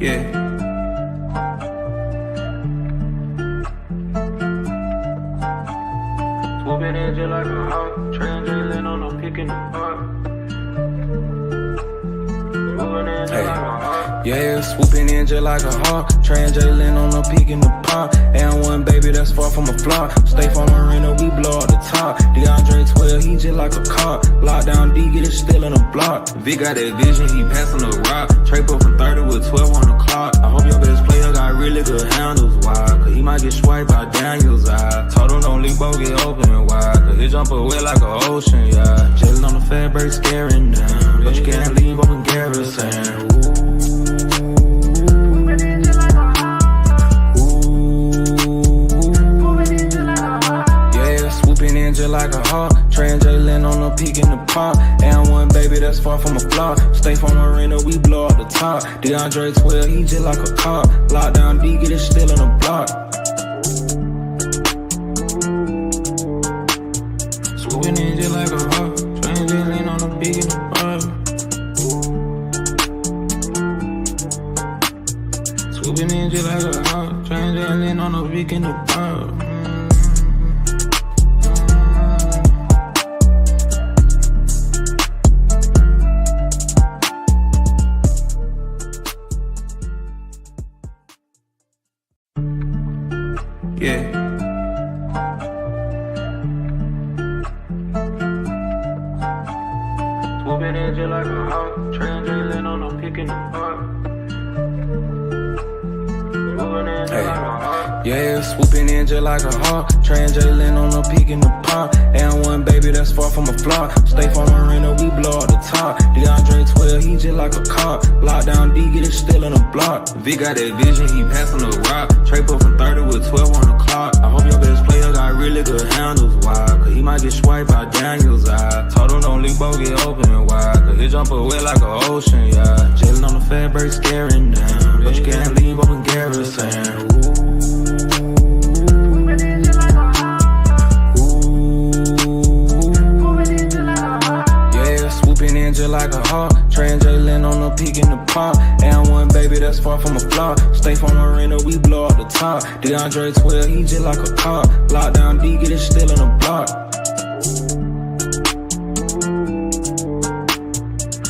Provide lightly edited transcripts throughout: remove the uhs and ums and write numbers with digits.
Yeah. Swooping in just like a hawk, Trey Young on a pick in the park. Yeah, swooping in just like a hawk. Trey Young on a peak in the park. And one baby that's far from a flop. Stay from Marina, we blow up the top. DeAndre 12, he just like a cop. Lockdown D, get it still in the block. Vic got that vision, he passing the rock. Trey put from 30 with 12 on the clock. I hope your best player got really good handles. Why? Cause he might get swiped by Daniels. I told him don't leave both get open wide. Cause he jump away like an ocean, yeah. Jalen on the fat break scaring down. But you can't leave open Garrison. Just like a hawk, Trey Young on a peak in the park. And one baby that's far from a flop. Stay from Marina, we blow up the top. DeAndre 12, he just like a cop. Lockdown D, get it still in the block. Swooping in just like a hawk, Trey Young on a peak in the park. Swooping in just like a hawk, Trey Young on a peak in the park. Yeah. Swooping in just like a hawk, Trey Young on a pick in the park. Yeah, swooping in just like a hawk. Trey Young on a peak in the park. And one baby that's far from a flop. Stay from Marina, we blow up the top. DeAndre 12, he just like a cop. Lockdown D, get it still in the block. Vic got that vision, he passing the rock. Trey put from 30 with 12 on the clock. I hope your best player got really good handles. Why? Cause he might get swiped by Daniels. I told him don't leave both get open wide. Cause he jump away like an ocean, yeah. Jalen on the fat break scaring down. But you can't leave open Garrison. Just like a hawk, Trey Young on a peak in the park. And one baby that's far from a flop. Stay from Marina, we blow up the top. DeAndre 12, he just like a cop. Lockdown D, get it still in the block.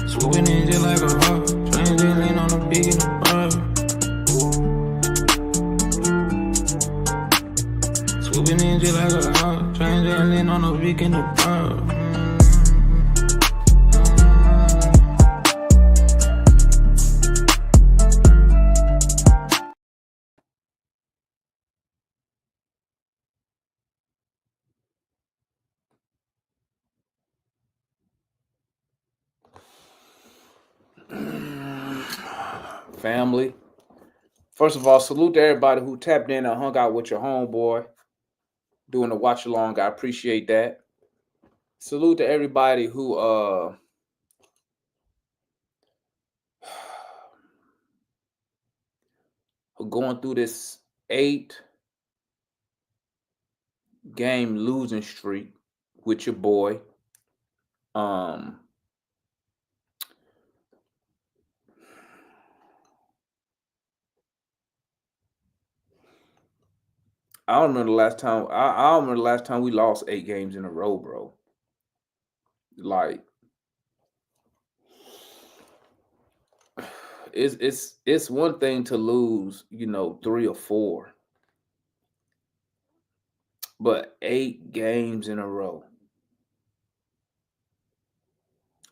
Swooping in just like a hawk, Trey Young on a peak in the park. Swooping in just like a hawk, Trey Young on a peak in the park. Family, first of all, salute to everybody who tapped in and hung out with your homeboy doing the watch along. I appreciate that. Salute to everybody who are going through this 8-game losing streak with your boy. I don't remember the last time. I don't remember the last time we lost 8 games in a row, bro. Like, it's one thing to lose, 3 or 4, but 8 games in a row.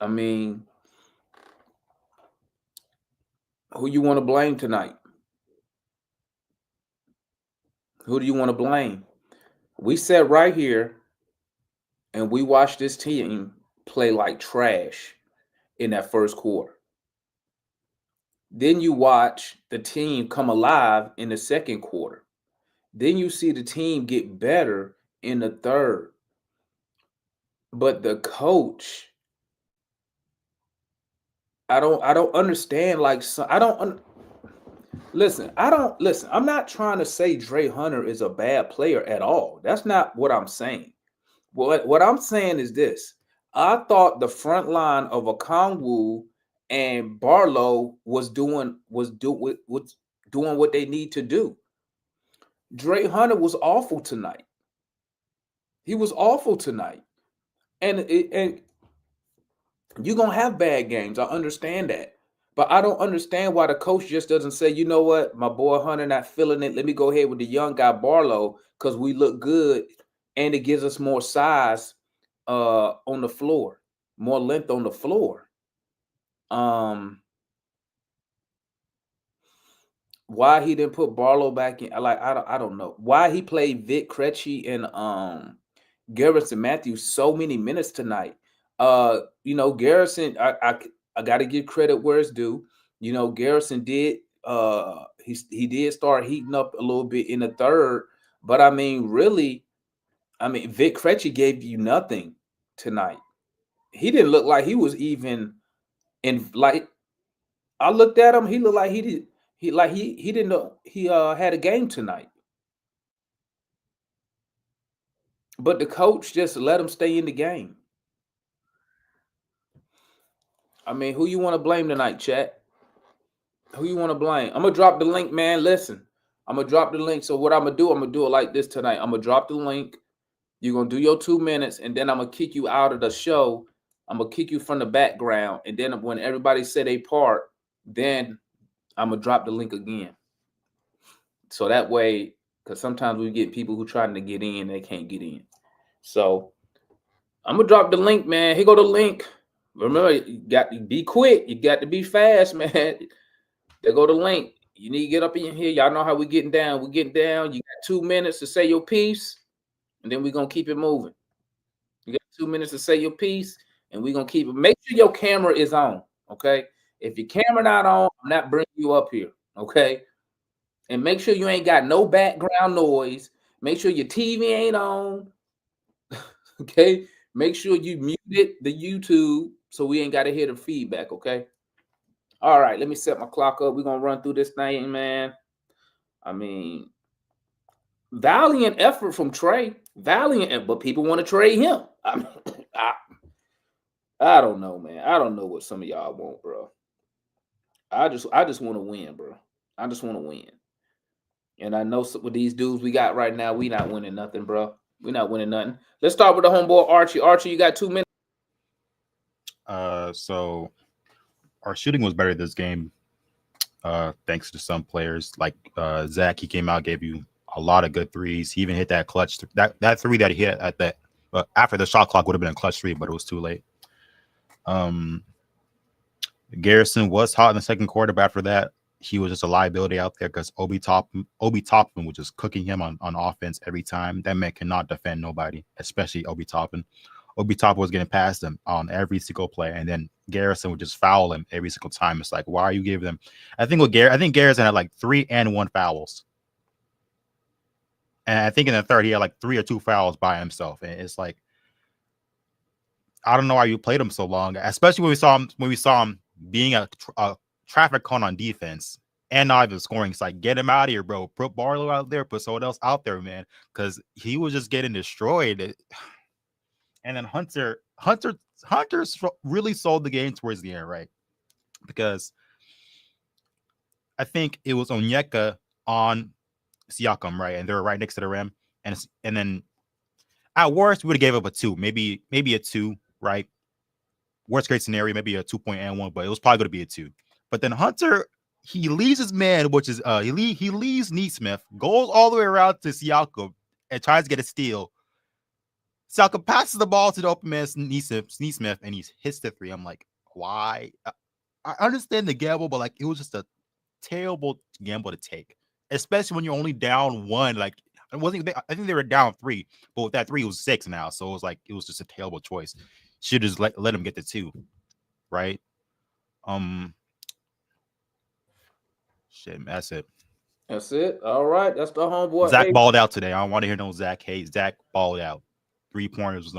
I mean, who you want to blame tonight? Who do you want to blame? We sat right here and we watched this team play like trash in that first quarter. Then you watch the team come alive in the second quarter. Then you see the team get better in the third. But the coach, I don't understand. Listen, I'm not trying to say Dre Hunter is a bad player at all. That's not what I'm saying. What I'm saying is this. I thought the front line of Okongwu and Barlow was doing what they need to do. Dre Hunter was awful tonight. He was awful tonight, and you're gonna have bad games. I understand that. But I don't understand why the coach just doesn't say, you know what, my boy Hunter not feeling it. Let me go ahead with the young guy Barlow because we look good and it gives us more size on the floor, more length on the floor. Um why he didn't put Barlow back in, like I don't know. Why he played Vic Krejci and Garrison Matthews so many minutes tonight. Garrison, I got to give credit where it's due. Garrison did he did start heating up a little bit in the third, but I mean, really, I mean, Vic Krejci gave you nothing tonight. He didn't look like he was even in like I looked at him, he looked like he didn't know he had a game tonight. But the coach just let him stay in the game. I mean, who you want to blame tonight, chat? Who you want to blame? I'm gonna drop the link, man. Listen, I'm gonna drop the link. So what I'm gonna do it like this tonight. I'm gonna drop the link. You're gonna do your 2 minutes, and then I'm gonna kick you out of the show. I'm gonna kick you from the background, and then when everybody say they part, then I'm gonna drop the link again. So that way, because sometimes we get people who trying to get in, they can't get in. So I'm gonna drop the link, man. Here go the link. Remember, you got to be quick. You got to be fast, man. There go the link. You need to get up in here. Y'all know how we getting down. We getting down. You got 2 minutes to say your piece, and then we're gonna keep it moving. You got 2 minutes to say your piece, and we're gonna keep it. Make sure your camera is on. Okay. If your camera not on, I'm not bringing you up here. Okay. And make sure you ain't got no background noise. Make sure your TV ain't on. Okay. Make sure you muted the YouTube so we ain't got to hear the feedback. Okay. All right. Let me set my clock up. We're going to run through this thing, man. I mean, valiant effort from Trey. Valiant, but people want to trade him. I mean, I don't know, man. I don't know what some of y'all want, bro. I just want to win, bro. I just want to win. And I know with these dudes we got right now, we not winning nothing, bro. We not winning nothing. Let's start with the homeboy Archie. Archie, you got 2 minutes. So our shooting was better this game, thanks to some players like Zach. He came out, gave you a lot of good threes. He even hit that clutch that three that he hit at that. After the shot clock would have been a clutch three, but it was too late. Um, Garrison was hot in the second quarter, but after that, he was just a liability out there because Obi Toppin was just cooking him on offense every time. That man cannot defend nobody, especially Obi Toppin. Obi Toppin was getting past him on every single play, and then Garrison would just foul him every single time. It's like, why are you giving them? I think Garrison had like 3 and 1 fouls, and I think in the third he had like 3 or 2 fouls by himself, and it's like, I don't know why you played him so long, especially when we saw him being a traffic cone on defense and not even scoring. It's like, get him out of here, bro. Put Barlow out there, put someone else out there, man, because he was just getting destroyed. And then Hunter really sold the game towards the end, right? Because I think it was Onyeka on Siakam, right, and they were right next to the rim, and then at worst we would have gave up a 2, maybe a 2, right? Worst case scenario, maybe a 2-point and 1, but it was probably going to be a 2. But then Hunter, he leaves his man, which is he leaves Neesmith, goes all the way around to Siakam and tries to get a steal. Siakam passes the ball to the open man Neesmith, and he hits the 3. I'm like, why? I understand the gamble, but like, it was just a terrible gamble to take, especially when you're only down 1. Like, I think they were down 3, but with that 3 it was 6 now, so it was just a terrible choice. Should just let him get the 2, right? Shit, that's it. That's it. All right. That's the homeboy. Zach Hey, balled out today. I don't want to hear no Zach hate. Zach balled out. 3-pointers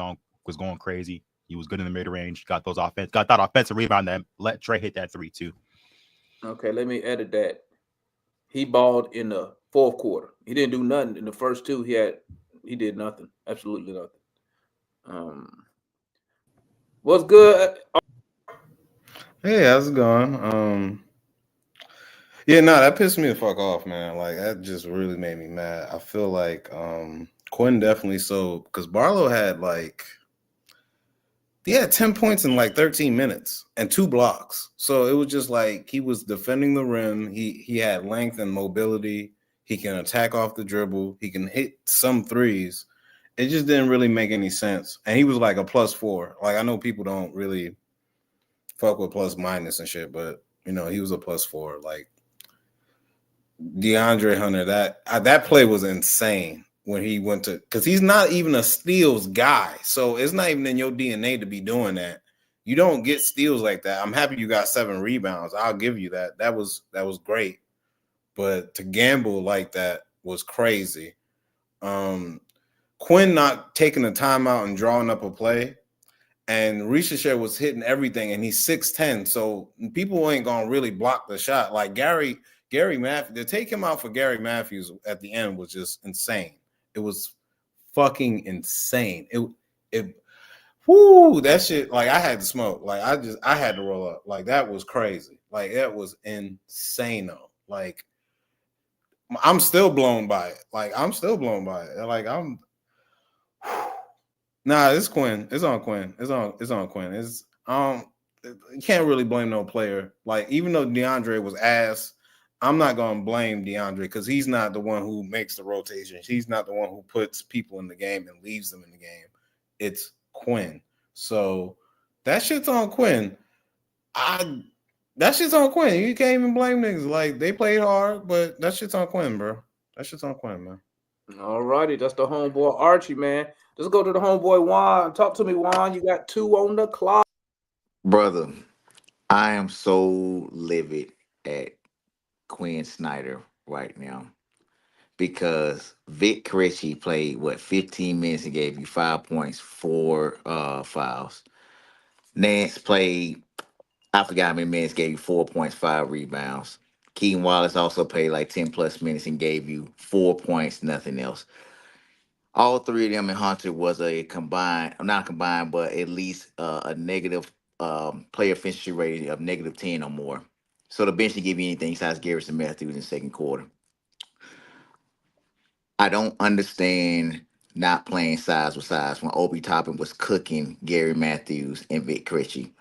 was going crazy. He was good in the mid range. Got that offensive rebound that let Trey hit that 3 too. okay, let me edit that. He balled in the fourth quarter. He didn't do nothing in the first 2. He did nothing. Absolutely nothing. What's good? Hey, how's it going? Yeah, no, that pissed me the fuck off, man. Like that just really made me mad. I feel like Quinn definitely because Barlow had like he had 10 points in like 13 minutes and 2 blocks. So it was just like he was defending the rim. He had length and mobility. He can attack off the dribble. He can hit some threes. It just didn't really make any sense. And he was like a +4. Like I know people don't really fuck with plus minus and shit, but he was a +4. Like DeAndre Hunter, that play was insane when he went to, because he's not even a steals guy, so it's not even in your DNA to be doing that. You don't get steals like that. I'm happy you got 7 rebounds. I'll give you that. That was great, but to gamble like that was crazy. Quinn not taking a timeout and drawing up a play, and Ricochet was hitting everything, and he's 6'10", so people ain't gonna really block the shot. Like Gary Matthews, to take him out for Gary Matthews at the end was just insane. It was fucking insane. That shit, like I had to smoke. Like I had to roll up. Like that was crazy. Like that was insano. Like I'm still blown by it. Like I'm still blown by it. Like I'm Nah, it's Quinn. It's on Quinn. It's on Quinn. You can't really blame no player. Like even though DeAndre was ass, I'm not gonna blame DeAndre because he's not the one who makes the rotations. He's not the one who puts people in the game and leaves them in the game. It's Quinn. So that shit's on Quinn. That shit's on Quinn. You can't even blame niggas. Like they played hard, but that shit's on Quinn, bro. That shit's on Quinn, man. All righty, that's the homeboy Archie, man. Let's go to the homeboy Juan. Talk to me, Juan. You got 2 on the clock. Brother, I am so livid at Quinn Snyder right now because Vic Krejci played 15 minutes and gave you 5 points, 4 fouls. Nance played, I forgot how many minutes, gave you 4 points, 5 rebounds. Keaton Wallace also played like 10 plus minutes and gave you 4 points, nothing else. All three of them and Hunter was a combined, not combined, but at least a negative player efficiency rating of -10 or more. So the bench didn't give you anything besides Garrison Matthews in the second quarter. I don't understand not playing size with size when Obi Toppin was cooking Gary Matthews and Vic Krejci.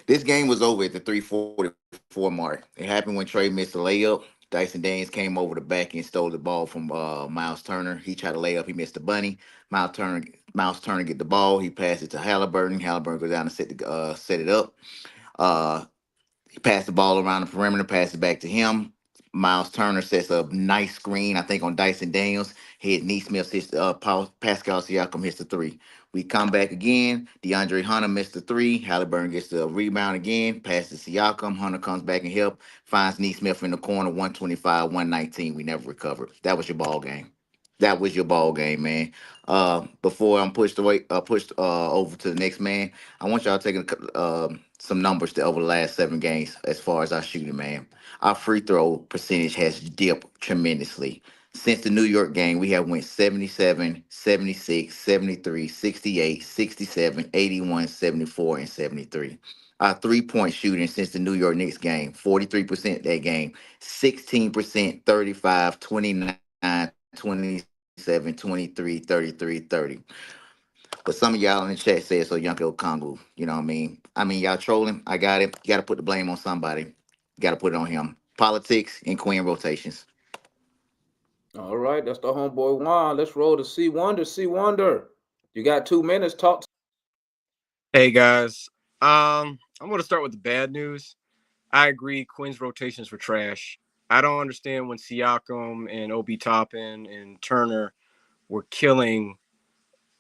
This game was over at the 3:44 mark. It happened when Trey missed a layup. Dyson Daniels came over the back and stole the ball from Miles Turner. He tried to lay up. He missed the bunny. Miles Turner get the ball. He passed it to Halliburton. Halliburton goes down and set it up. Uh, he passed the ball around the perimeter, passed it back to him. Miles Turner sets a nice screen, I think, on Dyson Daniels. Hit Neesmith hits Pascal Siakam hits the three. We come back again. DeAndre Hunter missed the three. Halliburton gets the rebound again. Passes Siakam. Hunter comes back and help. Finds Neesmith in the corner. 125, 119. We never recovered. That was your ball game. That was your ball game, man. Before I'm pushed over to the next man, I want y'all taking some numbers over the last 7 games as far as our shooting, man. Our free throw percentage has dipped tremendously. Since the New York game, we have went 77, 76, 73, 68, 67, 81, 74, and 73. Our three-point shooting since the New York Knicks game, 43% that game, 16%, 35, 29, 27, 23, 33, 30. But some of y'all in the chat said so Yunko Kongu. You know what I mean? Y'all trolling. I got it. You got to put the blame on somebody. You got to put it on him. Politics and Queen rotations. All right, that's the homeboy Juan. Let's roll to C Wonder. C Wonder, you got 2 minutes. Talk. Hey guys, I'm going to start with the bad news. I agree, Quinn's rotations were trash. I don't understand when Siakam and Obi Toppin and Turner were killing,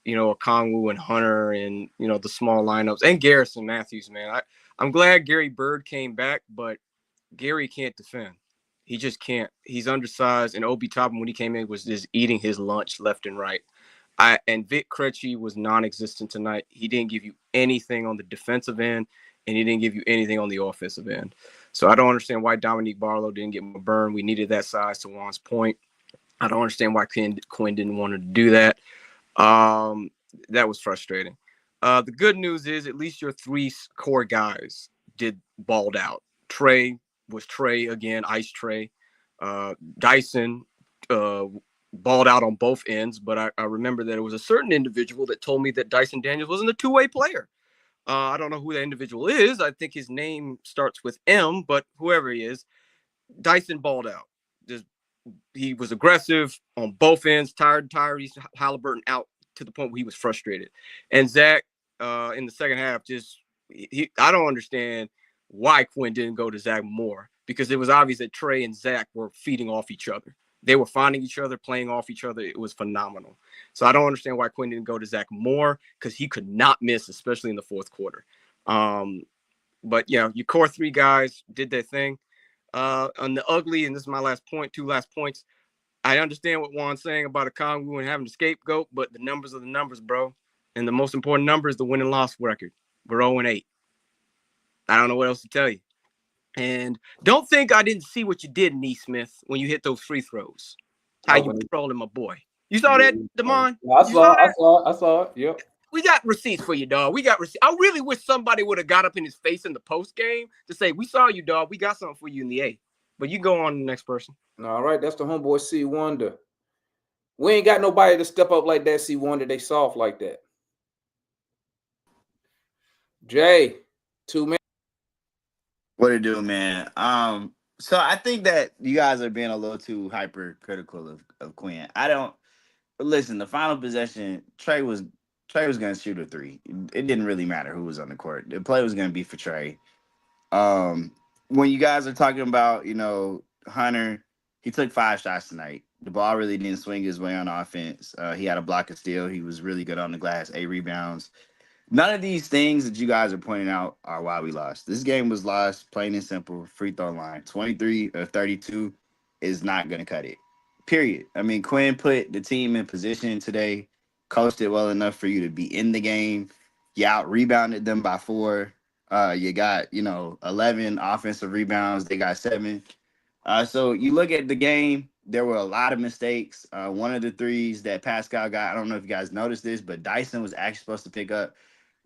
Okongwu and Hunter and the small lineups and Garrison Matthews. Man, I'm glad Gary Bird came back, but Gary can't defend. He just can't. He's undersized, and Obi Toppin when he came in was just eating his lunch left and right. And Vic Krejci was non-existent tonight. He didn't give you anything on the defensive end, and he didn't give you anything on the offensive end. So I don't understand why Dominique Barlow didn't get more burn. We needed that size to Juan's point. I don't understand why Quinn didn't want to do that. That was frustrating. The good news is at least your 3 core guys balled out. Trey was Trey again, ice Trey. Dyson balled out on both ends, but I remember that it was a certain individual that told me that Dyson Daniels wasn't a two-way player. I don't know who that individual is. I think his name starts with M, but whoever he is, Dyson balled out. He was aggressive on both ends, tired Halliburton out to the point where he was frustrated. And Zach, in the second half, I don't understand why Quinn didn't go to Zach more, because it was obvious that Trey and Zach were feeding off each other. They were finding each other, playing off each other. It was phenomenal. So I don't understand why Quinn didn't go to Zach more, because he could not miss, especially in the fourth quarter. But yeah, your core three guys did their thing. On the ugly, and this is my last point, two last points. I understand what Juan's saying about a Okongwu and having a scapegoat, but the numbers are the numbers, bro. And the most important number is the win and loss record. We're 0-8. I don't know what else to tell you. And don't think I didn't see what you did, Neesmith, when you hit those free throws. How you trolling my boy. You saw that, Damon? I saw it. Yep. We got receipts for you, dog. We got receipts. I really wish somebody would have got up in his face in the post game to say, we saw you, dog. We got something for you in the A. But you go on to the next person. All right, that's the homeboy C Wonder. We ain't got nobody to step up like that, C Wonder. They soft like that. Jay, 2 minutes. What it do, man? So I think that you guys are being a little too hypercritical of Quinn. I don't listen. The final possession, Trey was going to shoot a three. It didn't really matter who was on the court. The play was going to be for Trey. When you guys are talking about, Hunter, he took 5 shots tonight. The ball really didn't swing his way on offense. He had a block and steal. He was really good on the glass, 8 rebounds. None of these things that you guys are pointing out are why we lost. This game was lost, plain and simple, free throw line. 23 of 32 is not going to cut it, period. I mean, Quinn put the team in position today, coached it well enough for you to be in the game. You out-rebounded them by 4. You got, 11 offensive rebounds. They got 7. So you look at the game, there were a lot of mistakes. One of the threes that Pascal got, I don't know if you guys noticed this, but Dyson was actually supposed to pick up.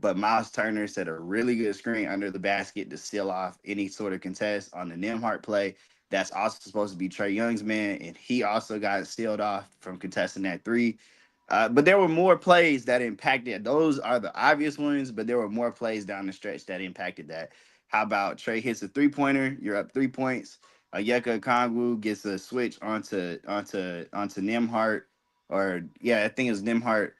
But Miles Turner set a really good screen under the basket to seal off any sort of contest on the Nembhard play. That's also supposed to be Trey Young's man, and he also got sealed off from contesting that 3. But there were more plays that impacted. Those are the obvious ones, but there were more plays down the stretch that impacted that. How about Trey hits a 3-pointer? You're up 3 points. Yeka Okongwu gets a switch onto Nembhard, I think it was Nembhard.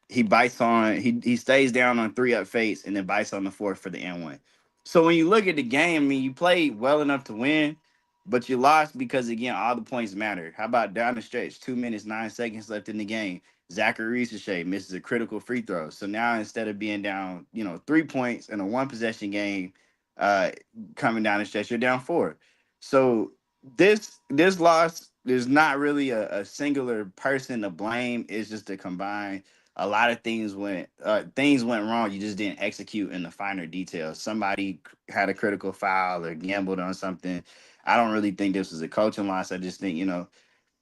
He bites on, he stays down on 3-up face and then bites on the 4th for the N1. So when you look at the game, I mean, you played well enough to win, but you lost because, again, all the points matter. How about down the stretch, 2 minutes, 9 seconds left in the game? Zachary Risache misses a critical free throw. So now instead of being down, 3 points in a 1-possession game, coming down the stretch, you're down 4. So this loss, there's not really a singular person to blame. It's just a combined. A lot of things went wrong. You just didn't execute in the finer details. Somebody had a critical foul or gambled on something. I don't really think this was a coaching loss. I just think,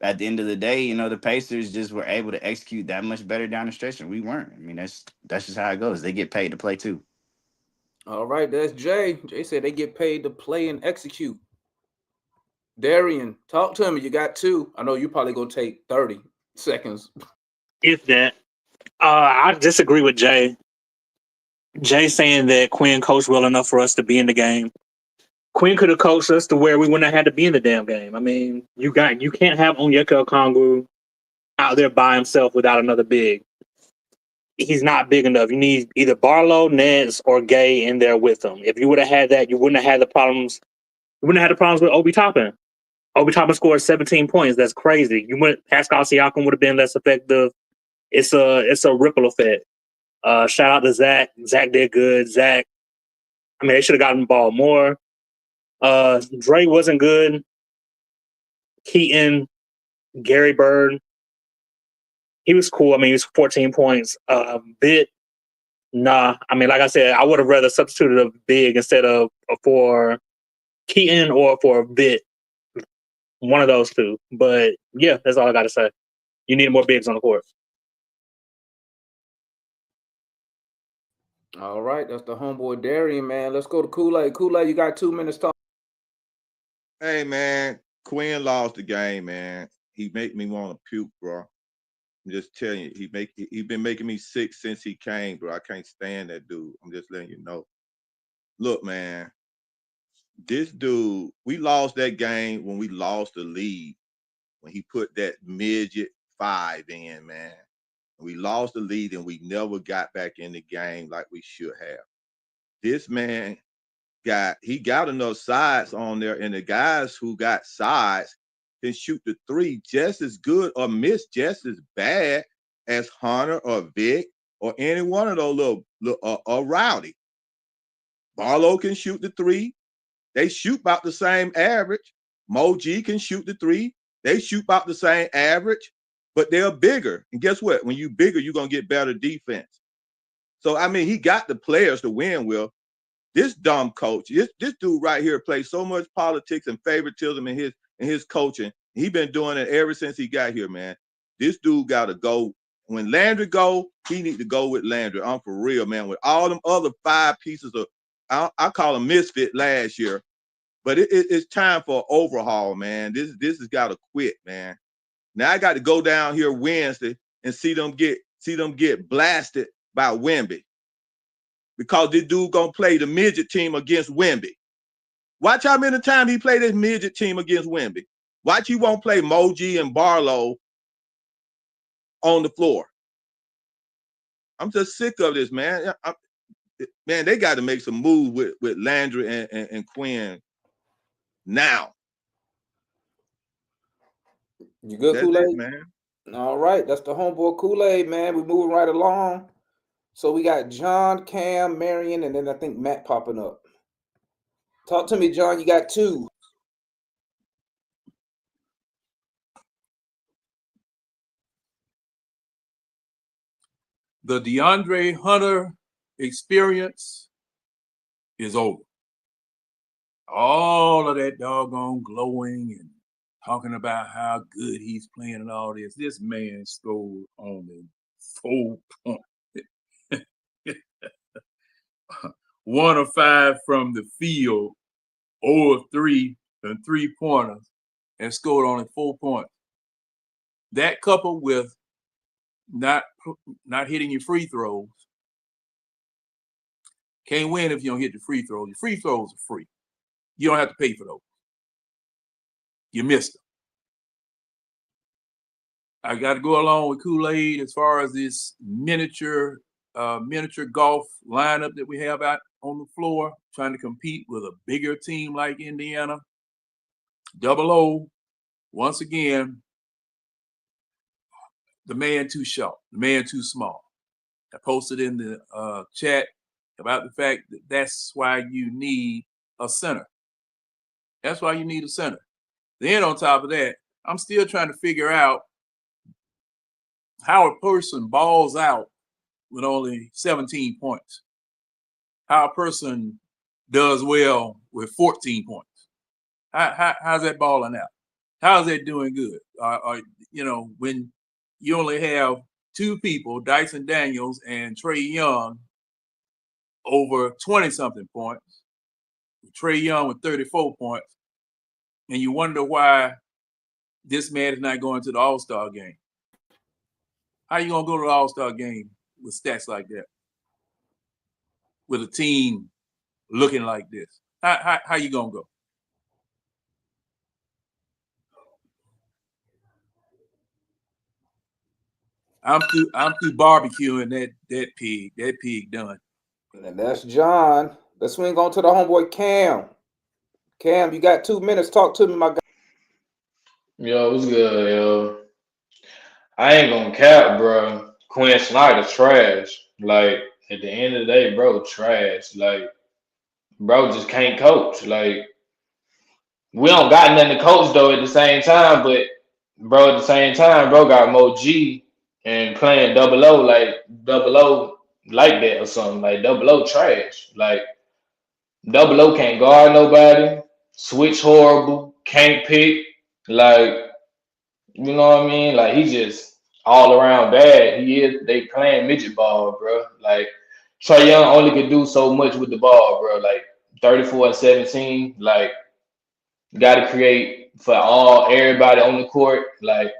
at the end of the day, the Pacers just were able to execute that much better down the stretch, and we weren't. I mean, that's just how it goes. They get paid to play too. All right, that's Jay. Jay said they get paid to play and execute. Darian, talk to me. You got 2. I know you probably gonna take 30 seconds. If that. I disagree with Jay. Jay saying that Quinn coached well enough for us to be in the game. Quinn could have coached us to where we wouldn't have had to be in the damn game. I mean, you can't have Onyeka Okongwu out there by himself without another big. He's not big enough. You need either Barlow, Nance, or Gay in there with him. If you would have had that, you wouldn't have had the problems. You wouldn't have had the problems with Obi Toppin. Obi Toppin scored 17 points. That's crazy. Pascal Siakam would have been less effective. It's a ripple effect. Shout out to Zach. Zach did good. Zach, I mean, they should have gotten the ball more. Dre wasn't good. Keaton, Gary Bird, he was cool. I mean, he was 14 points. Bit, nah. I mean, like I said, I would have rather substituted a big instead of for Keaton or for Bit. One of those two. But yeah, that's all I got to say. You need more bigs on the court. All right, that's the homeboy Darian, man. Let's go to Kool-Aid. Kool-Aid, you got 2 minutes talk. Hey man, Quinn lost the game, man. He make me want to puke, bro. I'm just telling you, he been making me sick since he came, bro. I can't stand that dude. I'm just letting you know. Look, man, this dude, we lost that game when we lost the lead when he put that midget 5 in, man. We lost the lead and we never got back in the game like we should have. This man got enough sides on there, and the guys who got sides can shoot the 3 just as good or miss just as bad as Hunter or Vic or any one of those little Rowdy. Barlow can shoot the 3. They shoot about the same average. Mo G can shoot the 3. They shoot about the same average, but they're bigger. And guess what? When you bigger, you're gonna get better defense. So I mean, he got the players to win with. This dumb coach, this dude right here plays so much politics and favoritism in his coaching. He been doing it ever since he got here, man. This dude got to go. When Landry go, he need to go with Landry. I'm for real, man. With all them other 5 pieces of, I call them misfit last year, but it's time for an overhaul, man. This has got to quit, man. Now I got to go down here Wednesday and see them get blasted by Wemby. Because this dude gonna play the midget team against Wemby. Watch how many times he played this midget team against Wemby. Watch he won't play Moji and Barlow on the floor. I'm just sick of this, man. Man, they got to make some moves with Landry and Quinn now. You good, That's Kool-Aid? it, man. All right, that's the homeboy Kool-Aid, man. We're moving right along. So we got John, Cam, Marion, and then I think Matt popping up. Talk to me, John. You got 2. The DeAndre Hunter experience is over. All of that doggone glowing and talking about how good he's playing and all this. This man scored only 4 points. 1 of 5 from the field, 0 of 3 and 3-pointers, and scored only 4 points. That coupled with not hitting your free throws. Can't win if you don't hit the free throws. Your free throws are free. You don't have to pay for those. You missed them. I got to go along with Kool-Aid as far as this miniature golf lineup that we have out on the floor, trying to compete with a bigger team like Indiana. 00, once again, the man too short, the man too small. I posted in the chat about the fact that that's why you need a center. That's why you need a center. Then on top of that, I'm still trying to figure out how a person balls out with only 17 points. How a person does well with 14 points. How's that balling out? How's that doing good? When you only have 2 people, Dyson Daniels and Trey Young, over 20-something points. Trey Young with 34 points. And you wonder why this man is not going to the All-Star game. How you going to go to the All-Star game with stats like that? With a team looking like this? How you going to go? I'm through barbecuing that pig. That pig done. And that's John. Let's swing on to the homeboy Cam. Cam, you got 2 minutes. Talk to me, my guy. Yo, what's good, yo? I ain't gonna cap, bro. Quinn Snyder's trash. Like, at the end of the day, bro, trash. Like, bro just can't coach. Like, we don't got nothing to coach though at the same time, but bro, at the same time, bro got Mo G and playing double O like that or something. Like double O trash. Like double O can't guard nobody, switch horrible, can't pick. Like, you know what I mean? Like he just all around bad. They playing midget ball, bro. Like Trey Young only could do so much with the ball, bro. Like 34 and 17, like got to create for everybody on the court. Like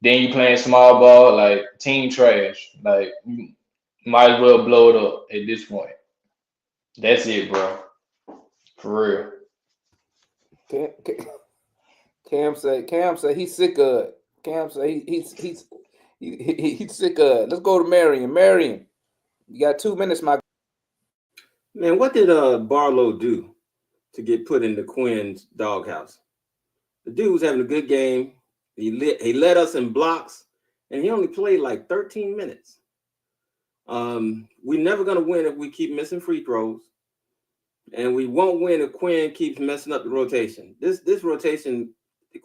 then you playing small ball, like team trash. Like you might as well blow it up at this point. That's it, bro. For real. Cam, Cam said he's sick of it. Cam said he's sick of it. Let's go to Marion. Marion, you got 2 minutes, my Man, what did Barlow do to get put into Quinn's doghouse? The dude was having a good game. He led us in blocks, and he only played like 13 minutes. We're never gonna win if we keep missing free throws, and we won't win if Quinn keeps messing up the rotation. This rotation,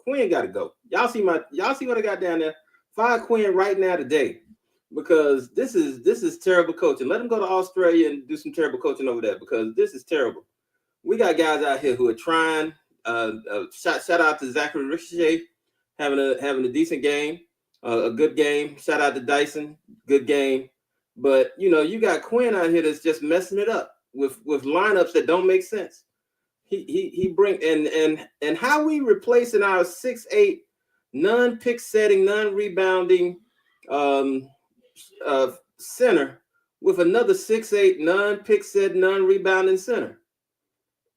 Quinn got to go. Y'all see what I got down there? Fire Quinn right now today, because this is terrible coaching. Let him go to Australia and do some terrible coaching over there, because this is terrible. We got guys out here who are trying. Shout out to Zachary Ricochet having a decent game, a good game. Shout out to Dyson, good game. But you got Quinn out here that's just messing it up with lineups that don't make sense. He bring and how we replacing our 6'8" non-pick setting, non-rebounding center with another 6'8" non-pick set, non-rebounding center.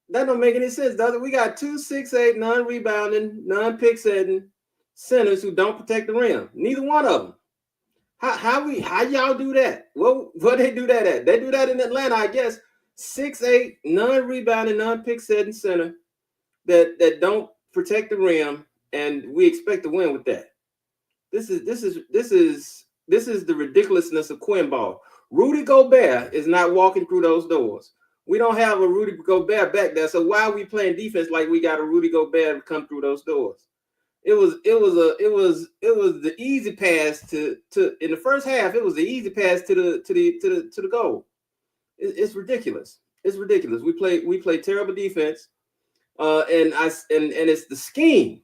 That don't make any sense, does it? We got 2 6'8" non-rebounding, non-pick setting centers who don't protect the rim. Neither one of them. How y'all do that? Well, what they do that at? They do that in Atlanta, I guess. 6'8" non-rebounding, non-pick setting center that don't protect the rim, and we expect to win with that. This is the ridiculousness of Quinn ball. Rudy Gobert is not walking through those doors. We don't have a Rudy Gobert back there, so why are we playing defense like we got a Rudy Gobert to come through those doors? It was the easy pass to in the first half. It was the easy pass to the goal. It's ridiculous. It's ridiculous. We play terrible defense, and it's the scheme.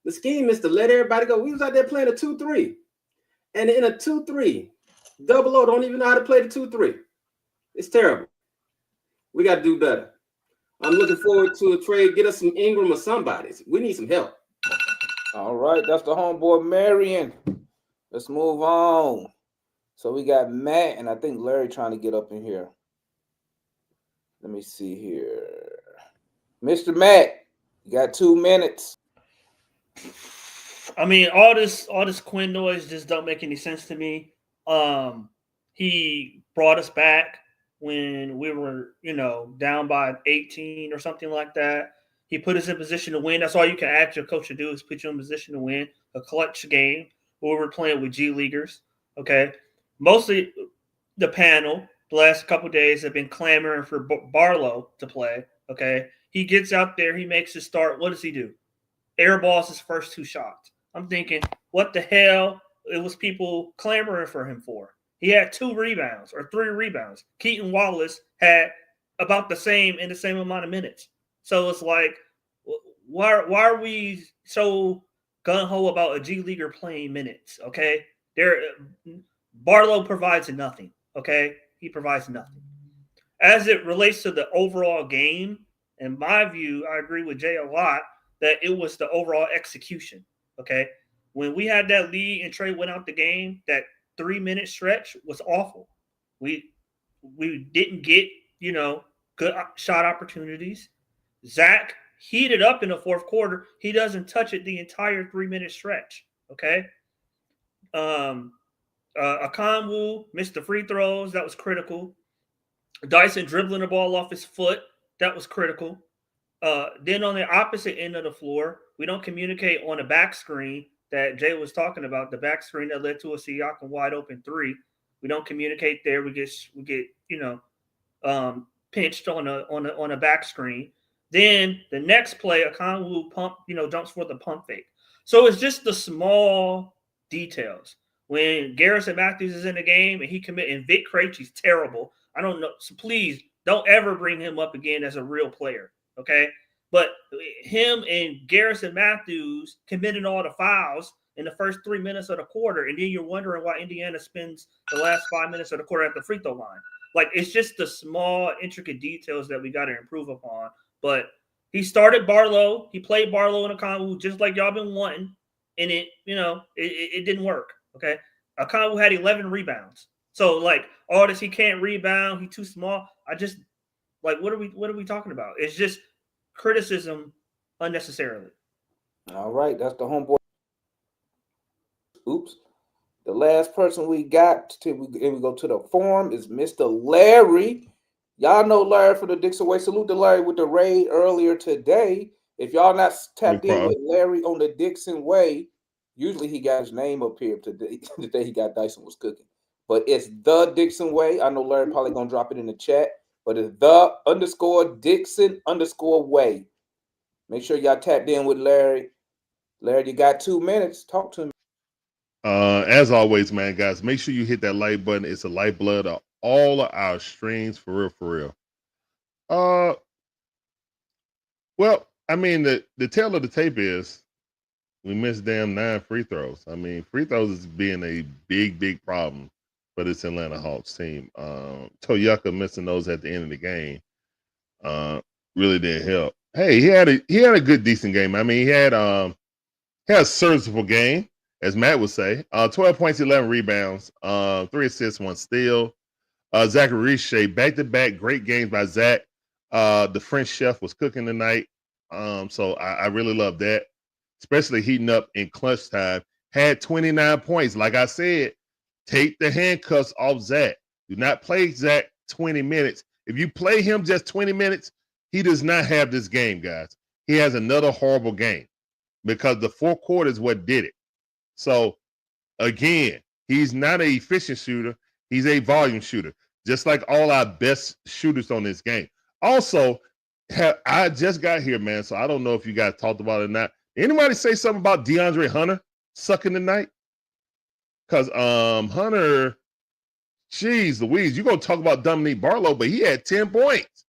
The scheme is to let everybody go. We was out there playing a 2-3, and in a 2-3, double O don't even know how to play the 2-3. It's terrible. We got to do better. I'm looking forward to a trade. Get us some Ingram or somebody. We need some help. All right, that's the homeboy Marion. Let's move on. So we got Matt, and I think Larry trying to get up in here. Let me see here. Mr. Matt, you got 2 minutes. I mean, all this Quinn noise just don't make any sense to me. He brought us back when we were, down by 18 or something like that. He put us in position to win. That's all you can ask your coach to do, is put you in position to win a clutch game where we're playing with G Leaguers. Okay. Mostly the panel the last couple of days have been clamoring for Barlow to play. Okay. He gets out there. He makes his start. What does he do? Airballs his first 2 shots. I'm thinking, what the hell? It was people clamoring for him for. He had 2 rebounds or 3 rebounds. Keaton Wallace had about the same amount of minutes. So it's like, why are we so gung-ho about a G Leaguer playing minutes? Okay, Barlow provides nothing. Okay, he provides nothing. As it relates to the overall game, in my view, I agree with Jay a lot that it was the overall execution. Okay, when we had that lead and Trey went out the game, that 3-minute stretch was awful. We didn't get good shot opportunities. Zach heated up in the fourth quarter. He doesn't touch it the entire 3-minute stretch. Okay. Akanwu missed the free throws. That was critical. Dyson dribbling the ball off his foot. That was critical. Then on the opposite end of the floor, we don't communicate on the back screen that Jay was talking about, the back screen that led to a Siakam wide open 3. We don't communicate there. We get pinched on a back screen. Then the next play, Akanwu jumps for the pump fake. So it's just the small details. When Garrison Matthews is in the game and and Vic Krejci's terrible. I don't know. So please don't ever bring him up again as a real player. Okay. But him and Garrison Matthews committed all the fouls in the first 3 minutes of the quarter. And then you're wondering why Indiana spends the last 5 minutes of the quarter at the free throw line. Like it's just the small, intricate details that we got to improve upon. But he started Barlow. He played Barlow in Okongwu just like y'all been wanting, and it didn't work. Okay, Okongwu had 11 rebounds. So like all this, he can't rebound. He's too small. I just like what are we talking about? It's just criticism unnecessarily. All right, that's the homeboy. Oops. The last person we got till we go to the forum is Mr. Larry. Y'all know Larry for the Dixon Way. Salute to Larry with the raid earlier today. If y'all not tapped in with Larry on the Dixon Way, usually he got his name up here today. Today he got Dyson was cooking. But it's the Dixon Way. I know Larry probably gonna drop it in the chat, but it's the _Dixon_Way. Make sure y'all tapped in with Larry. Larry, you got 2 minutes. Talk to me. As always, man, guys, make sure you hit that like button. It's the lifeblood of all of our streams, for real, for real. Well, I mean, the tail of the tape is we missed damn 9 free throws. I mean, free throws is being a big problem for this Atlanta Hawks team. Toyuka missing those at the end of the game really didn't help. Hey, he had a good, decent game. I mean, he had a serviceable game, as Matt would say. 12 points, 11 rebounds, 3 assists, 1 steal. Zachary Riche, back-to-back great games by Zach. The French chef was cooking tonight. So I really love that, especially heating up in clutch time. Had 29 points. Like I said, take the handcuffs off Zach. Do not play Zach 20 minutes. If you play him just 20 minutes, he does not have this game, guys. He has another horrible game because the fourth quarter is what did it. So, again, he's not an efficient shooter. He's a volume shooter, just like all our best shooters on this game. Also, I just got here, man, so I don't know if you guys talked about it or not. Anybody say something about DeAndre Hunter sucking tonight? Because Hunter, geez Louise, you're going to talk about Dominique Barlow, but he had 10 points.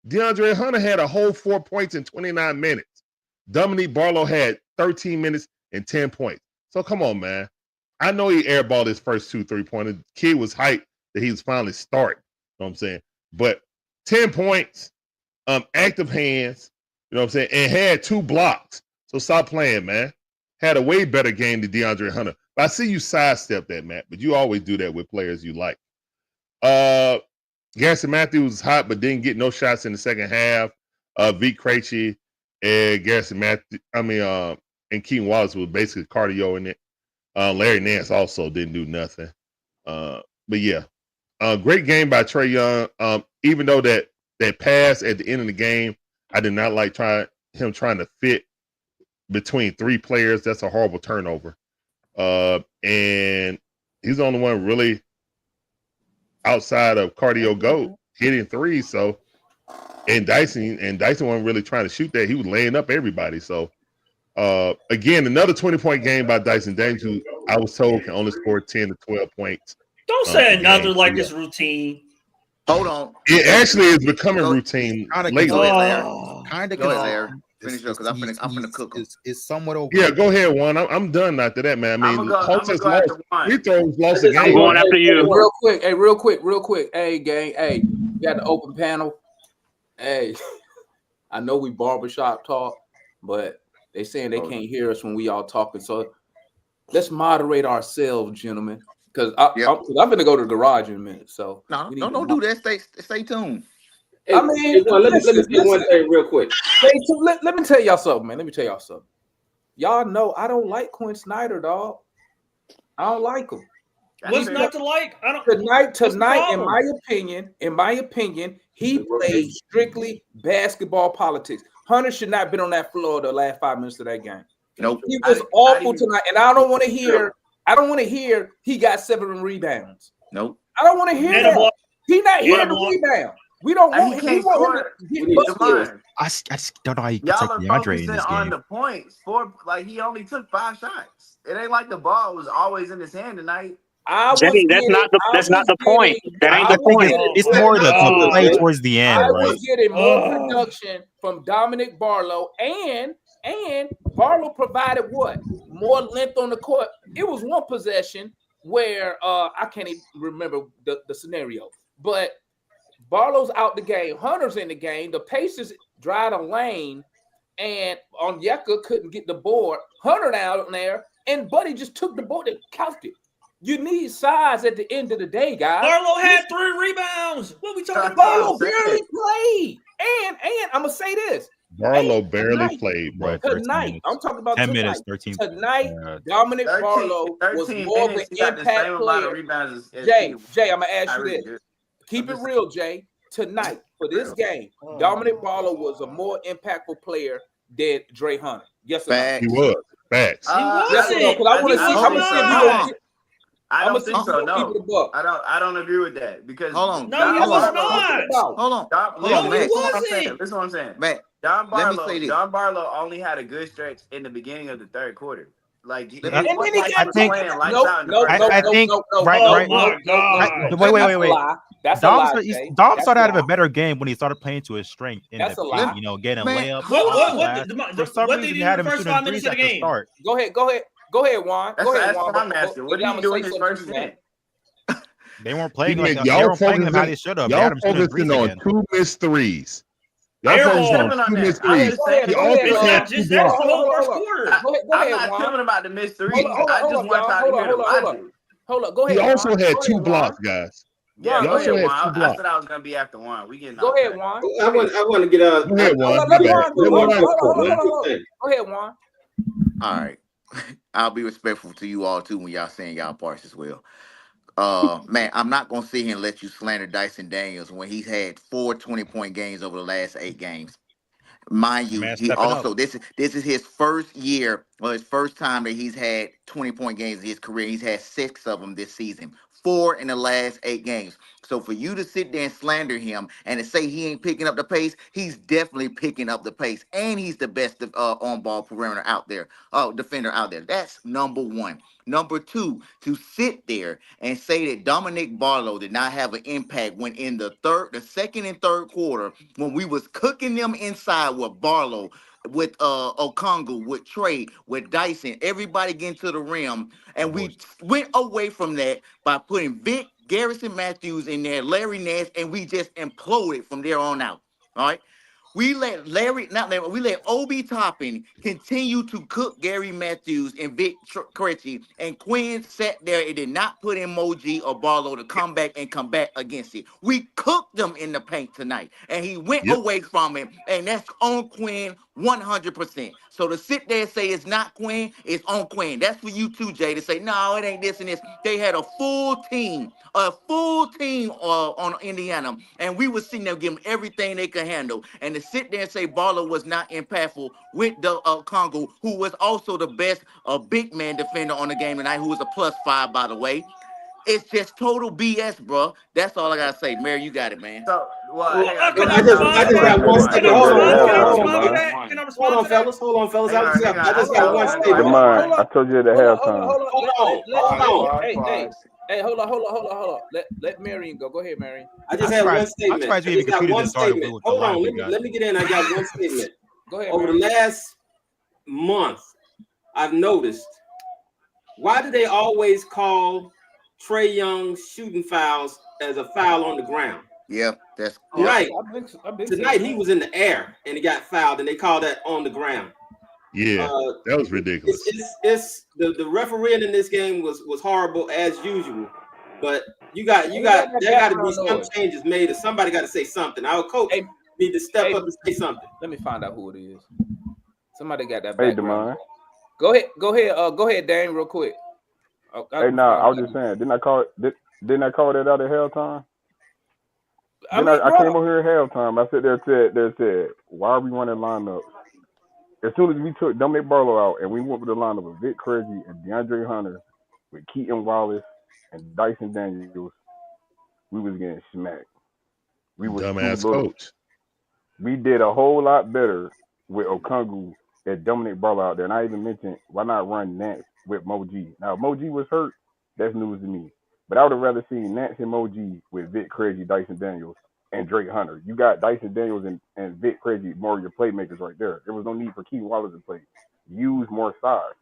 DeAndre Hunter had a whole 4 points in 29 minutes. Dominique Barlow had 13 minutes and 10 points. So come on, man. I know he airballed his first 2 3-pointers. Kid was hyped that he was finally starting. You know what I'm saying? But 10 points, active hands, you know what I'm saying, and had 2 blocks. So stop playing, man. Had a way better game than DeAndre Hunter. But I see you sidestep that, Matt, but you always do that with players you like. Garrison Matthews was hot, but didn't get no shots in the second half. Vic Krejci and Garrison Matthews, and Keaton Wallace was basically cardio in it. Larry Nance also didn't do nothing. But yeah, great game by Trey Young. Even though that pass at the end of the game, I did not like him trying to fit between 3 players. That's a horrible turnover. And he's the only one really outside of Cardio Goat hitting 3. So, and Dyson wasn't really trying to shoot that. He was laying up everybody. So, again, another 20-point game by Dyson Daniels, who I was told can only score 10 to 12 points. Don't say another like this routine. Hold on. It actually is becoming routine lately. Go ahead, Larry. Kind of Go ahead, Larry. Finish up because I'm finna cook them. It's somewhat over. Yeah, go ahead, Juan. I'm done after that, man. I mean, Hawks has lost. Free throws lost the game. I'm going after you. Real quick. Hey, gang. Hey, we got the open panel. Hey, I know we barbershop talk, but they saying they can't hear us when we all talking. So let's moderate ourselves, gentlemen. Because I'm gonna go to the garage in a minute. So no, don't do that. Stay tuned. I mean, let me say one thing real quick. Let me tell y'all something, man. Let me tell y'all something. Y'all know I don't like Quinn Snyder, dog. I don't like him. What's not to like? I don't. Tonight, in my opinion, he played strictly basketball politics. Hunter should not have been on that floor the last 5 minutes of that game. Nope. He was awful tonight, and I don't want to hear. I don't want to hear he got 7 rebounds. Nope. I don't want to hear that. He not here to rebound. We don't want him. I just don't know how you can Y'all take are DeAndre in focusing this on game. the points. He only took 5 shots. It ain't like the ball was always in his hand tonight. Jimmy, that's not the point. That ain't the point. It's more the play towards the end, I right? was getting more production from Dominic Barlow, and Barlow provided what? More length on the court. It was one possession where I can't even remember the scenario, but Barlow's out the game. Hunter's in the game. The Pacers dried a lane, and Onyeka couldn't get the board. Hunter down there, and Buddy just took the board and couched it. You need size at the end of the day, guys. Barlow had 3 rebounds. What we talking about? Barlow barely played. And I'm gonna say this. Barlow barely played, bro. Tonight, I'm talking about 10 tonight. minutes, 13. Tonight, Dominic Barlow was more of an impact player. Jay, I'm gonna ask you this. Keep it real, Jay. Tonight, for this game, Dominic Barlow was a more impactful player than Dre Hunter. Yes or no? He was. Facts. Yes or no? Because I want to see. I'm gonna see if you gonna. I don't think so. No, I don't agree with that because Hold on. No, he was not. Hold on. Listen what I'm saying. Man, Don let me say this. Barlow only had a good stretch in the beginning of the third quarter. Like, I think right. Oh my God. Wait. That's Dom a lie, Jay. Dom started having a better game when he started playing to his strength in That's the a lie. paint, you know, getting layups. For some reason, he had him shooting threes at the start. Go ahead, Juan. That's what I'm asking. What did he do in his first stint? They weren't playing Y'all they weren't playing him how they should have. Y'all focusing on 2 missed threes. Y'all focusing on 2 missed threes. He also had 2 blocks. I'm not tripping about the missed threes. I just want y'all to hear the logic. Hold up, go ahead. He also had 2 blocks, guys. Yeah, He also had 2 I blocks. said I was gonna be after Juan. We getting Go ahead, Juan. I want to get out. Go ahead, Juan. Go ahead, Juan. All right. I'll be respectful to you all too when y'all saying y'all parts as well. Man, I'm not gonna sit here and let you slander Dyson Daniels when he's had 4 20-point games over the last 8 games. Mind you, he also this is his first year or his first time that he's had 20-point games in his career. He's had 6 of them this season, 4 in the last 8 games. So for you to sit there and slander him and to say he ain't picking up the pace, he's definitely picking up the pace, and he's the best on-ball perimeter out there, defender out there. That's number 1. Number 2, to sit there and say that Dominic Barlow did not have an impact when in the second and third quarter, when we was cooking them inside with Barlow, with Okongwu, with Trey, with Dyson, everybody getting to the rim, and we went away from that by putting Vic, Garrison Matthews in there, Larry Nance, and we just imploded from there on out. All right. We let Obi Toppin continue to cook Gary Matthews and Vic Krejci, and Quinn sat there and did not put in Moji or Barlow to come back and combat against it. We cooked them in the paint tonight, and he went away from it, and that's on Quinn 100%. So to sit there and say it's not Quinn, it's on Quinn. That's for you too, Jay, to say, no, it ain't this and this. They had a full team on Indiana, and we were sitting there giving everything they could handle. And to sit there and say Barlow was not impactful with the Congo, who was also the best big man defender on the game tonight, who was a +5, by the way. It's just total BS, bro. That's all I gotta say. Mary, you got it, man. So, I just got one statement. Hold on, fellas. I just got one statement. I told you at the halftime. Hold on. Hey, hold on. Let Marion go. Go ahead, Marion. I just had one statement. I just got one statement. Hold on. Let me get in. I got one statement. Go ahead. Over the last month, I've noticed, why do they always call Trey Young shooting fouls as a foul on the ground? Yeah, that's right. Tonight he was in the air and he got fouled, and they call that on the ground. Yeah, that was ridiculous. It's the refereeing in this game was horrible as usual, but there got to be some changes made, or somebody got to say something. Our coach need to step up and say something. Let me find out who it is. Somebody got that. Hey, Demond. Go ahead, Dan, real quick. I was just saying, didn't I call that out at halftime? I came over here at halftime. I sit there and said, why are we running lineups? As soon as we took Dominic Barlow out and we went with the lineup of Vic Krejci and DeAndre Hunter with Keaton Wallace and Dyson Daniels, we was getting smacked. We was dumbass coach. We did a whole lot better with Okongwu and Dominic Barlow out there. And I even mentioned, why not run Nance with Moji? Now, if Moji was hurt, that's news to me. But I would have rather seen Nance and Moji with Vic Krejci, Dyson Daniels, and Drake Hunter. You got Dyson Daniels and Vic Krejci, more of your playmakers right there. There was no need for Keaton Wallace to play. Use more size.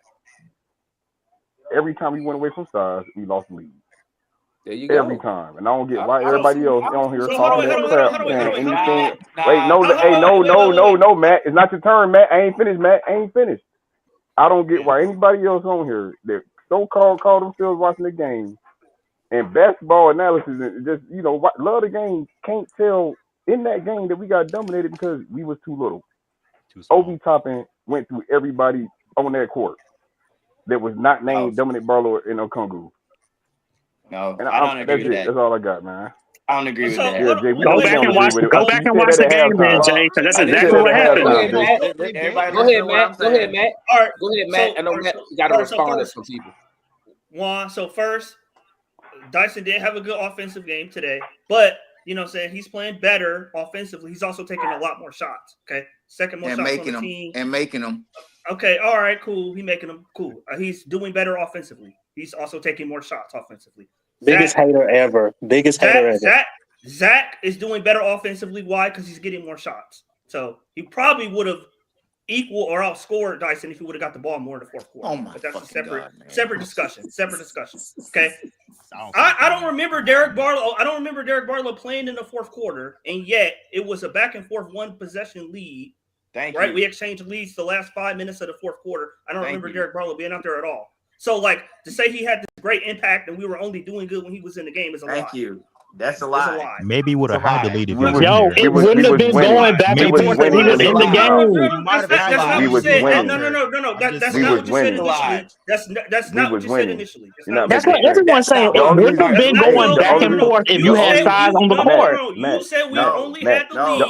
Every time we went away from size, we lost the lead. There you every go. time, and I don't get I- why I don't everybody see- else I don't on here see talking nothing that wrong crap, with it. saying Wait, anything. Nah. Wait, no, hey, no, Matt. It's not your turn, Matt. I ain't finished, Matt. I ain't finished. I don't get why anybody else on here that so-called call themselves watching the game and basketball analysis and just love the game can't tell in that game that we got dominated because we was too little. Too small. Obi Toppin went through everybody on that court that was not named Dominic Barlow and Okongwu. No, And I don't agree that's with it. that. That's all I got, man. I don't agree with that. Yeah, Jay, we Go know you back don't and agree watch. with it. Go Oh, back you and said watch that the at game, then, halftime. Jay, because that's You said exactly that what at happened. Go ahead, halftime, Jay. Matt. Everybody Go listen ahead, to what Matt. I'm Go ahead, saying. Matt. All right. Go ahead, Matt. I know Matt got a response from people. Juan, so first, Dyson did have a good offensive game today, but saying he's playing better offensively. He's also taking a lot more shots. Okay, second most shots on the team. And making them. Okay, all right, cool. He's making them cool. He's doing better offensively. He's also taking more shots offensively. Biggest hater ever. Biggest hater ever. Zach is doing better offensively. Why? Because he's getting more shots. So he probably would have equal or outscored Dyson if he would have got the ball more in the fourth quarter. Oh my but that's a fucking separate discussion. Separate discussion. Okay. I don't remember Derek Barlow. I don't remember Derek Barlow playing in the fourth quarter, and yet it was a back and forth one possession lead. Thank right? you. We exchanged leads the last 5 minutes of the fourth quarter. I don't remember you. Derek Barlow being out there at all. So, to say he had this great impact and we were only doing good when he was in the game is a lie. Thank you. That's a It's lie. a lie. Maybe he would have had the lead if he was Yo, in there. it wouldn't have been going back and forth if he was in the game. That's not what you said. No. That's not what you said initially. That's not what you said initially. That's what everyone's saying. It wouldn't have been going back and forth if you had size on the court. You said we only had the lead. We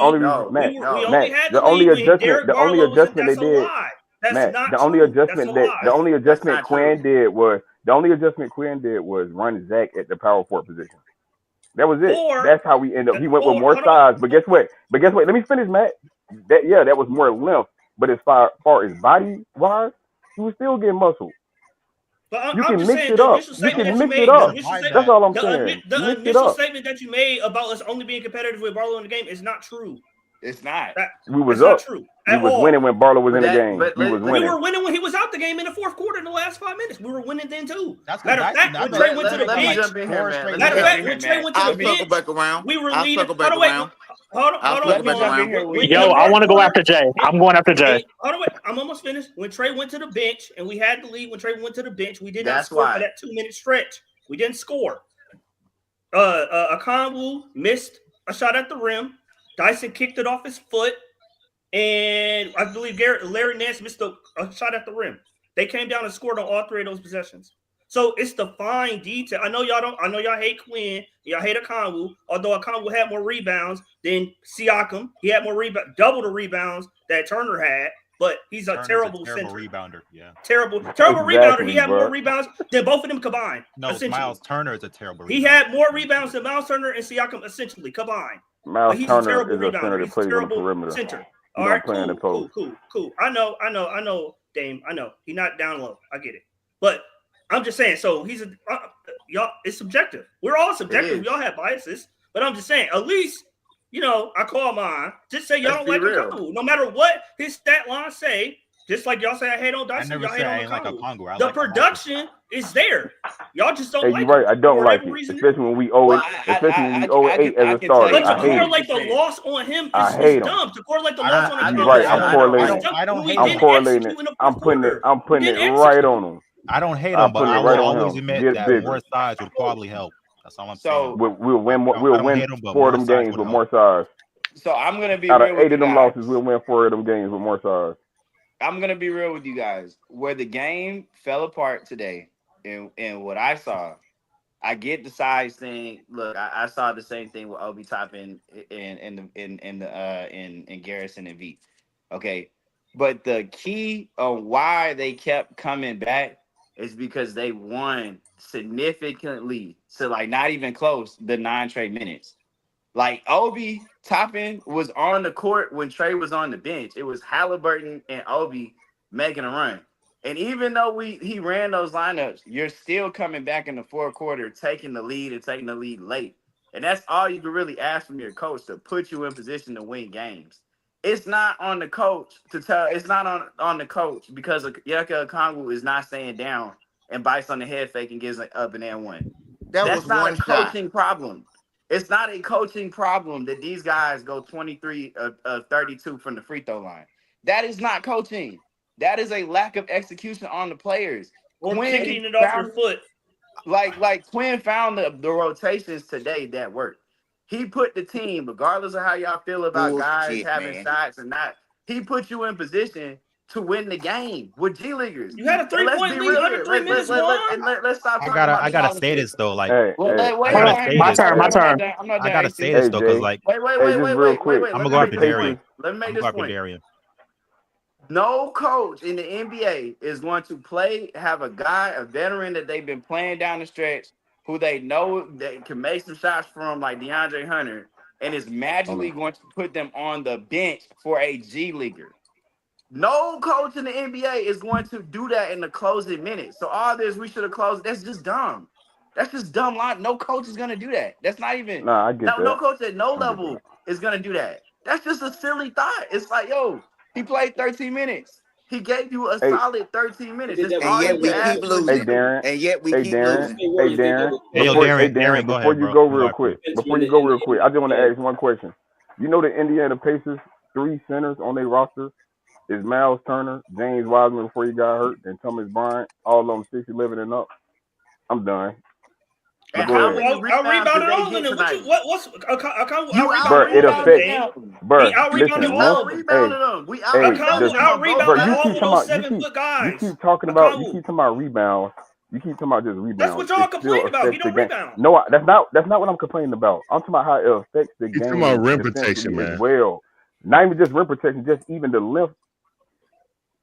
only had the the only lead when adjustment, Derek the only Barlow was in. adjustment they That's a did, lie. That's Matt, not the only true. adjustment That's a that the lie. only adjustment Quinn did was run Zach at the power forward position. That was it. That's how we end up. He went with more size, but guess what? Let me finish, Matt. That was more length, but as far as body wise, he was still getting muscle. But You I'm can just mix saying it the up. initial You statement can that you mix made. it up. The That's all I'm saying. The Mix it initial up. statement that you made about us only being competitive with Barlow in the game is not true. It's not. We was That's up. not true We at was all. winning when Barlow was in the game. but We was We winning. were winning when he was out the game in the fourth quarter in the last 5 minutes. We were winning then too. That's Matter of fact, when Trey went to the let me bench. jump in here, man. Matter of fact, when Trey went to the I'll circle bench, back around. we were I'll leading. circle back Hold on, around. hold I'll on. circle back around. Yo, I want to go after Jay. I'm going after Jay. Hold on, wait. I'm almost finished. When Trey went to the bench and we had the lead, when Trey went to the bench, we did not That's score why. for that 2-minute stretch. We didn't score. Okongwu missed a shot at the rim. Dyson kicked it off his foot. And I believe Larry Nance missed a shot at the rim. They came down and scored on all three of those possessions. So it's the fine detail. I know y'all hate Quinn. Y'all hate Okongwu. Although Okongwu had more rebounds than Siakam. He had more double the rebounds that Turner had. But he's a terrible rebounder. Yeah. Terrible rebounder. He had more rebounds than both of them combined. No, Miles Turner is a terrible rebounder. He had more rebounds than Miles Turner and Siakam essentially combined. Miles he's Turner a terrible is a rebounder. center that He's a plays on the terrible perimeter. center. He All don't right, play in the post. cool. I know, Dame. I know he's not down low. I get it, but I'm just saying. So he's y'all. It's subjective. We're all subjective. We all have biases, but I'm just saying. At least I call mine. Just say y'all don't like Okongwu, no matter what his stat line say. Just like y'all say I hate on Dyson, y'all hate on Okongwu. The production is there. Y'all just don't like it. You're right. I don't like it, especially when we owe it. Especially when we owe it 8 as a starter. But to I hate correlate it. the loss on him I is hate him. dumb. To correlate the loss on him. You're right. I'm correlating. I'm correlating it. I'm putting it right on him. I don't hate him, but I will always admit that more size would probably help. That's all I'm saying. We'll win more. We'll win 4 of them games with more size. So I'm gonna be out real of with 8 of you them guys. losses. We'll win 4 of them games with more size. I'm gonna be real with you guys. Where the game fell apart today, and what I saw, I get the size thing. Look, I saw the same thing with Obi Toppin in Garrison and V. Okay, but the key of why they kept coming back is because they won significantly. So not even close the 9 straight minutes. Obi Toppin was on the court when Trey was on the bench. It was Halliburton and Obi making a run. And even though he ran those lineups, you're still coming back in the fourth quarter, taking the lead and taking the lead late. And that's all you can really ask from your coach, to put you in position to win games. It's not on the coach it's not on the coach because Yeka Okongwu is not staying down and bites on the head fake and gives up an and one. That's not a coaching problem. It's not a coaching problem that these guys go 23 of 32 from the free throw line. That is not coaching. That is a lack of execution on the players. Or Quinn kicking it off your foot. Like Quinn found the rotations today that worked. He put the team, regardless of how y'all feel about guys having shots and not, he put you in position to win the game with G Leaguers. You had a 3-point lead under 3 minutes, let's stop talking about I gotta say this though, like my turn. I'm not I gotta done. say this though, because like wait. I'm gonna go after Darian. Let me make I'm this gonna go after point. Darian. No coach in the NBA is going to have a veteran that they've been playing down the stretch, who they know that can make some shots from, like DeAndre Hunter, and is magically going to put them on the bench for a G Leaguer. No coach in the NBA is going to do that in the closing minutes. So all this, we should have closed. That's just dumb. That's just dumb line. No coach is going to do that. That's not even. Nah, I get that. No coach at no level is going to do that. That's just a silly thought. It's like, yo, he played 13 minutes. He gave you a solid 13 minutes. And yet we keep losing. Hey, Darren. And yet we keep losing. Hey, Darren. Darren, Before you go real quick, I just want to ask one question. You know the Indiana Pacers 3 centers on their roster is Miles Turner, James Wiseman before he got hurt, and Thomas Bryant, all of them 6'11" and up. I'm done. And how many rebounds did they get tonight? It affects. Listen, you keep talking about rebounds. You keep talking about just rebounds. That's what y'all complain about. He don't rebound. No, that's not what I'm complaining about. I'm talking about how it affects the game. Talking about rim protection, man. As well, not even just rim protection, just even the length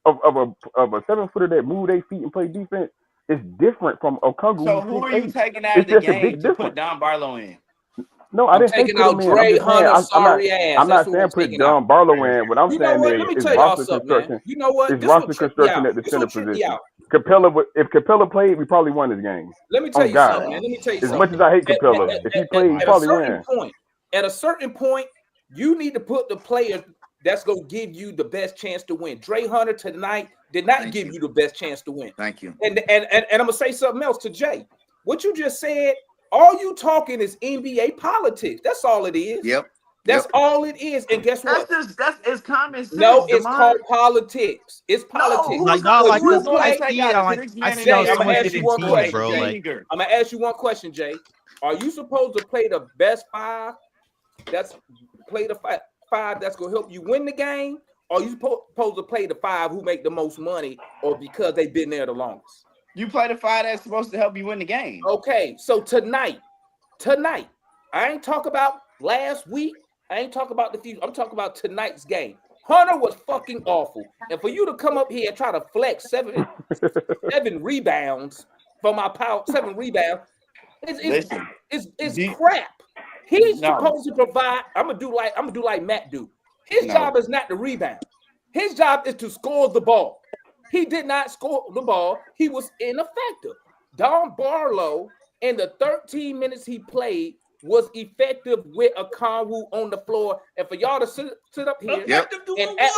of a 7-footer that move their feet and play defense is different from Okongwu. So who are you taking out of the game to put Don Barlow in? No, I didn't say put him in. I'm not saying put Don Barlow in. What I'm saying is roster construction. You know what? It's roster construction at the center position. If Capella played, we probably won this game. Let me tell you something, man. Let me tell you something. As much as I hate Capella, if he played, he probably win. At a certain point, you need to put the players that's going to give you the best chance to win. Trey Hunter tonight did not give you the best chance to win. Thank you. And I'm going to say something else to Jay. What you just said, all you talking is NBA politics. That's all it is. Yep. That's all it is. And guess what? That's common sense. No, it's called politics. It's politics. I'm gonna ask you one question, bro. I'm gonna ask you one question, Jay. Are you supposed to play the best 5? That's play the 5 that's gonna help you win the game, or are you supposed to play the 5 who make the most money, or because they've been there the longest? You play the 5 that's supposed to help you win the game. Okay, so tonight, I ain't talk about last week. I ain't talk about the future. I'm talking about tonight's game. Hunter was fucking awful, and for you to come up here and try to flex 7 rebounds for my power, 7 rebounds, it's crap. He's supposed to provide. I'm gonna do like Matt do. His job is not to rebound. His job is to score the ball. He did not score the ball. He was ineffective. Don Barlow, in the 13 minutes he played, was effective with Okongwu on the floor. And for y'all to sit up here and act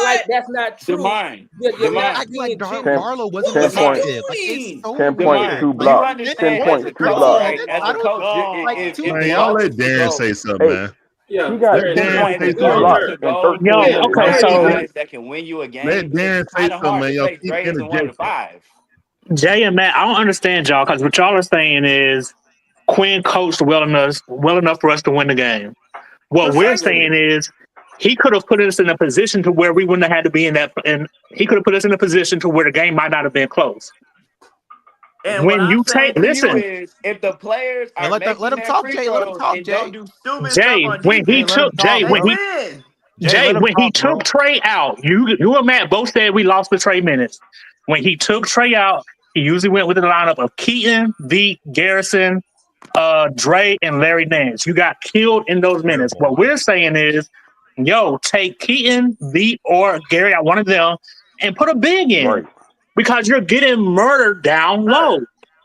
like that's not true. Barlow wasn't effective. 10.2 blocks. 10.2 blocks. As a coach, man, y'all let Darren say something, man. Yeah, he got 10.2 blocks in 13 minutes. Okay, so that can win you a game. Let Darren say something, man. Y'all keep interjecting. Jay and Matt, I don't understand y'all, because what y'all are saying is Quinn coached well enough for us to win the game. What we're saying is he could have put us in a position to where we wouldn't have had to be in that, and he could have put us in a position to where the game might not have been close. And when you listen, if the players are let them talk, Jay. Let them talk, Jay. Jay, when he took Trey out, you and Matt both said we lost the Trey minutes. When he took Trey out, he usually went with the lineup of Keaton, Veek, Garrison, Dre, and Larry Nance. You got killed in those minutes. What we're saying is, take Keaton, Veek, or Gary out, one of them, and put a big in. Right. Because you're getting murdered down low.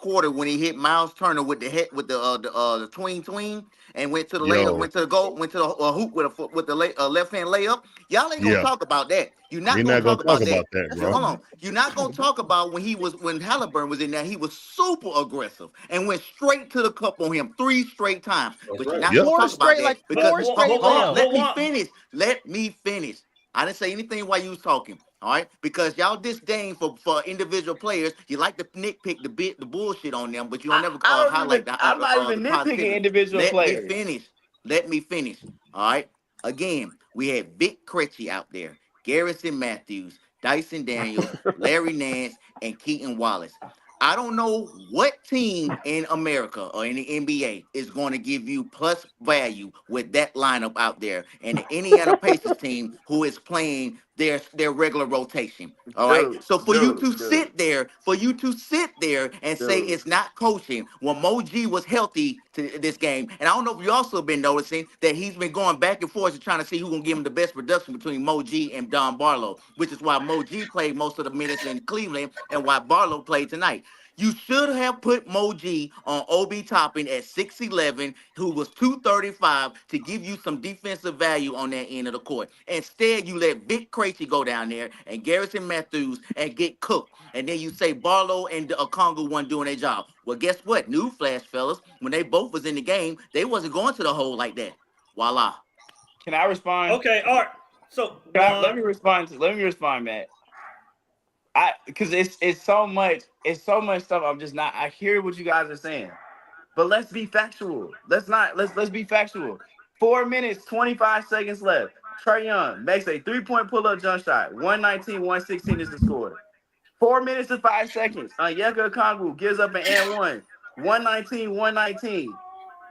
quarter when he hit Miles Turner with the head with the tween and went to the layup, Yo, went to the goal, went to the hoop with the left hand layup. Y'all ain't gonna yeah, talk about that. You're we're not gonna not gonna talk talk about that. about that, That's what, bro. hold on. You're not gonna talk about when Halliburton was in there. He was super aggressive and went straight to the cup on him 3 straight times. That's But you're right. not gonna talk about that because but hold on. Let me one, finish. Let me finish. I didn't say anything while you was talking. All right, because y'all disdain for individual players. You like to nitpick the bullshit on them, but you don't never I don't highlight even. I'm not the even nitpicking positivity. individual Let me players. finish. Let me finish. All right. Again, we had Vic Krejci out there, Garrison Matthews, Dyson Daniels, Larry Nance, and Keaton Wallace. I don't know what team in America or in the NBA is going to give you plus value with that lineup out there. And the Indiana Pacers team, who is playing their regular rotation. All right. So for you to sit there and say it's not coaching when Mo G was healthy to this game, and I don't know if you also been noticing that he's been going back and forth and trying to see who's gonna give him the best production between Mo G and Don Barlow, which is why Mo G played most of the minutes in Cleveland and why Barlow played tonight. You should have put Mo G on Obi Toppin at 6'11", who was 235, to give you some defensive value on that end of the court. Instead, you let Vic Krejci go down there and Garrison Matthews and get cooked. And then you say Barlow and Okongwu weren't doing their job. Well, guess what? Newsflash, fellas, when they both was in the game, they wasn't going to the hole like that. Voila. Can I respond? Okay, all right. So let me respond, Matt. Because it's so much stuff. I'm just not. I hear what you guys are saying, but let's be factual. Let's be factual. 4 minutes, 25 seconds left. Trey Young makes a 3-point pull-up jump shot. 119-116 is the score. 4 minutes and 5 seconds. Onyeka Okongwu gives up an and one. 119-119.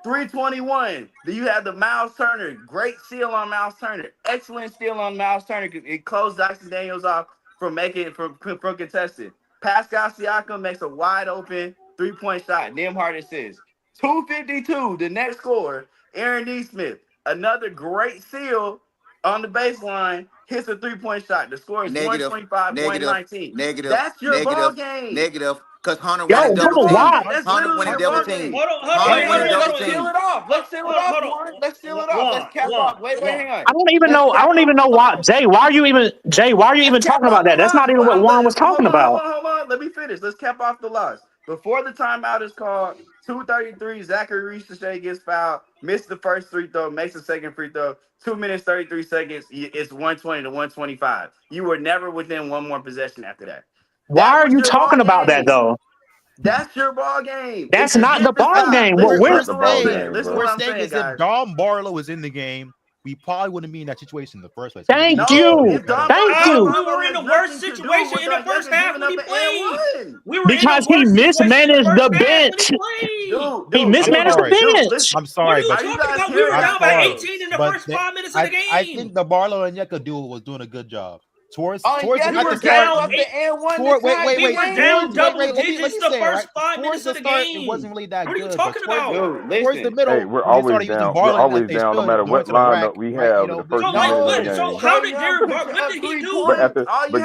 321. Do you have the Miles Turner? Great steal on Miles Turner. Excellent steal on Miles Turner. It closed Dyson Daniels off from contested. Pascal Siakam makes a wide open 3-point shot. Nembhard assists. 252. The next score. Aaron Nesmith. Another great steal on the baseline. Hits a 3-point shot. The score is 125-119. Negative. That's your ball game. Negative. Because Hunter Yo, went a double team. why? Hunter went a double team. Hold on. Let's seal it off. Let's seal it off. Let's seal it off. Let's cap off. Wait, hang on. I don't even know why, Jay. Why are you even talking about that? That's not even what Warren was talking about. Hold on. Let me finish. Let's cap off the loss. Before the timeout is called, 2:33, Zachary Richardson gets fouled, missed the first free throw, makes the second free throw. 2 minutes, 33 seconds. It's 120-125. You were never within one more possession after that. Why are you talking about that, though? That's your ball game. That's not the ball game. We're saying is if Don Barlow was in the game, we probably wouldn't be in that situation in the first place. Thank you. We were in the worst situation in the first half when he played. Because he mismanaged the bench. He mismanaged the bench. I'm sorry, but we were down by 18 in the first 5 minutes of the game. I think the Barlow and Onyeka duo was doing a good job. Towards we were down double digits the first 5 minutes of the game. It wasn't really that good. What are you talking about? Towards the middle, we're always down. We're always down, no matter what lineup we have. The first so how did Derrick? What did he do? But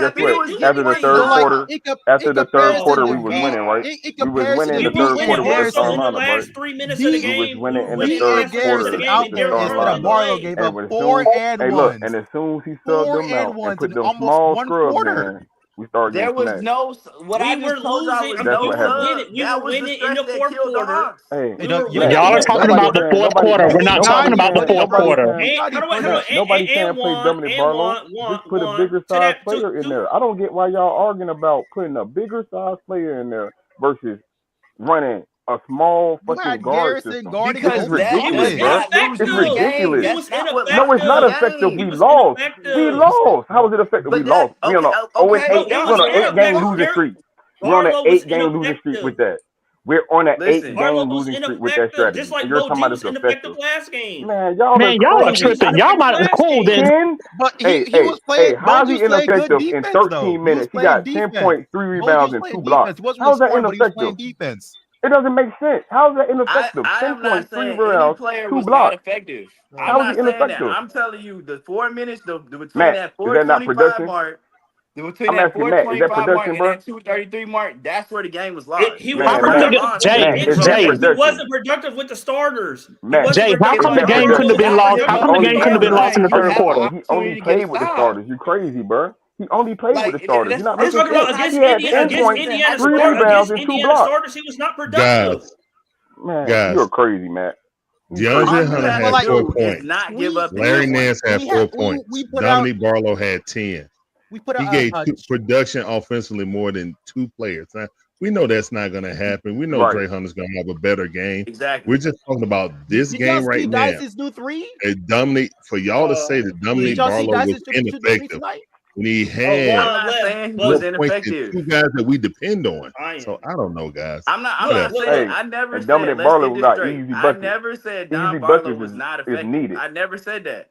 guess what? After the third quarter, we was winning, right? We was winning in the third quarter with the starting lineup, right? 3 minutes of the game. We was winning in the third quarter out there instead of Barlow gave up 4 and 1. Hey, look, and as soon as he subbed them out and put them small scrubs in, we started getting there was no what we I were just told losing. y'all was We were winning in the fourth quarter. Y'all are talking about the fourth quarter. We're not talking about the fourth quarter. Nobody's saying play Dominic Barlow. Just put a bigger size player in there. I don't get why y'all arguing about putting a bigger size player in there versus running a small fucking guard system. Because it's ridiculous, bro. It's ridiculous. No, it's not effective. We lost. We lost. How was it effective? We lost. We on a 0-8. We're on an 8-game losing streak. We're on an 8-game losing streak with that. We're on an 8-game losing streak with that strategy. Just like and you're talking about was ineffective last game. Man, y'all are tripping. Y'all might be cool then. But he was playing. How's he ineffective in 13 minutes? He got 10 points, 3 rebounds, and 2 blocks. How's that ineffective? It doesn't make sense. How is that ineffective? 10 points, 3 rebounds, 2 blocks. Effective. How is it ineffective? I'm telling you, the 4 minutes between Matt, that 425 mark, between that 425 mark and that 233 mark, that's where the game was lost. He wasn't productive with the starters. Jay, how come the game couldn't have been lost? How come the game couldn't have been lost in the third quarter? He only played with the starters. You crazy, bro. He only played with the starters. You're not making against Indiana 3 rebounds and 2 blocks. Starters, he was not productive. Man, you're crazy, Matt. DeAndre Hunter had 4 points. Larry Nance had 4 points. Dominic Barlow had 10. He gave production offensively more than 2 players. Now, we know that's not going to happen. We know Trey Hunter's going to have a better game. Exactly. We're just talking about this game right now. New 3? Dominic, for y'all to say that Dominic Barlow was ineffective when he had I'm not saying he was ineffective. 2 guys that we depend on. So I don't know, guys. I'm not saying. I never said Dominic Barlow got easy buckets. I never said Don Barlow was not effective. I never said that.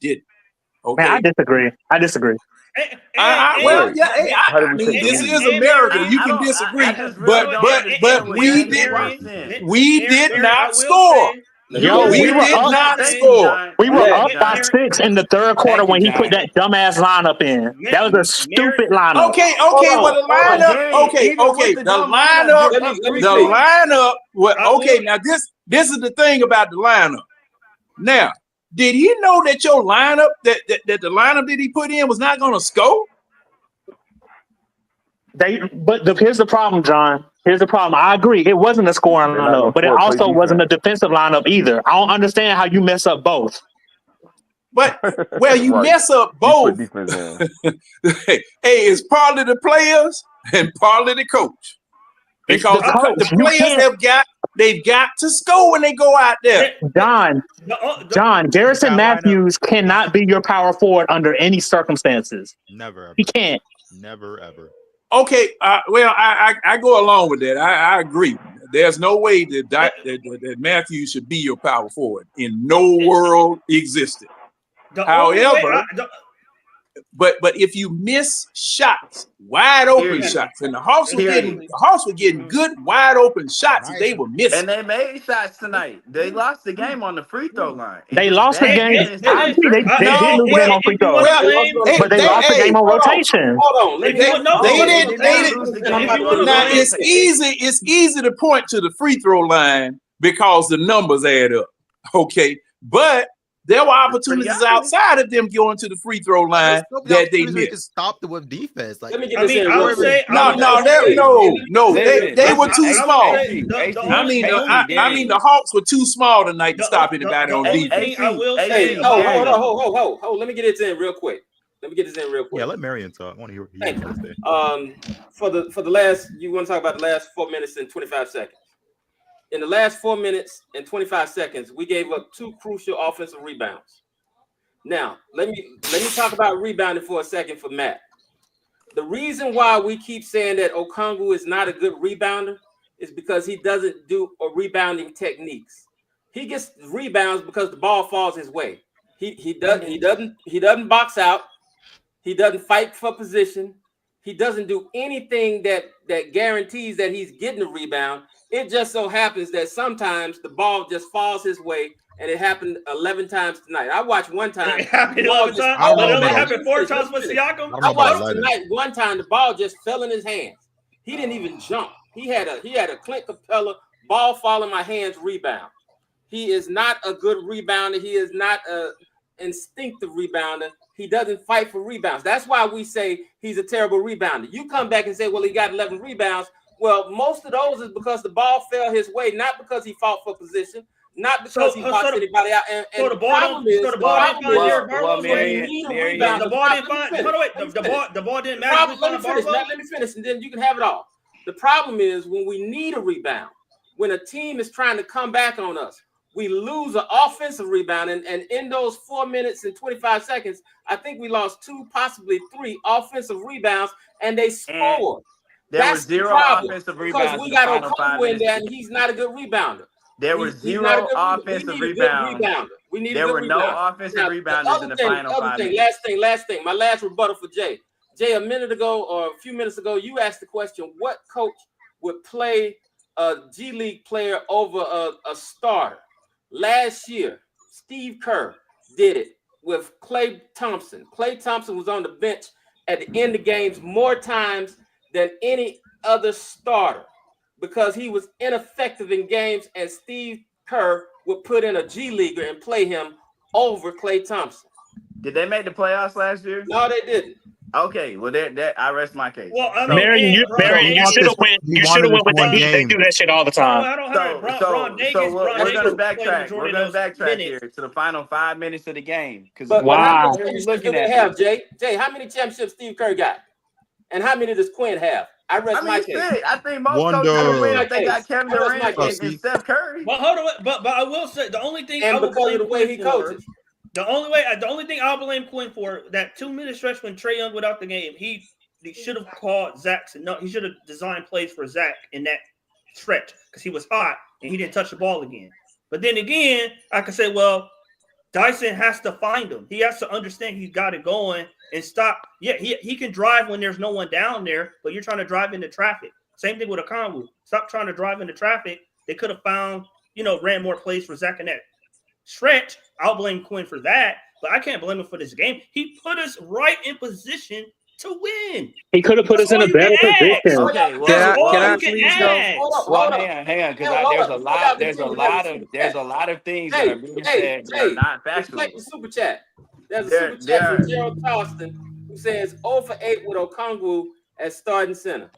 didn't. Man, I Okay, disagree. I disagree. Well, yeah. Hey, How did I we mean, take this the is lead? America. I You can don't. disagree, I just really don't understand what we James is did worse than. we did Aaron, I not will score. say, Yo, We did not Thank you, score. John. we were Thank you, up by John. 6 in the third quarter Thank you, when he put John. that dumbass lineup in. That was a stupid lineup. Okay, Hold well the on. lineup. Again, even with the The dumb lineup. you're up The 3 points. lineup. Well, I will- okay. Now this is the thing about the lineup. Now, did he know that your lineup that the lineup that he put in was not going to score? Here's the problem, John. Here's the problem. I agree. It wasn't a scoring They're not lineup, gonna but it score. Play also wasn't a defense. defensive lineup either. I don't understand how you mess up both. But well, you Right. mess up You both. put defense in. Hey, it's partly the players and partly the coach. It's Because the coach. the You players can't. they've got to score when they go out there. John, Garrison That lineup- Matthews cannot be your power forward under any circumstances. Never ever. He can't. Never ever. Okay, well, I go along with that. I agree. There's no way that Matthews should be your power forward in no world existed. However, but if you miss shots, wide open shots, and the Hawks were getting good wide open shots, and they were missing. And they made shots tonight. They lost the game on the free throw line. They lost the game. I agree. They did lose the game on free throws, but they lost the game on rotation. Hold on. They didn't. Now it's easy to point to the free throw line because the numbers add up. Okay, but there were opportunities outside of them going to the free throw line that they missed. Stopped it with defense. Like, Let me get I this mean, in I real would quick. They were too small. I mean, the Hawks were too small tonight to stop anybody on defense. Thing I will say, hold. Let me get this in real quick. Yeah, let Marion talk. I want to hear what he has to say. For the last, you want to talk about the last 4 minutes and 25 seconds. In the last 4 minutes and 25 seconds, we gave up 2 crucial offensive rebounds. Now, let me talk about rebounding for a second for Matt. The reason why we keep saying that Okongwu is not a good rebounder is because he doesn't do rebounding techniques. He gets rebounds because the ball falls his way. He doesn't box out. He doesn't fight for position. He doesn't do anything that guarantees that he's getting a rebound. It just so happens that sometimes the ball just falls his way, and it happened 11 times tonight. I watched one time. It happened 11 times. But it only happened 4 times with Siakam. I watched tonight. One time the ball just fell in his hands. He didn't even jump. He had a Clint Capella ball fall in my hands rebound. He is not a good rebounder. He is not a instinctive rebounder. He doesn't fight for rebounds. That's why we say he's a terrible rebounder. You come back and say, well, he got 11 rebounds. Well, most of those is because the ball fell his way, not because he fought for position, not because he boxed anybody out. And the problem is, the ball didn't matter. Let me finish, and then you can have it all. The problem is when we need a rebound, when a team is trying to come back on us, we lose an offensive rebound. And in those 4 minutes and 25 seconds, I think we lost 2, possibly 3 offensive rebounds, and they scored. There were 0 offensive rebounds. Because we got Okongwu in there, and he's not a good rebounder. There were 0 offensive rebounds. There were no offensive rebounders in the final 5 minutes. Last thing. My last rebuttal for Jay. Jay, a minute ago or a few minutes ago, you asked the question, what coach would play a G League player over a starter? Last year, Steve Kerr did it with Klay Thompson. Klay Thompson was on the bench at the end of games more times than any other starter because he was ineffective in games, and Steve Kerr would put in a G Leaguer and play him over Klay Thompson. Did they make the playoffs last year? No, they didn't. Okay, well, I rest my case. Well, I So- mean, Marion, you should have went. You should have went with the Heat. They do that shit all the time. We're gonna backtrack. We're gonna backtrack here to the final 5 minutes of the game. But wow, how many championships do they have, Jay? Jay, how many championships Steve Kerr got? And how many does Quinn have? I rest my case. I think most coaches win if they got Kevin Durant and Steph Curry. But hold on, but I will say the only thing And I will because blame of the way Quinn he for, coaches. the only thing I'll blame Quinn for that 2-minute stretch when Trey Young went out the game, he should have called Zach. No, he should have designed plays for Zach in that stretch because he was hot and he didn't touch the ball again. But then again, I could say, well, Dyson has to find him. He has to understand he's got it going and stop. Yeah, he can drive when there's no one down there, but you're trying to drive into traffic. Same thing with Okongwu. Stop trying to drive into traffic. They could have found, ran more plays for Zach Annett. Stretch, I'll blame Quinn for that, but I can't blame him for this game. He put us right in position to win. He could have put us in a better position. Okay, well, That's all can I you can please go? ask. Well, hang on, because there's a lot of things that are being said that are not factual. The super chat. There's a super chat from Gerald Charleston who says 0 for 8 with Okongwu as starting center.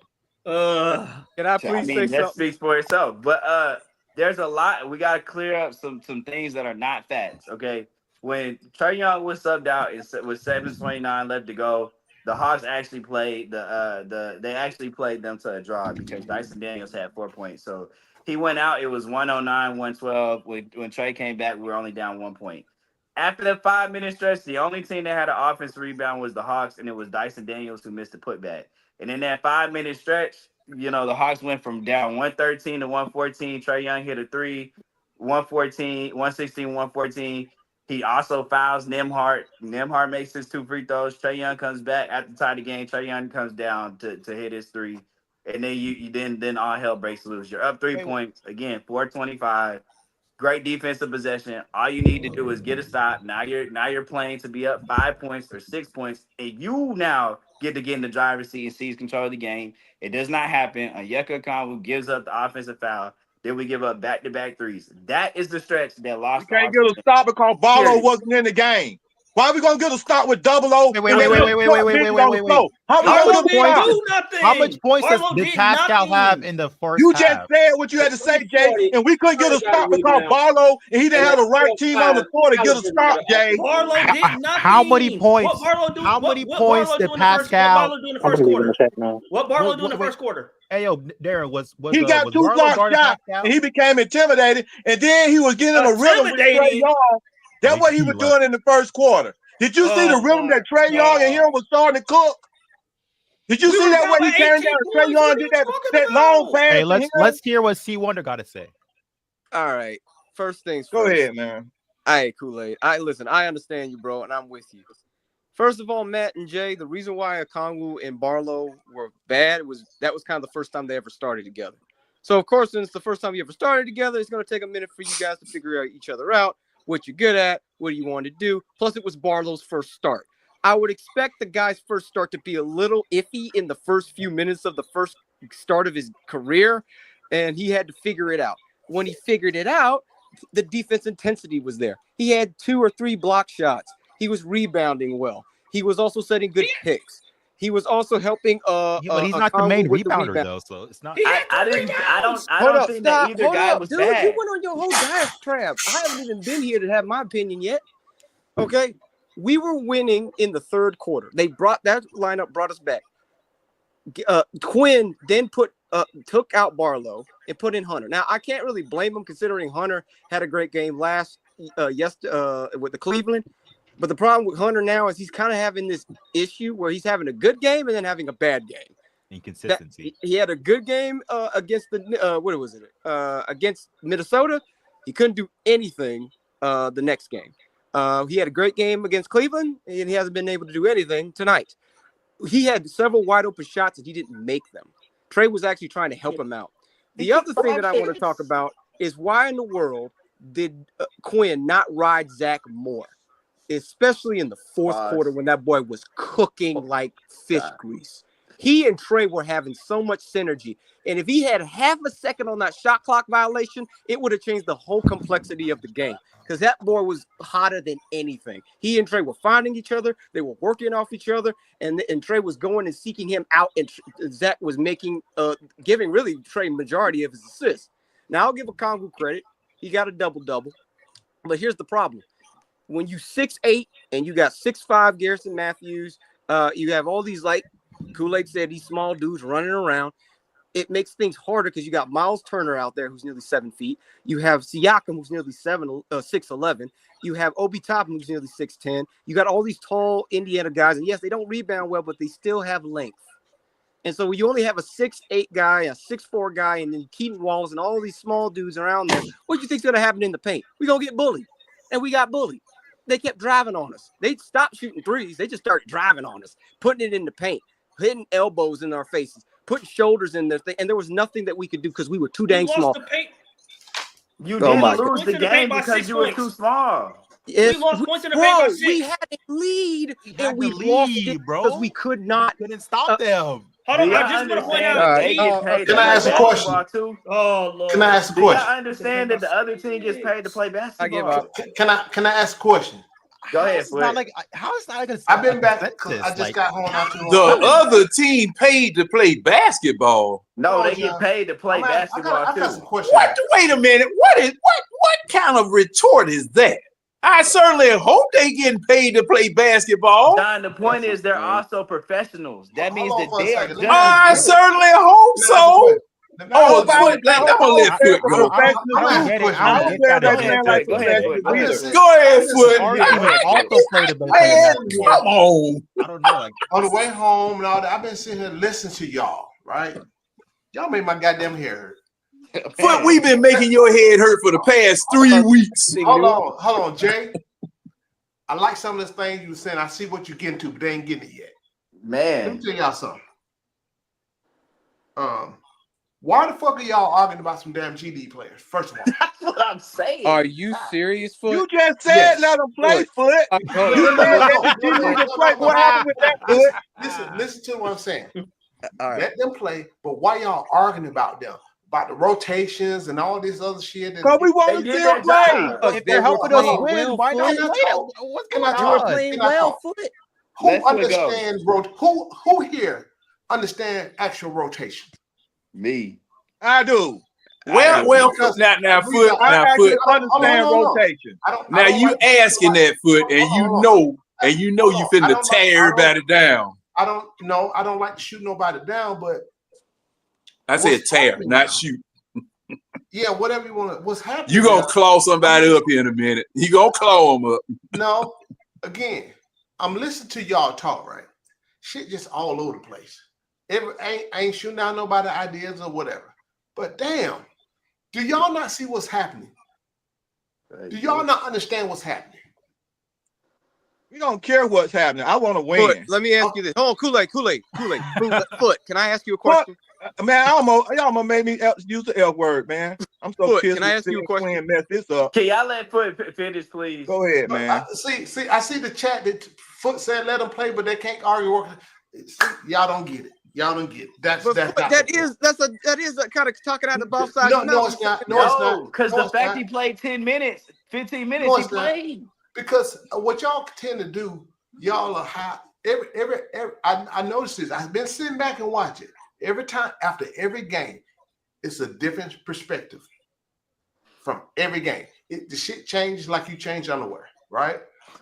Can I please say that something? speaks for itself. But there's a lot. We got to clear up some things that are not facts. Okay, when Trey Young was subbed out, it was 7:29 left to go. The Hawks actually played they actually played them to a draw because Dyson Daniels had 4 points. So he went out. It was 109-112. When Trey came back, we were only down 1 point. After the 5-minute stretch, the only team that had an offensive rebound was the Hawks, and it was Dyson Daniels who missed the putback. And in that 5-minute stretch, the Hawks went from down 113 to 114. Trey Young hit a 3, 116, 114. He also fouls Nembhard. Nembhard makes his 2 free throws. Trey Young comes back at the tie of the game. Trey Young comes down to hit his 3. And then then all hell breaks loose. You're up 3 points. Again, 4:25. Great defensive possession. All you need to do is get a stop. Now you're playing to be up 5 points or 6 points, and you now get to get in the driver's seat and seize control of the game. It does not happen. Onyeka Okongwu gives up the offensive foul. Then we give up back-to-back threes. That is the stretch that lost. You can't get a stop because Barlow wasn't in the game. Why are we gonna get a stop with double O? Wait. How much points did Pascal have in the first You half? just said what you had to say, Jay, and we couldn't get a stop because Barlow and he didn't have the right team on the floor to get a stop, Jay. Barlow did nothing. How many points? How many points did Pascal? What Barlow do in the first quarter? What Barlow do in the first quarter? Hey yo, Darren was he got 2 block shots and he became intimidated, and then he was getting a rhythm with Trey Young. That's what he was doing in the first quarter. Did you see the rhythm that Trey Young and him was starting to cook? Did you see that when he came down? Trey Young did that long pass. Hey, let's hear what C Wonder got to say. All right. First things first. Go ahead, man. All right, Kool-Aid. Listen, I understand you, bro, and I'm with you. First of all, Matt and Jay, the reason why Okongwu and Barlow were bad was kind of the first time they ever started together. So, of course, since it's the first time you ever started together, it's going to take a minute for you guys to figure out each other out, what you're good at, what do you want to do. Plus, it was Barlow's first start. I would expect the guy's first start to be a little iffy in the first few minutes of the first start of his career, and he had to figure it out. When he figured it out, the defense intensity was there. He had 2 or 3 block shots. He was rebounding well. He was also setting good picks. He was also helping. But he's not the main rebounder though, so it's not. I don't think that either guy was bad. You went on your whole dive trap. I haven't even been here to have my opinion yet. Okay, we were winning in the third quarter. They brought that lineup, brought us back. Quinn then took out Barlow and put in Hunter. Now I can't really blame him considering Hunter had a great game with the Cleveland. But the problem with Hunter now is he's kind of having this issue where he's having a good game and then having a bad game. Inconsistency. He had a good game against against Minnesota. He couldn't do anything the next game. He had a great game against Cleveland, and he hasn't been able to do anything tonight. He had several wide open shots and he didn't make them. Trey was actually trying to help him out. The other thing that I want to talk about is why in the world did Quinn not ride Zach more? Especially in the fourth quarter when that boy was cooking like fish grease. He and Trey were having so much synergy. And if he had half a second on that shot clock violation, it would have changed the whole complexity of the game. Because that boy was hotter than anything. He and Trey were finding each other. They were working off each other. And Trey was going and seeking him out. And Zach was giving really Trey majority of his assists. Now, I'll give Okongwu credit. He got a double-double. But here's the problem. When you 6'8" and you got 6'5" Garrison Matthews, you have all these, like Kool-Aid said, these small dudes running around. It makes things harder because you got Miles Turner out there who's nearly 7 feet. You have Siakam who's nearly 6'11". You have Obi Toppin who's nearly 6'10". You got all these tall Indiana guys, and yes, they don't rebound well, but they still have length. And so you only have a 6'8" guy, a 6'4" guy, and then Keaton Wallace and all these small dudes around there. What do you think's going to happen in the paint? We're going to get bullied, and we got bullied. they kept driving on us. They stopped shooting threes. They just started driving on us, putting it in the paint, hitting elbows in our faces, putting shoulders in their thing, and there was nothing that we could do because we were too dang small. The paint. You Oh didn't my lose God. the In the paint game by because 6 you were points. too small. Yes, we lost points in the paint by 6. We had a lead and we lost it because we could not. Couldn't stop them. Hold Do on, y'all I just want to point understand out. that they get paid to Can I play ask a question? basketball too? Oh Lord. Can I ask a Do y'all question? understand that the other team gets paid to play basketball? Can I ask a question? Go ahead, It's not like how is that gonna? I've been back because I just got home not too The long. other team paid to play basketball. No, they get paid to play basketball I got too. some questions. What? Wait a minute. What kind of retort is that? I certainly hope they getting paid to play basketball. John, the point is they're also professionals. That means that they are just I certainly hope so. Oh, Foot, I'm gonna let Foot go. I don't get it. I don't get that. Go ahead, Foot. Go ahead, Foot. Also played the Man, come on. I don't know. Like, on the way home and all that, I've been sitting here listening to y'all, right? Y'all made my goddamn hair hurt. Foot, we've been making your head hurt for the past 3 weeks. Hold on, Jay. I like some of this things you were saying. I see what you're getting to, but they ain't getting it yet. Man. Let me tell y'all something. Why the fuck are y'all arguing about some damn GD players? First of all, that's what I'm saying. Are you serious, Foot? You just said let them play, Foot. You said that the GD can play. What happened with that, Foot? Listen to what I'm saying. All right. Let them play, but why y'all arguing about them? About the rotations and all this other shit? Because we want to still play. if they're helping us win, why not play them? What's going on? You were playing well, Foot. Who understands who here understand actual rotation? Me. I do. Well, Foot. Now, Foot. Understand rotation. Now you asking that, Foot, and you know you finna tear everybody down. I don't like to shoot nobody down, but I said tear, not shoot. Yeah, whatever you want. What's happening? You gonna claw somebody up here in a minute. You gonna claw them up. No, again, I'm listening to y'all talk, right? Shit just all over the place. I ain't shooting down nobody's ideas or whatever. But damn, do y'all not see what's happening? Do y'all not understand what's happening? We don't care what's happening. I want to win. Foot, let me ask you this. Oh, Kool-Aid. Foot, can I ask you a question? Man, y'all almost made me use the F word, man. I'm so pissed. Can I ask you a question? Mess this up. Can y'all let Foot finish, please? Go ahead, man. I see the chat that Foot said let them play, but they can't argue. See, y'all don't get it. Y'all don't get it. That's that is a kind of talking out the both sides. No, it's not. No, it's not. Because the fact he played 10 minutes, 15 minutes, he played. Because what y'all tend to do, y'all are high. I noticed this. I've been sitting back and watching. Every time after every game, it's a different perspective from every game. The shit changes like you change underwear, right?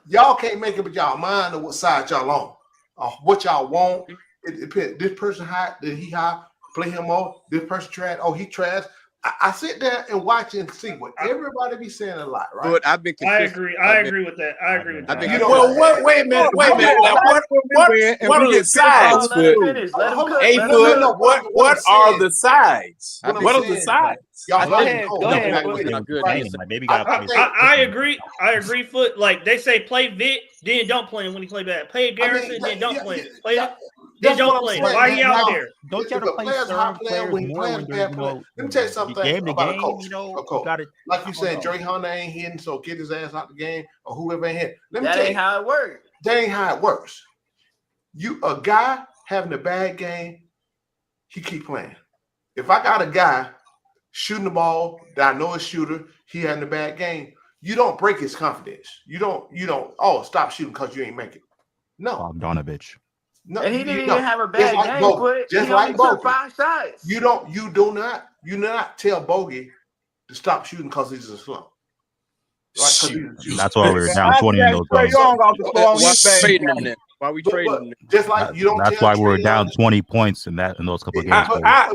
Y'all can't make up with y'all mind of what side y'all on, or what y'all want. It depends. This person hot, did he hot? Play him more. This person trash. Oh, he trash. I sit there and watch and see what everybody be saying a lot, right? But I've been consistent. I agree with that. I agree with that. Well, wait a minute. Now, what are the sides? Hey, Foot, what are the sides? What are the sides? I agree, Foot. Like they say, play Vic, then don't play him when he play bad. Play Garrison, then don't play him. Play him. Then don't play him. Why are you out there? Don't you have to play certain players more when they're, Let me tell you something game to about game, a coach. you know, A coach. Like you said, Dre Hunter ain't hitting, so get his ass out the game, or whoever ain't hitting. That ain't how it works. That ain't how it works. A guy having a bad game, he keep playing. If I got a guy shooting the ball that I know is a shooter, he having a bad game, you don't break his confidence. You don't, stop shooting because you ain't make it. No. Bogdanovich. No, and he didn't even have a bad game, but he only took 5 shots. You do not tell Bogey to stop shooting because he's a slump. Right? That's why we were down 20 in those games. Why we trading him? Just like you don't. That's why we were down 20 points in those couple of games. Let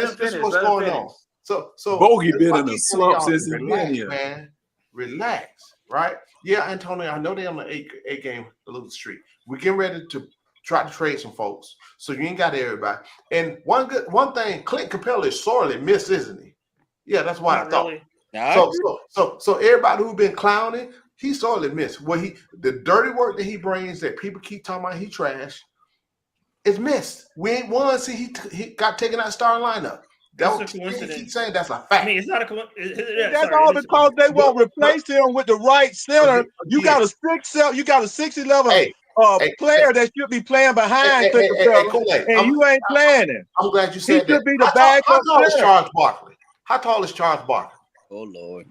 him finish. What's going on? So Bogey been in a slump since he's been here. Man, relax, right? Yeah, Antonio, I know they're on the 8 game losing streak. We're getting ready to try to trade some folks, so you ain't got everybody. And one thing, Clint Capella is sorely missed, isn't he? Yeah, that's why I thought. Really? So everybody who's been clowning, He sorely missed. The dirty work that he brings that people keep talking about he trash, it's missed. We ain't won since he got taken out starting lineup. That's a coincidence. Keep saying that's a fact. I mean, it's not a coincidence. That's all because they won't replace him with the right center. You got a 6'11" player that should be playing behind Koulay, and you ain't playing him. I'm glad you said he that. should be the backup How tall is center. Charles Barkley? How tall is Charles Barkley? Oh Lord.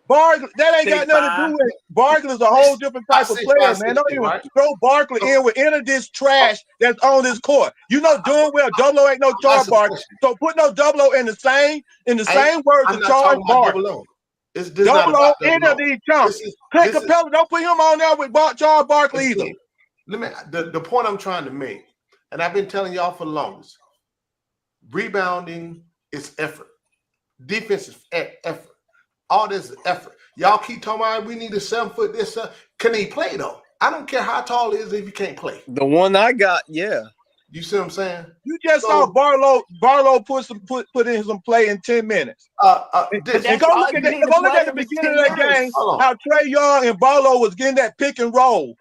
Barkley, that ain't got nothing to do with it. Barkley is a whole different type of player, man. Don't even throw Barkley in with any of this trash that's on this court. You know doing well, Double ain't no Charles Barkley. So put no Double in the same words as Charles Barkley. Double any of these chumps. Clint Capella, don't put him on there with Charles Barkley either. The point I'm trying to make, and I've been telling y'all for the longest, rebounding is effort. Defense is effort. All this is effort. Y'all keep talking about we need a 7 foot this. Can he play though? I don't care how tall he is if he can't play. The one I got, yeah. You see what I'm saying? You just saw Barlow put in some play in 10 minutes. And go look at the beginning of that game, how Trey Young and Barlow was getting that pick and roll.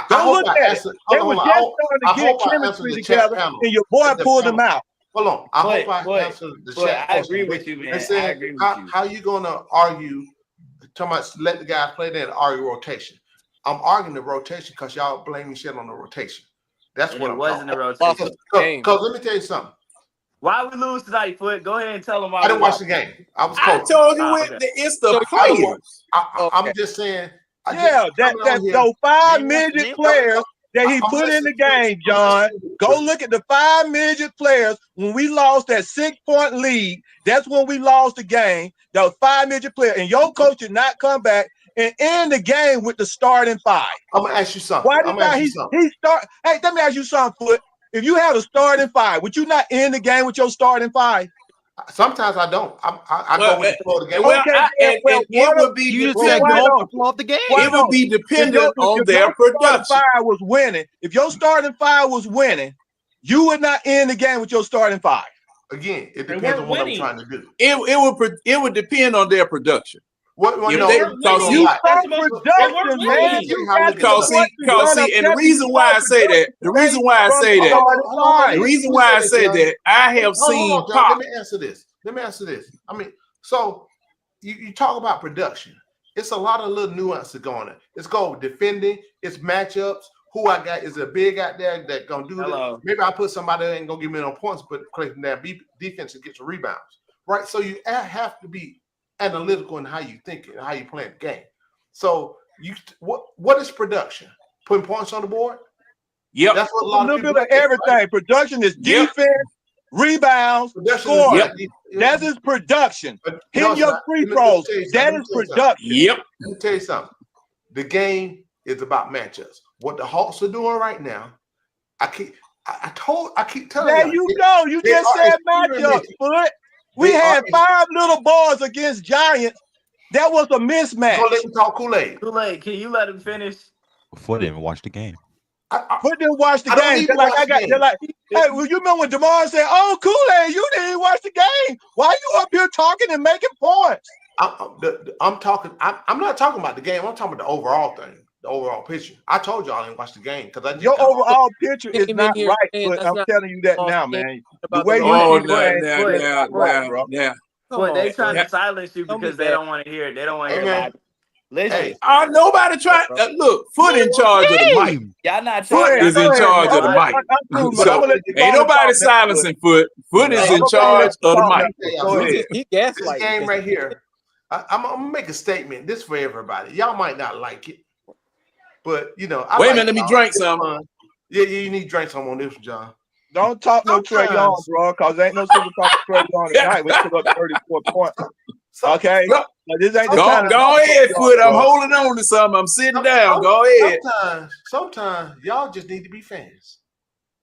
Go look at it. They were just starting to get chemistry together, and your boy pulled them out. Hold on. I hope I answered the chat. I agree with you, man. I agree with you. How you gonna argue? Talking about let the guys play there and argue rotation. I'm arguing the rotation because y'all blaming shit on the rotation. That's what it wasn't a rotation. Because let me tell you something. Why we lose tonight, Foot? Go ahead and tell them why. I didn't watch the game. I was cold. I told you it's the players. I'm just saying. Those 5 midget players that he put in the game, John. Go look at the 5 midget players when we lost that 6-point lead. That's when we lost the game. Those 5 midget players, and your coach did not come back and end the game with the starting 5. I'm gonna ask you something. Why did he start? Hey, let me ask you something, Foot. If you had a starting 5, would you not end the game with your starting 5? Sometimes I don't. I go with the flow of the game. It would be you just said go flow of the game. It would be dependent on their production. Five was winning. If your starting 5 was winning, you would not end the game with your starting 5. Again, it depends on what I'm trying to do. It would depend on their production. What and the reason why I say that, I have seen Pop. Let me answer this. I mean, so you talk about production. It's a lot of little nuances going on. It's called defending, it's matchups. Who I got is a big out there that gonna do this. Maybe I put somebody that ain't gonna give me no points, but play from that defense and get your rebounds. Right. So you have to be analytical in how you think and how you play the game. So what is production? Putting points on the board? Yep. That's what a lot of people bit of everything. Right? Production is defense, rebounds, scoring. That is production. Hitting your free throws. That is production. Yep. Let me tell you something. The game is about matchups. What the Hawks are doing right now, I keep telling you. There you go. You just said matchups, Foot. We had 5 little boys against Giants. That was a mismatch. Don't let me talk Kool-Aid. Kool-Aid, can you let him finish? Before they even watch the game. Foot didn't watch the game. Hey, well, you remember when DeMar said, "Oh, Kool-Aid, you didn't watch the game. Why you up here talking and making points?" I'm talking. I'm not talking about the game. I'm talking about the overall thing. The overall picture. I told y'all I didn't watch the game because your overall picture is not right. But I'm telling you that now, man. The way you they trying to silence you because they don't want to hear it. They don't want to hear it. Listen, nobody trying. Look, Foot in charge of the mic. Y'all not Foot is in charge of the mic. So ain't nobody silencing Foot. Foot is in charge of the mic. This game right here. I'm gonna make a statement. This for everybody. Y'all might not like it. But wait a minute, let me drink some. Yeah, you need to drink some on this one, John. Don't talk no Trey Young, bro, because ain't no super talk to Trey Young tonight. We put up 34 points. Okay, this ain't the time. Go ahead, Foot. I'm holding on to something. I'm sitting down. Go ahead. Sometimes y'all just need to be fans,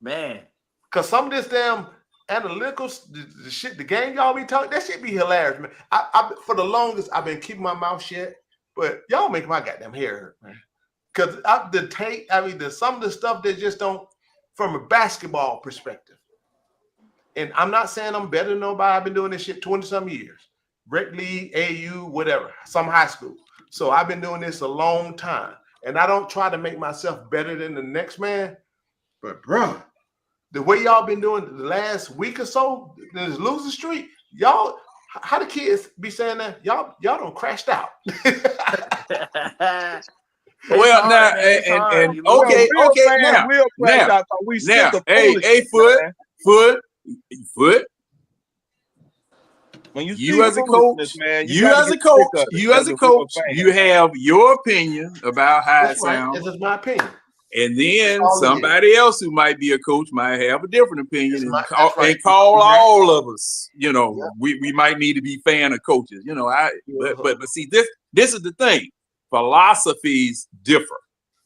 man. Because some of this damn analytical the shit, the game y'all be talking, that shit be hilarious, man. I for the longest I've been keeping my mouth shut, but y'all make my goddamn hair hurt, man. Because some of the stuff that just don't, from a basketball perspective. And I'm not saying I'm better than nobody. I've been doing this shit 20-some years. Rec league, AU, whatever, some high school. So I've been doing this a long time. And I don't try to make myself better than the next man. But, bro, the way y'all been doing the last week or so, this losing streak, y'all, how the kids be saying that? Y'all don't crashed out. Well, hard, now, man. It's hard. and You okay, lose. okay, now, Foot, When you see you as a foolishness, coach, man, you gotta as a get coach, sick of it you as a coach, you have your opinion about how it That's right. sounds. This is my opinion. And then all it somebody else who might be a coach might have a different opinion and call, that's right. and call Exactly. all of us. You know, we might need to be fan of coaches. You know, but see, this is the thing. Philosophies differ.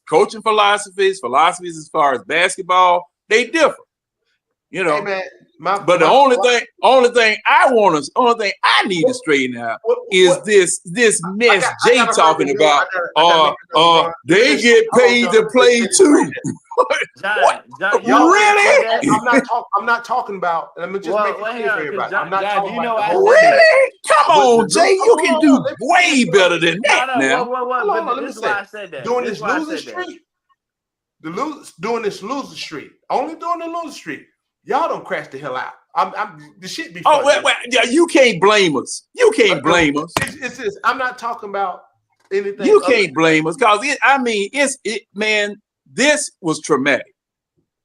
Coaching philosophies as far as basketball, they differ. You know, Hey, man, but the only thing I need to straighten out is this mess Jay talking about. They get paid to play too. John, Y'all really? I'm not talking about. Let me just make it clear for everybody. I'm not talking about the whole really. Come on, Jay, you can do way better than that now. But this is why I said that. Doing this losing streak, doing this losing streak, only doing the losing streak. Y'all don't crash the hell out. The shit be funny. Well, yeah, you can't blame us. You can't blame us. It's I'm not talking about anything. You can't blame us because man, this was traumatic.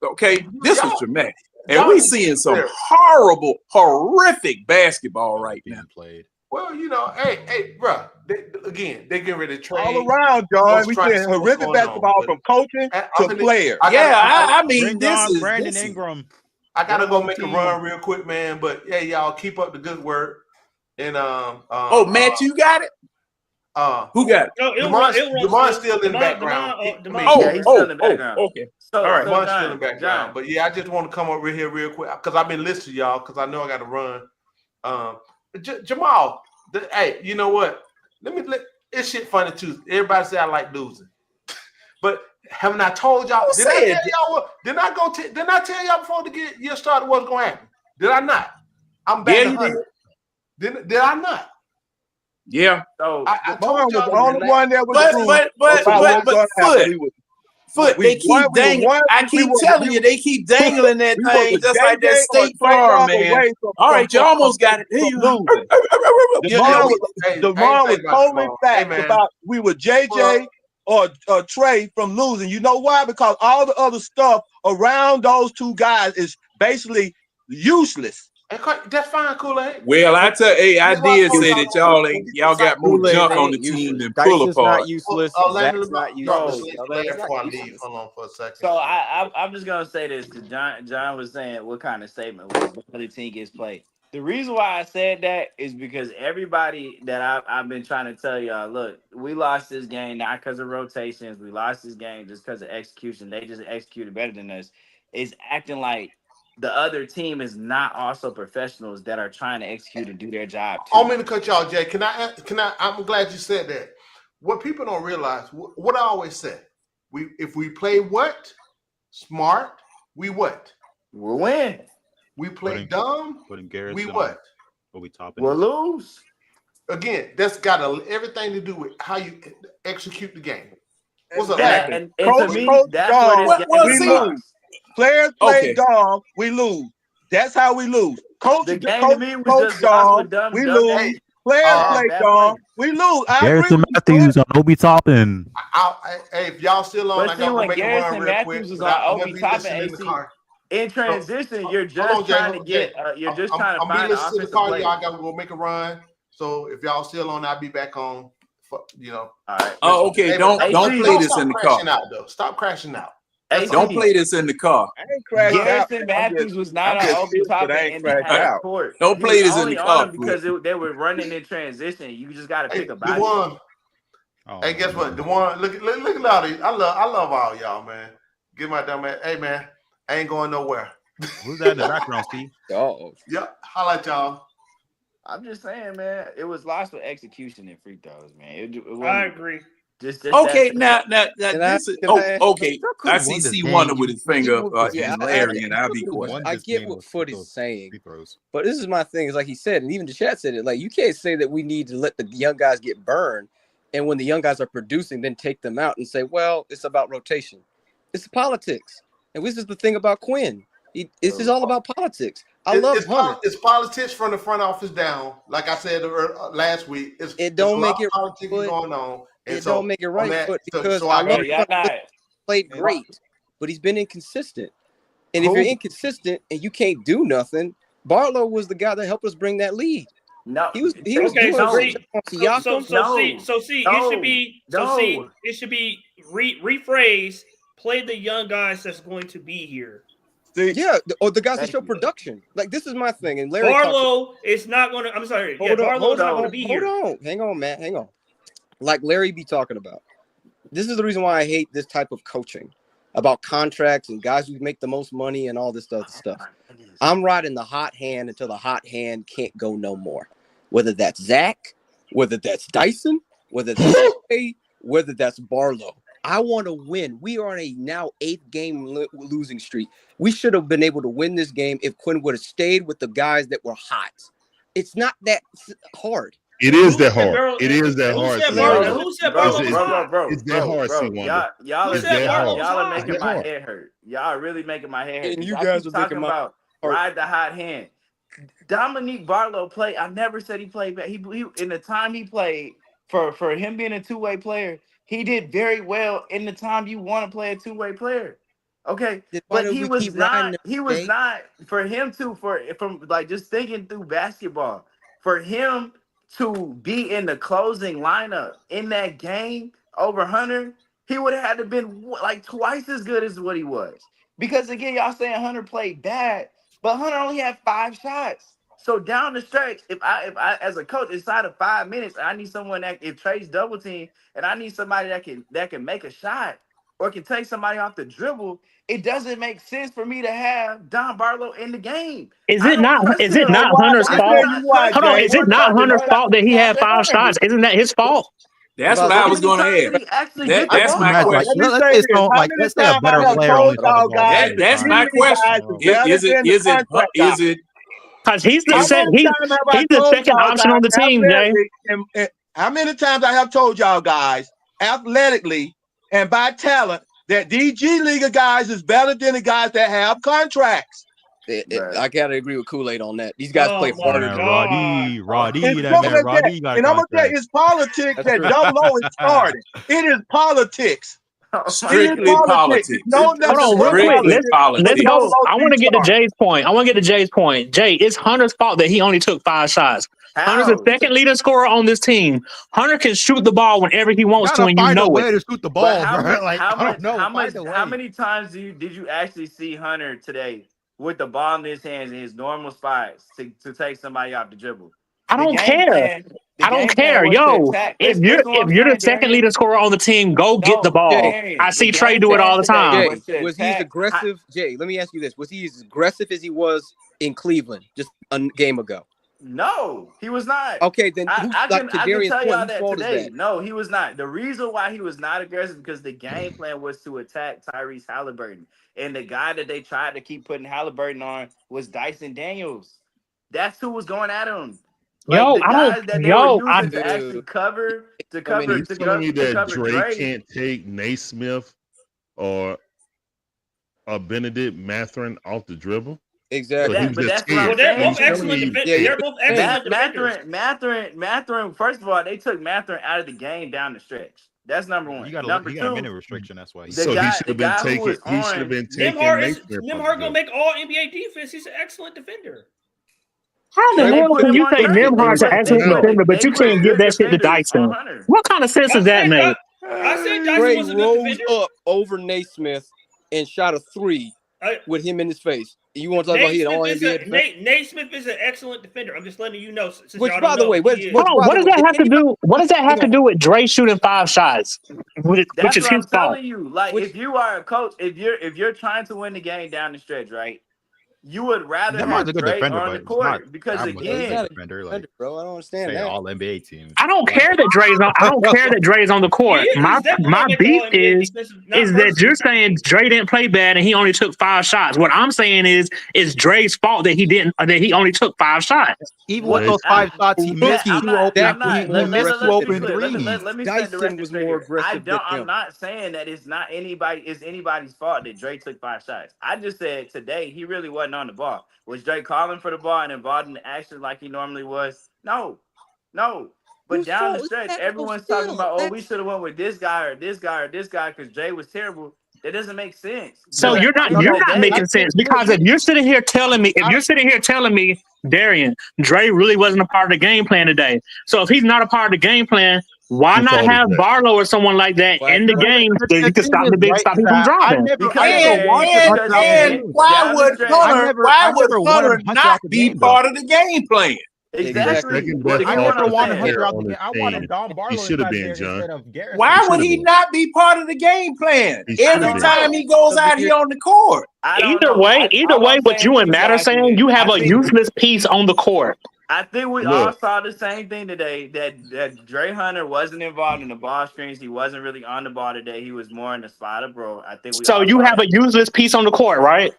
Okay, this was traumatic, and we seeing some horrible, horrific basketball right now. Played. Well, you know, hey, bro. They get ready to trade all around, John. We seeing horrific basketball from coaching to players. I mean, this is Brandon Ingram. I gotta go make a run real quick, man. But yeah, y'all keep up the good work. And Matt, you got it. Who got it? Demon's still in the background. He's still in the background. Okay. All right, Demon's still in the background. But yeah, I just want to come over here real quick because I've been listening to y'all because I know I got to run. Jamal, hey, you know what? It's shit funny too. Everybody say I like losing, but haven't I told y'all? Didn't I tell y'all before the year started what's going to happen? Did I not? I'm back. Did I not? Yeah. So I told y'all the only one that was Foot, they keep dangling. I keep telling you, they keep dangling that thing just like that State Farm, man. All right, you almost got it. Devon was totally facts about we were JJ or Trey from losing. You know why? Because all the other stuff around those two guys is basically useless. That's fine, Kool-Aid. Well, I did say that y'all got more junk on the team than pull apart. Not useless. Zach's not useless. Before I leave, hold on for a second. So I'm just gonna say this because John was saying what kind of statement was the other team gets played. The reason why I said that is because everybody that I've been trying to tell y'all, look, we lost this game not because of rotations. We lost this game just because of execution. They just executed better than us. Is acting like the other team is not also professionals that are trying to execute and do their job too. I'm going to cut y'all, Jay. Can I? I'm glad you said that. What people don't realize, what I always say, if we play smart, we what? We'll win. We play dumb, we what? We'll lose. Again, that's got everything to do with how you execute the game. What's up, and to me, that's what we lose. Players play dumb, we lose. That's how we lose. Coach dog, we lose. Players play dumb, we lose. Garrison Matthews on Obi Toppin. Hey, if y'all still on, I gotta make a run real quick. Was on Obi Toppin in transition, you're just trying to get. You're just trying to find an offensive player. Y'all gotta go make a run. So if y'all still on, I'll be back on. All right. Oh, okay. Hey, don't play this in the car. Stop crashing out. Don't play this in the car. Garrison Matthews was not on Obi Toppin in the half court. Don't play this in the car because they were running in transition. You just got to pick a body. Hey, guess what? The one look at all these. I love all y'all, man. Get my dumb ass. Hey, man, I ain't going nowhere. Who's that in the background, Steve? Oh, yeah. Holla at y'all. I'm just saying, man. It was lost with execution and free throws, man. I agree. Just okay, now this is okay. I see C Wonder with his finger and Larry, and I'll be quiet. I get what Foot is saying, but this is my thing. Is like he said, and even the chat said it. Like you can't say that we need to let the young guys get burned and when the young guys are producing, then take them out and say, well, it's about rotation. It's politics. And this is the thing about Quinn. This is all about politics. I love Hunter. It's politics from the front office down. Like I said last week, it don't make it politics going on. And it don't make it right, that, but because so I I love get Hunter. Played great, but he's been inconsistent. And if you're inconsistent and you can't do nothing, Barlow was the guy that helped us bring that lead. No, he was doing great. It should be rephrased. Play the young guys that's going to be here. Or the guys that show production. Like this is my thing. And Larry Barlow is not going to. I'm sorry. Barlow's not going to be here. Hold on, hang on, Matt, hang on. Like Larry be talking about. This is the reason why I hate this type of coaching about contracts and guys who make the most money and all this other stuff. I'm riding the hot hand until the hot hand can't go no more. Whether that's Zach, whether that's Dyson, whether that's Trey, whether that's Barlow. I want to win. We are on a now 8th game losing streak. We should have been able to win this game if Quinn would have stayed with the guys that were hot. It's not that hard. It is that hard. It is that hard. Who said Barlow? Bro, it's that hard, C1. Y'all are making my head hurt. Y'all are really making my head hurt. And you guys are talking about ride the hot hand. Dominique Barlow played. I never said he played bad. He in the time he played for him being a two-way player, he did very well in the time you want to play a two-way player. Okay, but he was not. He was not for him to from like just thinking through basketball for him to be in the closing lineup in that game over Hunter. He would have had to been like twice as good as what he was. Because again, y'all saying Hunter played bad, but Hunter only had 5 shots. So down the stretch, if I as a coach inside of 5 minutes, I need someone that if Trey's double team and I need somebody that can make a shot or can take somebody off the dribble, it doesn't make sense for me to have Don Barlow in the game. Is it not Hunter's fault? Hold on, is it not Hunter's fault that he had 5 shots? Isn't that his fault? That's what I was going to ask. That's my question. Let's say a better player on the That's my question. Is it? Because he's the second option on the team, Jay. How many times I have told y'all guys, athletically and by talent, that these G League guys is better than the guys that have contracts. I gotta agree with Kool-Aid on that. These guys play harder. Roddy, and I'm gonna tell you, it's politics that Dumb Low is starting. It is politics. Strictly politics. Hold on, real quick. Let's go. I want to get to Jay's point. Jay, it's Hunter's fault that he only took 5 shots. Hunter's the second leading scorer on this team. Hunter can shoot the ball whenever he wants to, and you know it. To shoot the ball, bro. Like, how many times did you actually see Hunter today with the ball in his hands in his normal spots to take somebody off the dribble? I don't care. I don't care. Yo, if you're the second leading scorer on the team, go get the ball. I see Trey do it all the time. Was he as aggressive? Jay, let me ask you this. Was he as aggressive as he was in Cleveland just a game ago? No, he was not. Okay, then I can tell y'all that today. No, he was not. The reason why he was not aggressive because the game plan was to attack Tyrese Halliburton. And the guy that they tried to keep putting Halliburton on was Dyson Daniels. That's who was going at him. Like to actually cover to cover. You telling me that Drake can't take Naismith or Benedict Mathurin off the dribble? Exactly. But that's what I'm they're both excellent defenders. They're both excellent defenders. Mathurin. First of all, they took Mathurin out of the game down the stretch. That's number one. He got number a two, minute restriction. That's why. He should have been taking. He should have been taking. Nembhard gonna make all NBA defense. He's an excellent defender. How the hell can you say Nembhard's an excellent defender, but you can't give that shit to Dyson? What kind of sense does that make? I said Dyson was a good defender. Rose up over Naismith and shot a 3 with him in his face. You want to talk about he an all NBA? Naismith is an excellent defender. I'm just letting you know. Which, by the way, what does that have to do? What does that have to do with Dre shooting 5 shots? Which is his fault. Telling you, like if you are a coach, if you're trying to win the game down the stretch, right? You would rather DeMar's a have good Dre defender, on but the he's court not because that much of a again, good defender. Like, bro, I don't understand say that. all NBA team. I don't care that Dre's on. I don't care that Dre's on the court. He's definitely My gonna make beef all NBA is defensive. Not that personally. you're saying Dre didn't play bad and he only took 5 shots. What I'm saying is it's Dre's fault that he only took 5 shots. Even What with those 5 shots, he missed I'm two not. open. I'm not. He missed 2 open Let, threes. let me set the Dyson record was straight more here. aggressive than I'm him. not saying that it's not anybody's fault that Dre took 5 shots. I just said today he really wasn't on the ball. Was Dre calling for the ball and involved in the action like he normally was? No. But Whose down fault the was stretch, that? everyone's talking about, oh, we should have went with this guy or this guy or this guy because Jay was terrible. That doesn't make sense. So you're not making sense because if you're sitting here telling me, Darian, Dre really wasn't a part of the game plan today. So if he's not a part of the game plan, why Whose not fault is have that? Barlow or someone like that in the game so you can stop him from driving? And why would Hunter not be part of the game plan? Exactly. Second Well, best I never want wanted to Hunter out on the his game. I wanted team. Don Barlow He should have inside been, there John. instead of Garrett. Why would he not be part of the game plan? He should Every have been. time he goes out, he on the court. Either way, what you and Matt are saying, you have a useless piece on the court. I think we all saw the same thing today that Dre Hunter wasn't involved in the ball screens. He wasn't really on the ball today. He was more in the spot of bro. I think we So all you saw have that. a useless piece on the court, right?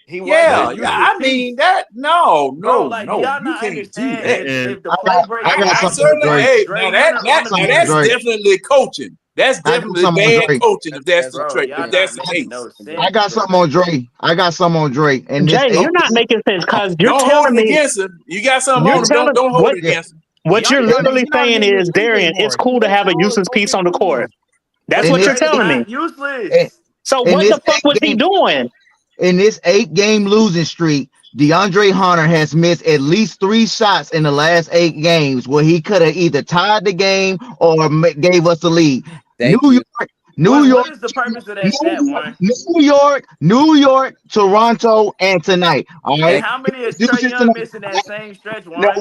He Yeah, wasn't a I useless mean piece. that. No, Bro, like, do y'all you not can't do understand that. if the play breaks I got down, something on Dre. Hey, Dre now Hunter on the that's Dre. definitely coaching. That's I got definitely something on bad Dre. coaching if that's the bro, trait. y'all If that's not the making case. no sense. I got something on Dre. And this Jay, you're not making sense because you're Don't hold telling it me against him. You got something you're on him. telling Don't hold what it against him. what you're literally He's not saying hitting is, his threes Darian, it's anymore. cool He to makes have a all useless open piece on the threes. court. That's in what this you're telling me. Useless. So in what this the fuck was he game doing? in this 8-game losing streak, DeAndre Hunter has missed at least 3 shots in the last 8 games where he could have either tied the game or gave us the lead. What is the purpose of that stat, Warren? New York, Toronto, and tonight. All right. And how many is Trey Young missing that same stretch, Warren?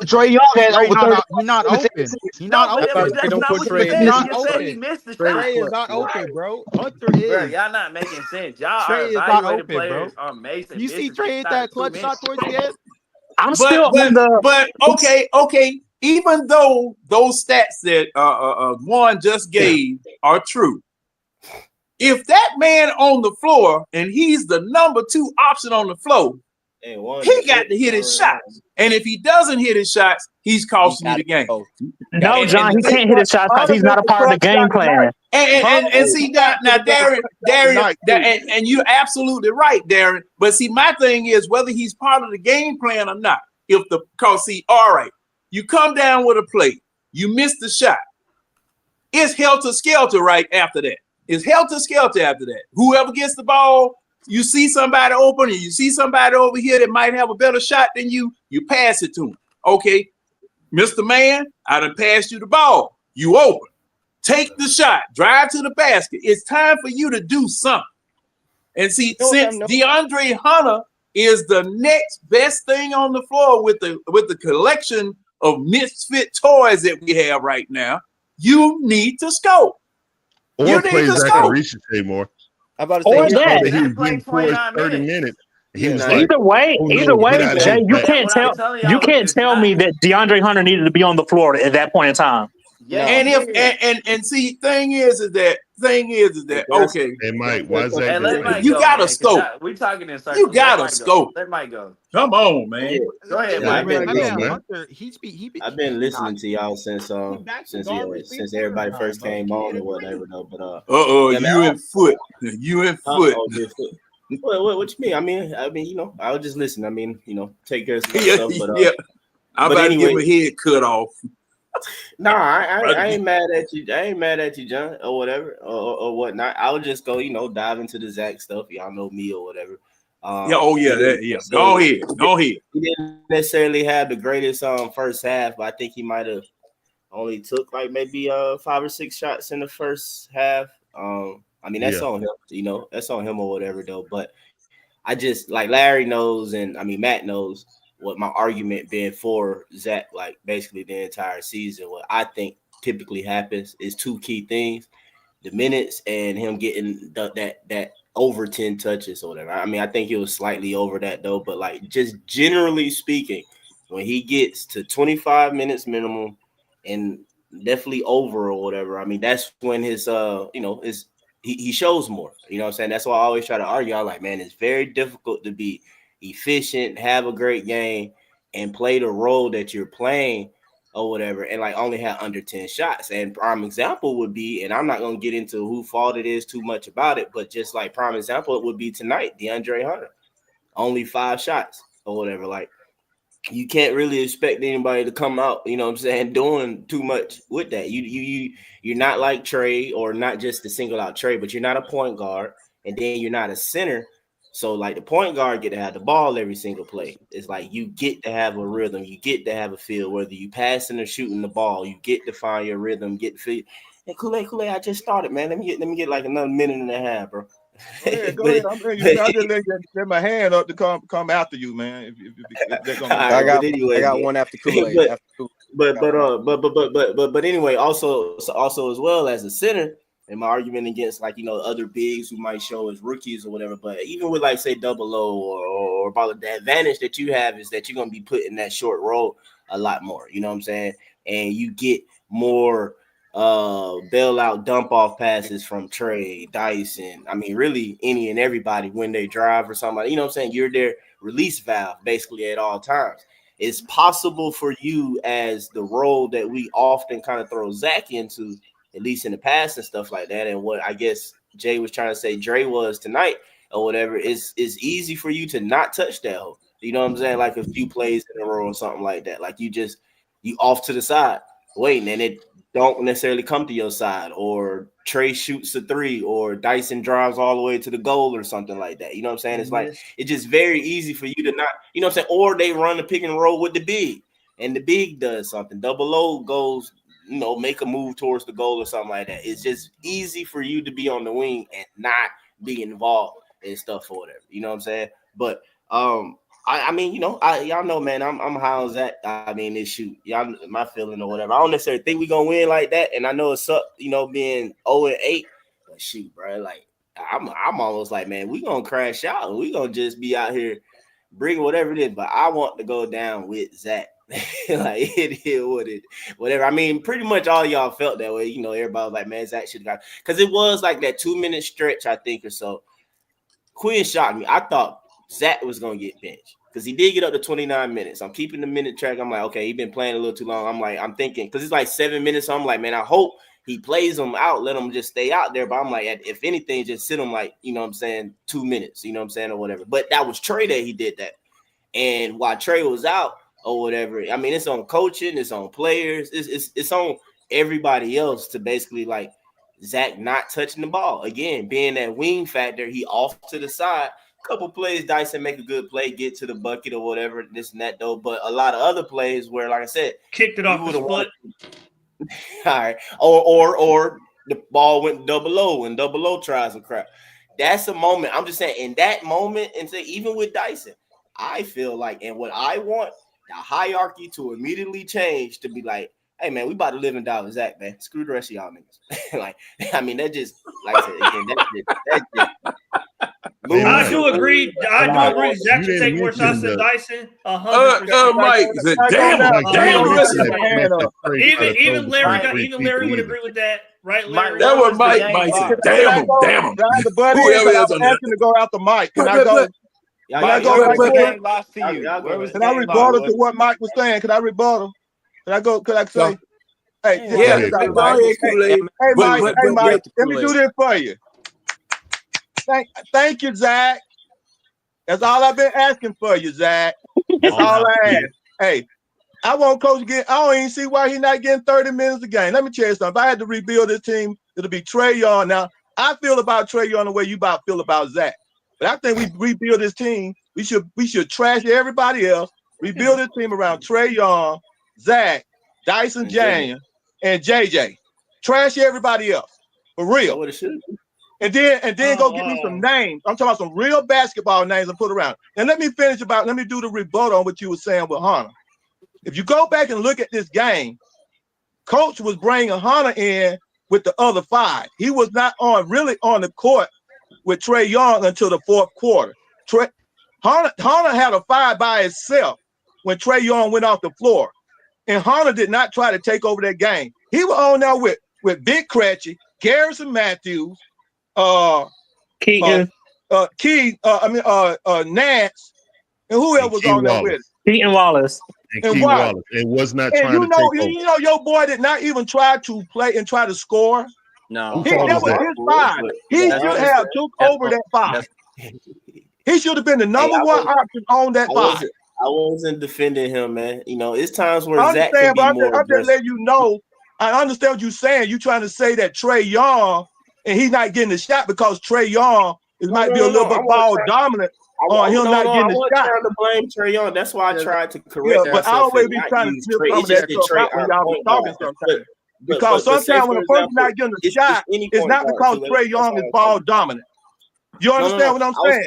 Trey Young has Trey over not 30. He's not open. He's not but open. that's not what you He's said. not You said he open. missed the Trey shot. is not open, bro. Hunter Bro, is. y'all not making sense. Y'all Trey are is not evaluating open, bro. players on Mason. You see Trey hit that clutch shot towards the end? I'm still on the. But okay. Even though those stats that Juan just gave are true, if that man on the floor and he's the number 2 option on the floor, he got to hit his shots. And if he doesn't hit his shots, he's costing you the game. No, John, he can't hit his shots because he's not a part of the game plan. And see now, Darren, and you're absolutely right, Darren. But see, my thing is whether he's part of the game plan or not. All right, you come down with a play, you miss the shot. It's helter-skelter right after that. It's helter-skelter after that. Whoever gets the ball, you see somebody open and you see somebody over here that might have a better shot than you pass it to him. Okay, Mr. Man, I done passed you the ball. You open. Take the shot. Drive to the basket. It's time for you to do something. And see, since DeAndre Hunter is the next best thing on the floor with the collection of misfit toys that we have right now, you need to score. Or play Zach Richie more. How about Or he that. was getting forced 30 minutes. He was like, Either way, Jay, you can't tell me that DeAndre Hunter needed to be on the floor at that point in time. Yeah, and see, thing is that okay. Hey Mike, why is that? Hey, you gotta scope. We talking in circles. You gotta scope. Let Mike go. Come on, man. Go ahead, Yeah, Mike. I've been listening to y'all since everybody first came on or whatever though. But you in foot. You in foot. What you mean? I mean, I was just listening. I mean, take care of some stuff. But yeah, I'm about to get my head cut off. No, I ain't mad at you. I ain't mad at you, John, or whatever, or whatnot. I would just go, dive into the Zach stuff. Y'all know me or whatever. Go ahead. He didn't necessarily have the greatest first half, but I think he might have only took like maybe 5 or 6 shots in the first half. I mean that's on him, that's on him or whatever though. But I just like Larry knows, and I mean Matt knows what my argument been for Zach, like basically the entire season. What I think typically happens is 2 key things: the minutes and him getting that over 10 touches or whatever. I mean, I think he was slightly over that though, but like just generally speaking, when he gets to 25 minutes minimum and definitely over or whatever, I mean, that's when his he shows more. You know what I'm saying? That's why I always try to argue. I'm like, man, it's very difficult to be efficient, have a great game, and play the role that you're playing or whatever, and like only had under 10 shots. And prime example would be, and I'm not gonna get into who fault it is too much about it, but just like prime example, it would be tonight, DeAndre Hunter, only 5 shots or whatever. Like you can't really expect anybody to come out, you know what I'm saying, doing too much with that. You're not like Trey, or not just to single out Trey, but you're not a point guard, and then you're not a center. So like the point guard get to have the ball every single play. It's like you get to have a rhythm, you get to have a feel, whether you passing or shooting the ball, you get to find your rhythm, get to feel. Hey, Kool-Aid, I just started, man. Let me get like another minute and a half, bro. Go ahead. I'm letting you. I just let my hand up to come after you, man. If they're gonna. Right, I got one after Kool-Aid. but anyway, also as well as a center, and my argument against like other bigs who might show as rookies or whatever. But even with like say double O or about the advantage that you have is that you're gonna be put in that short role a lot more. You know what I'm saying? And you get more bailout dump off passes from Trey, Dyson. I mean, really any and everybody when they drive or somebody. You know what I'm saying? You're their release valve basically at all times. It's possible for you as the role that we often kind of throw Zach into, at least in the past and stuff like that. And what I guess Jay was trying to say Dre was tonight or whatever, is easy for you to not touch that hole. You know what I'm saying? Like a few plays in a row or something like that. Like you off to the side waiting, and it don't necessarily come to your side, or Trey shoots a 3, or Dyson drives all the way to the goal or something like that. You know what I'm saying? It's like it's just very easy for you to not, you know what I'm saying? Or they run the pick and roll with the big, and the big does something. Double O goes, make a move towards the goal or something like that. It's just easy for you to be on the wing and not be involved in stuff or whatever. You know what I'm saying? But I mean, y'all know, man, I'm high on Zach. I mean, this shoot, y'all, my feeling or whatever. I don't necessarily think we're gonna win like that, and I know it's up, being 0-8. But shoot, bro, like I'm almost like, man, we gonna crash out and we gonna just be out here bring whatever it is. But I want to go down with Zach. Like whatever. I mean, pretty much all y'all felt that way. Everybody was like, man, Zach should have got, because it was like that 2-minute stretch, I think, or so. Quinn shocked me. I thought Zach was gonna get benched because he did get up to 29 minutes. I'm keeping the minute track. I'm like, okay, he's been playing a little too long. I'm thinking because it's like 7 minutes. So I'm like, man, I hope he plays him out, let him just stay out there. But I'm like, if anything, just sit him like, you know what I'm saying, 2 minutes, you know what I'm saying, or whatever. But that was Trey that he did that. And while Trey was out or whatever, I mean, it's on coaching, it's on players, it's on everybody else to basically like Zach not touching the ball. Again, being that wing factor, he off to the side. Couple plays, Dyson make a good play, get to the bucket or whatever, this and that though. But a lot of other plays where, like I said, kicked it off his foot. All right, or the ball went double O and double O tries some crap. That's a moment. I'm just saying, in that moment, and say even with Dyson, I feel like, and what I want the hierarchy to immediately change to be like, hey man, we about to live and die with Zach, man. Screw the rest of y'all niggas. Like, I mean, that just, like I said again, that's I do agree. Zach should take more shots than Dyson. 100%. Mike said, Even Larry would agree with that, right? Larry? That was Mike said, damn him. The buddy is asking to go out the mic. Can I go? Can I go right quick? Can I rebuttal to what Mike was saying? Can I rebuttal? Can I go? Could I say? Hey, hey, Mike. Let me do this for you. Thank you, Zach. That's all I've been asking for you, Zach. That's all I ask. Hey, I want Coach get. I don't even see why he's not getting 30 minutes a game. Let me tell you something. If I had to rebuild this team, it'll be Trey Young. Now, I feel about Trey Young the way you feel about Zach. But I think we rebuild this team. We should trash everybody else. Rebuild this team around Trey Young, Zach, Dyson James, and JJ. Trash everybody else. For real. And then go get me some names. I'm talking about some real basketball names and put around. And let me do the rebuttal on what you were saying with Hunter. If you go back and look at this game, Coach was bringing Hunter in with the other 5. He was not really on the court with Trey Young until the fourth quarter. Hunter had a 5 by itself when Trey Young went off the floor. And Hunter did not try to take over that game. He was on there with Big Cratchy, Garrison Matthews, Keaton, Nance, and who else was on there with him? Keaton Wallace. And Wallace. And was not and trying you to know, take over. you know, your boy did not even try to play and try to score. No, That was his 5. He should have took over that 5. He should have been the number one option on that 5. I wasn't defending him, man. You know, it's times where I Zach can understand, be but more I'm just letting you know. I understand what you're saying. You're trying to say that Trey Young and he's not getting the shot because Trey Young might be a little bit ball dominant on him not getting the shot. I wasn't trying to blame Trey Young. That's why I tried to correct but I myself. always be trying to slip some of that stuff out when y'all be talking sometimes. Because sometimes when a person not getting the shot, it's not because Trey Young is ball dominant. You understand what I'm saying?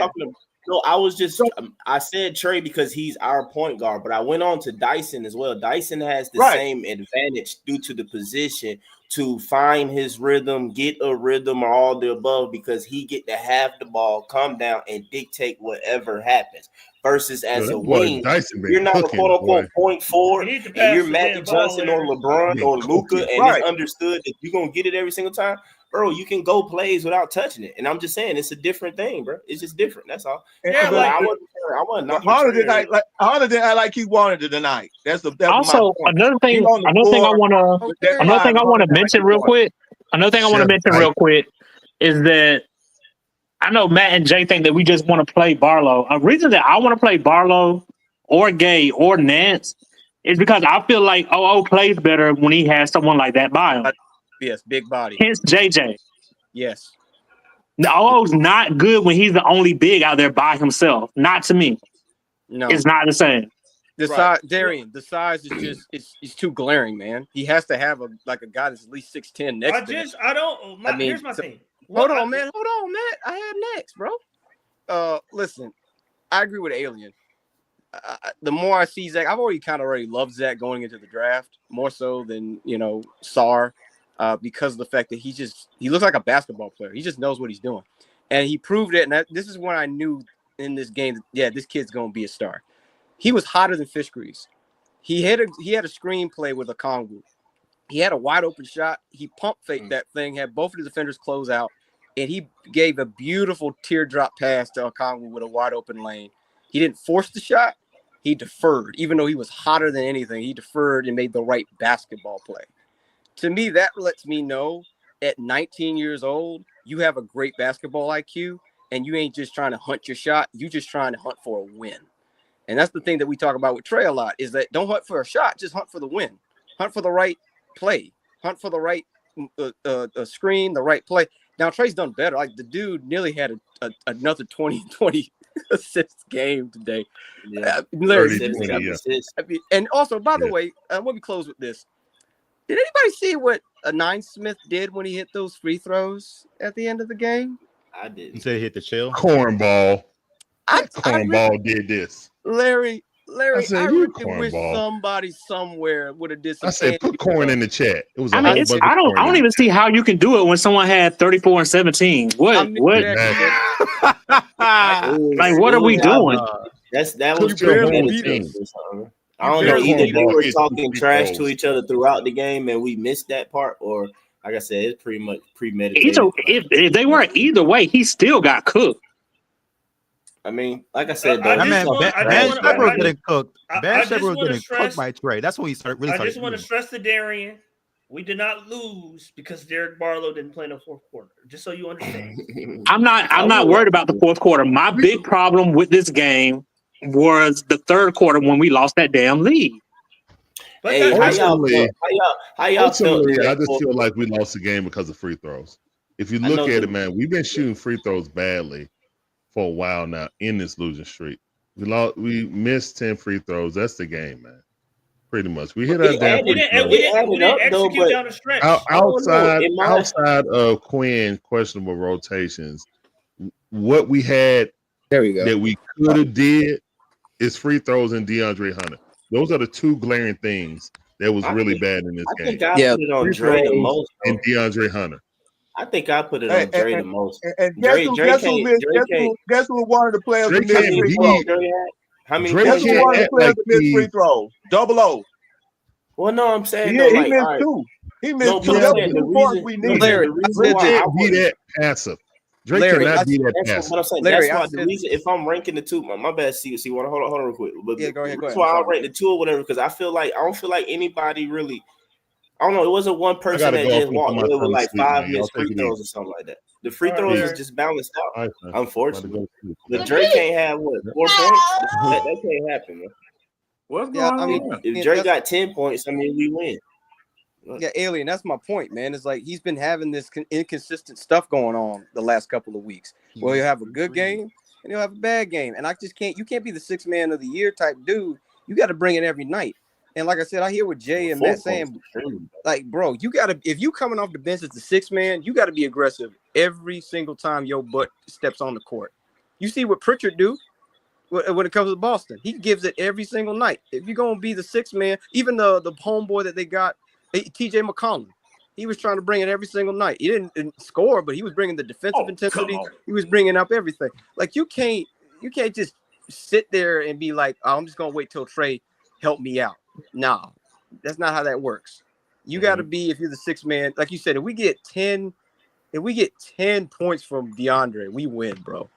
No, I was just I said Trey because he's our point guard, but I went on to Dyson as well. Dyson has the same advantage due to the position to find his rhythm, get a rhythm, or all the above, because he get to have the ball, come down, and dictate whatever happens. Versus as a wing, you're not a quote unquote point forward, and you're Magic Johnson or LeBron or Luka, and it's understood that you're gonna get it every single time. Bro, you can go plays without touching it, and I'm just saying it's a different thing, bro. It's just different. That's all. Yeah, I wasn't. Hunter didn't act like he wanted it tonight. That's Also, another thing I want to mention real quick. Another thing I want to mention real quick is that I know Matt and Jay think that we just want to play Barlow. A reason that I want to play Barlow or Gay or Nance is because I feel like OO plays better when he has someone like that by him. Yes, big body. Hence JJ. Yes. The OO's not good when he's the only big out there by himself. Not to me. No, it's not the same. The size, Darian, the size is just it's too glaring, man. He has to have a guy that's at least 6'10" next to him. Here's my thing. Hold on, Matt. I had next, bro. Listen, I agree with Alien. The more I see Zach, I've already loved Zach going into the draft more so than Sar, because of the fact that he looks like a basketball player. He just knows what he's doing, and he proved it. And this is when I knew in this game that this kid's gonna be a star. He was hotter than fish grease. He had a screenplay with a Kongu. He had a wide open shot. He pump faked that thing, had both of the defenders close out, and he gave a beautiful teardrop pass to Okongwu with a wide open lane. He didn't force the shot. He deferred. Even though he was hotter than anything, he deferred and made the right basketball play. To me, that lets me know at 19 years old, you have a great basketball IQ, and you ain't just trying to hunt your shot. You just trying to hunt for a win. And that's the thing that we talk about with Trey a lot, is that don't hunt for a shot, just hunt for the win. Hunt for the right play. Hunt for the right screen, the right play. Now, Trey's done better. Like, the dude nearly had another 20 assist game today. Yeah. And also, by the way, let me close with this. Did anybody see what Nine Smith did when he hit those free throws at the end of the game? I did. He said he hit the chill. Cornball. Cornball did this. Larry, I said, I you really wish cornball. somebody somewhere would have I said, put corn in the chat. It was. I mean, I don't even see how you can do it when someone had 34 and 17. What? What are we doing? That was premeditated or something. I don't know. Either they were talking trash to each other throughout the game and we missed that part, or like I said, it's pretty much premeditated. If they weren't either way, he still got cooked. I mean, like I said, Ben Shepard getting cooked. Ben Shepard getting cooked by Trey. That's when he started. I just want to stress to Darian, we did not lose because Derek Barlow didn't play in the fourth quarter. Just so you understand. I'm not worried about the fourth quarter. My big problem with this game was the third quarter when we lost that damn lead. Hey, how y'all felt? I just feel like we lost the game because of free throws. If you look at it, man, we've been shooting free throws badly for a while now in this losing streak. We missed 10 free throws. That's the game, man. Pretty much. We hit our damn free throws. We didn't execute down the stretch. Outside of Quinn questionable rotations, what we had there we go that we could have did is free throws and DeAndre Hunter. Those are the two glaring things that was really bad in this game. I put it on Dre the most. And DeAndre Hunter. I think I put it Hey, on Dre the most. and Dre guess who can't. missed? Dre can't. Guess who one of the players Dre that How missed can't many free points throws? be. Dre had? How many Dre Guess points who Dre can't one of the had? act players like that missed free he's throws? Double O. Well, no, I'm He saying though, he like, all missed right, two. He no, missed but two. I'm That was saying the 2 points reason. we No, I'm needed. saying Larry, the reason Dre why said, I can't be wouldn't. that passive. Dre Larry, cannot be that That's what passive. I'm saying. Larry, That's I why the said, reason. If I'm ranking the two, my bad. See, hold on, real quick. But yeah, go ahead. that's I'm why I sorry. rank the two or whatever, because I don't feel like anybody really. I don't know. It wasn't one I person gotta that go off just into walked my away with turn to like sleep, 5 man. Y'all missed take free it throws easy. or something like that. The free All right, throws Peace. is Larry. just balanced out, All right, man. About to unfortunately. go to sleep. But Okay. Drake can't have what, 4 points? That can't happen, man. What's Yeah, going I mean, on? If and Drake that's got 10 points, I mean, we win. yeah, Alien. That's my point, man. It's like he's been having this inconsistent stuff going on the last couple of weeks. Well, he'll have a good game and he'll have a bad game, and I just can't. You can't be the 6th man of the year type dude. You got to bring it every night. And like I said, I hear what Jay and 4 Matt points, saying. extremely. Like, bro, you gotta if you coming off the bench as the 6th man, you got to be aggressive every single time your butt steps on the court. You see what Pritchard do when it comes to Boston. He gives it every single night. If you're gonna be the 6th man, even the homeboy that they got, TJ McCollum, he was trying to bring it every single night. He didn't score, but he was bringing the defensive intensity. He was bringing up everything. Like you can't just sit there and be like, oh, I'm just gonna wait till Trey help me out. Nah, that's not how that works. You got to be, if you're the 6th man, like you said, if we get 10 points from DeAndre, we win, bro.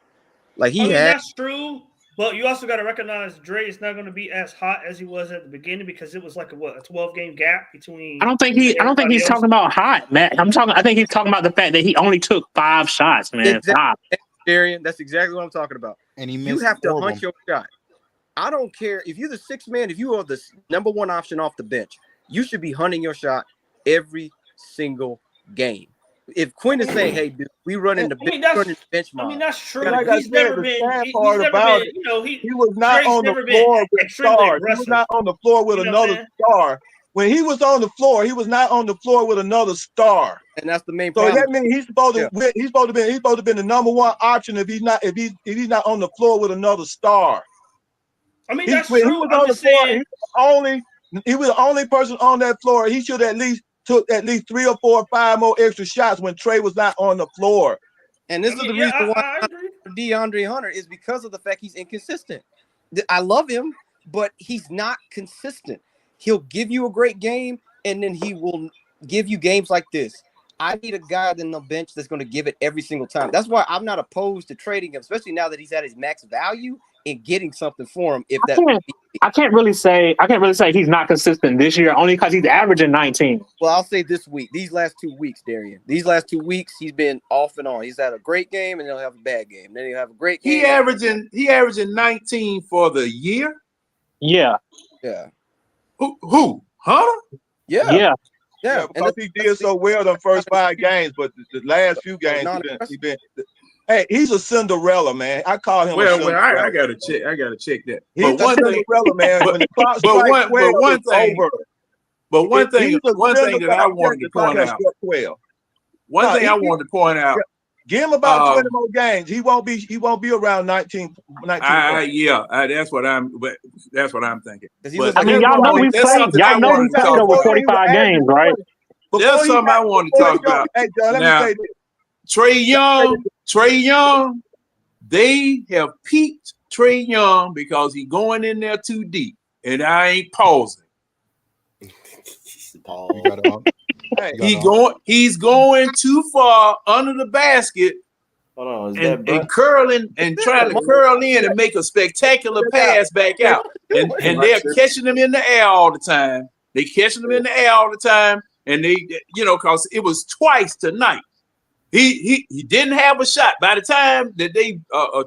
Like I mean, that's true, but you also got to recognize Dre is not going to be as hot as he was at the beginning because it was like a 12-game gap between. I don't think he's else. talking about hot, Matt. I think he's talking about the fact that he only took 5 shots, man. Exactly. 5. Darian, that's exactly what I'm talking about. And he You missed have to 4 of hunt them. your shot. I don't care if you're the 6th man. If you are the number 1 option off the bench, you should be hunting your shot every single game. If Quinn is saying, "Hey, dude, we running the bench I mean, mob," that's true. Like I He's said, never the been. sad He's part never about been. it, You know, he was not Drake's on the never been floor with extremely stars. He was aggressive. not on the floor with You know what I'm another saying? star. When he was on the floor, he was not on the floor with another star. and that's the main So problem. that means he's supposed to be the number 1 option if he's not on the floor with another star. I mean, When that's he true. was I'm on the just floor, saying. he was the only person on that floor. He should at least took at least 3 or 4 or 5 more extra shots when Trey was not on the floor. And this is the reason why I agree with DeAndre Hunter is because of the fact he's inconsistent. I love him, but he's not consistent. He'll give you a great game, and then he will give you games like this. I need a guy on the bench that's going to give it every single time. That's why I'm not opposed to trading him, especially now that he's at his max value and getting something for him. I can't really say he's not consistent this year, only because he's averaging 19. Well, I'll say this week, these last 2 weeks, Darian. These last 2 weeks, he's been off and on. He's had a great game, and he'll have a bad game. Then he'll have a great game. He averaging 19 for the year. Yeah. Yeah. Who? Hunter? Yeah. Yeah, because he did so well the first 5 games, but the last few games he been. Hey, he's a Cinderella, man. I call him. Well, I gotta check. I gotta check that. He's a Cinderella, man. When the clock but strikes 12, one it's thing. over. But one thing He's a that I Cinderella wanted to point out. 12. One thing I wanted to point out. Give him about 20 more games. He won't be around 19. That's what I'm thinking. But I mean, y'all know we played over 45 games, right? There's something I want to talk about. Hey, John, let me say this. Trey Young, they have peaked Trey Young because he's going in there too deep, and I ain't pausing. He's going too far under the basket. And curling and trying to curl in and make a spectacular pass back out. And they're catching them in the air all the time. They catching them in the air all the time. And they, because it was twice tonight. He didn't have a shot. By the time that they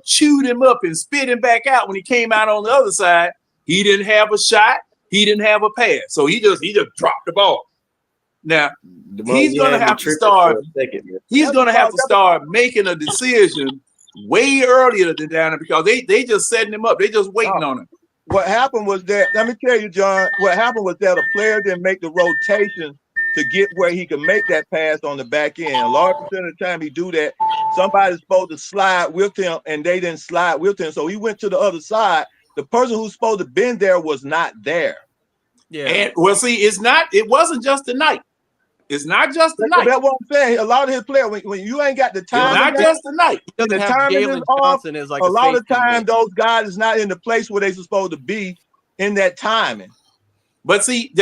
chewed him up and spit him back out when he came out on the other side, he didn't have a shot. He didn't have a pass. So he just dropped the ball. Now he's gonna have to start. He's gonna have to start making a decision way earlier than down because they just setting him up. They just waiting on him. What happened was that, let me tell you, John, what happened was that a player didn't make the rotation to get where he could make that pass on the back end. A large percent of the time he do that, somebody's supposed to slide with him and they didn't slide with him. So he went to the other side. The person who's supposed to been there was not there. Yeah. And see, it wasn't just tonight. It's not just the night. That's what I'm saying. A lot of his players, when you ain't got the It's timing, not just the night. He doesn't the have timing is Jalen off. Johnson as like A lot of safety time, net. those guys is not in the place where they supposed to be in that timing. But see,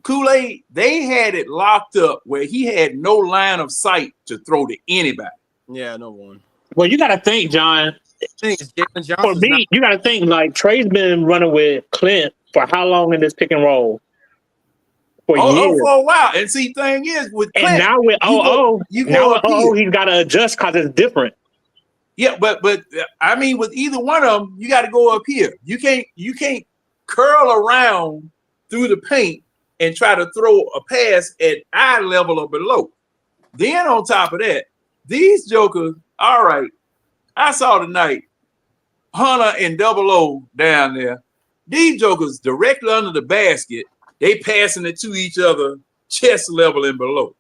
Kool-Aid, they had it locked up where he had no line of sight to throw to anybody. Yeah, no one. Well, you got to think, John. Jalen For me, you got to think like Trey's been running with Clint for how long in this pick and roll? For years. For a while. And see, thing is with Clint, and now with he's got to adjust because it's different. Yeah, but I mean, with either one of them, you got to go up here. You can't curl around through the paint and try to throw a pass at eye level or below. Then on top of that, these jokers, all right, I saw tonight Hunter and Double O down there. These jokers directly under the basket, they passing it to each other chest level and below.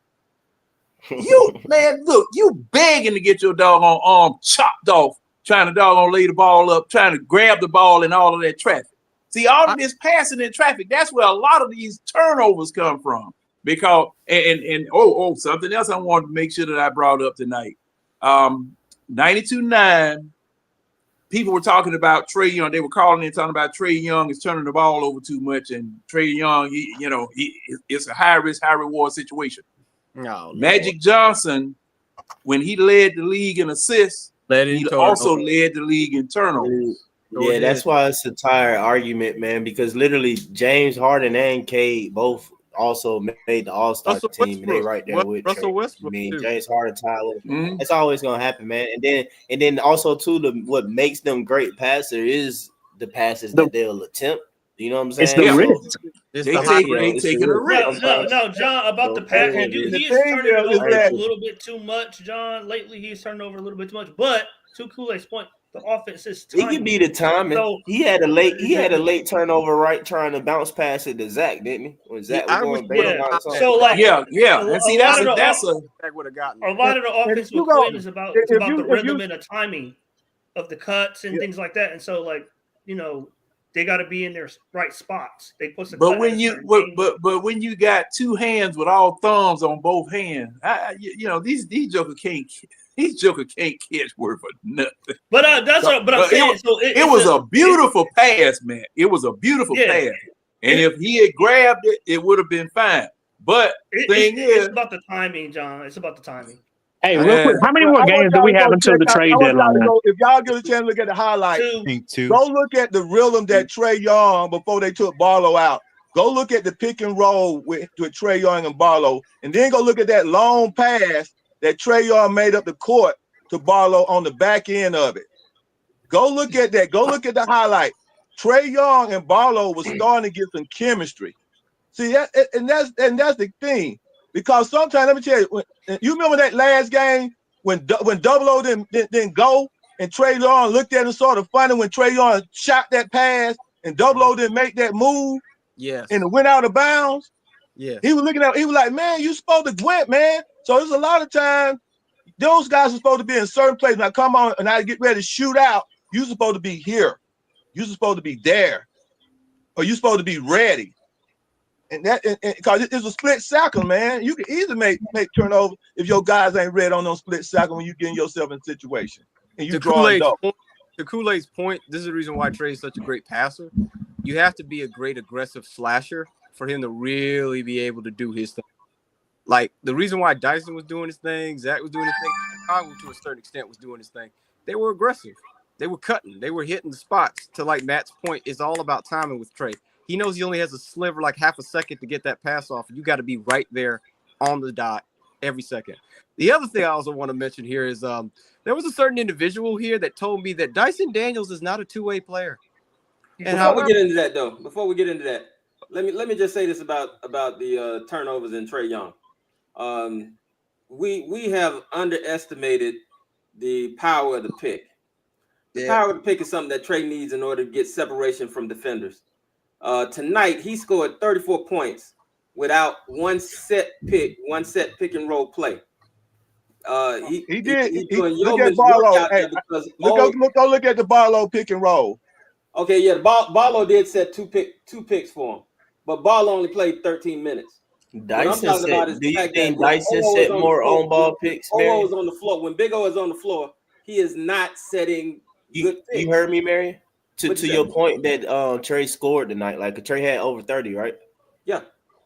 You, man, look, you begging to get your doggone arm chopped off, trying to doggone lay the ball up, trying to grab the ball and all of that traffic. See, all of this passing in traffic, that's where a lot of these turnovers come from. Because, something else I wanted to make sure that I brought up tonight. 92-9, people were talking about Trey Young. They were calling and talking about Trey Young is turning the ball over too much. And Trey Young, it's a high-risk, high-reward situation. No, Magic Johnson, when he led the league in assists, he also led the league in turnovers. Yeah, that's why it's a tired argument, man, because literally James Harden and Cade both also made the All-Star team, and they right there with Russell Trey. Westbrook. I mean, too. James Harden, Tyler. It's always gonna happen, man. And then also too, what makes them great passer is the passes that they'll attempt. You know what I'm saying? It's the risk. They taking a risk. No, John, about the pass. He is turning it over a little bit too much, John. Lately, he's turned over a little bit too much. But to Kool-Aid's point, the offense is He could be the timing. So, he had a late turnover, right, trying to bounce pass it to Zach, didn't he? When Zach was going bait on something. So like, and see, that's a a lot of the offense with Quinn is about the rhythm and the timing of the cuts and things like that. And so, like, they got to be in their right spots. They put some. But when when you got two hands with all thumbs on both hands, these jokers can't. These jokers can't catch worth of nothing. But that's what I'm saying. It was a beautiful pass, man. It was a beautiful pass. And if he had grabbed it, it would have been fine. But it's about the timing, John. It's about the timing. Hey, real quick, how many more games do we have until the trade deadline? If y'all get a chance to look at the highlights, go look at the rhythm that Trey Young, before they took Barlow out. Go look at the pick and roll with Trey Young and Barlow, and then go look at that long pass that Trey Young made up the court to Barlow on the back end of it. Go look at that. Go look at the highlight. Trey Young and Barlow was starting to get some chemistry. See, that's the thing. Because sometimes, let me tell you, you remember that last game when Double O didn't go, and Trey Young looked at him sort of funny when Trey Young shot that pass and Double O didn't make that move. Yes. And it went out of bounds. Yeah. He was looking at, he was like, man, you supposed to gwent, man. So there's a lot of times those guys are supposed to be in certain places. Now come on, and I get ready to shoot out. You're supposed to be here. You're supposed to be there. Or you're supposed to be ready. And that, because it's a split second, man. You can easily make turnover if your guys ain't ready on those split second when you getting yourself in a situation and you drawing double. To Kool-Aid's point, this is the reason why Trey is such a great passer. You have to be a great aggressive slasher for him to really be able to do his thing. Like the reason why Dyson was doing his thing, Zach was doing his thing, Chicago to a certain extent was doing his thing. They were aggressive. They were cutting. They were hitting the spots. To like Matt's point, it's all about timing with Trey. He knows he only has a sliver, like half a second to get that pass off. You got to be right there on the dot every second. The other thing I also want to mention here is there was a certain individual here that told me that Dyson Daniels is not a two-way player. And before we get into that, though, let me just say this about the turnovers in Trey Young. We have underestimated the power of the pick. The power of the pick is something that Trey needs in order to get separation from defenders. Tonight, he scored 34 points without one set pick and roll play. He did. Look at Barlow. Hey, go look at the Barlow pick and roll. Okay, yeah, Barlow did set two picks for him, but Barlow only played 13 minutes. Dyson talking about said, is do the you fact that think when Dyson OO is set on the more floor, on-ball picks, OO Mary? is on the floor. When Big O is on the floor, he is not setting good picks. You heard me, Mary? What'd To you your say? point that Trey scored tonight, like Trey had over 30, right? Yeah.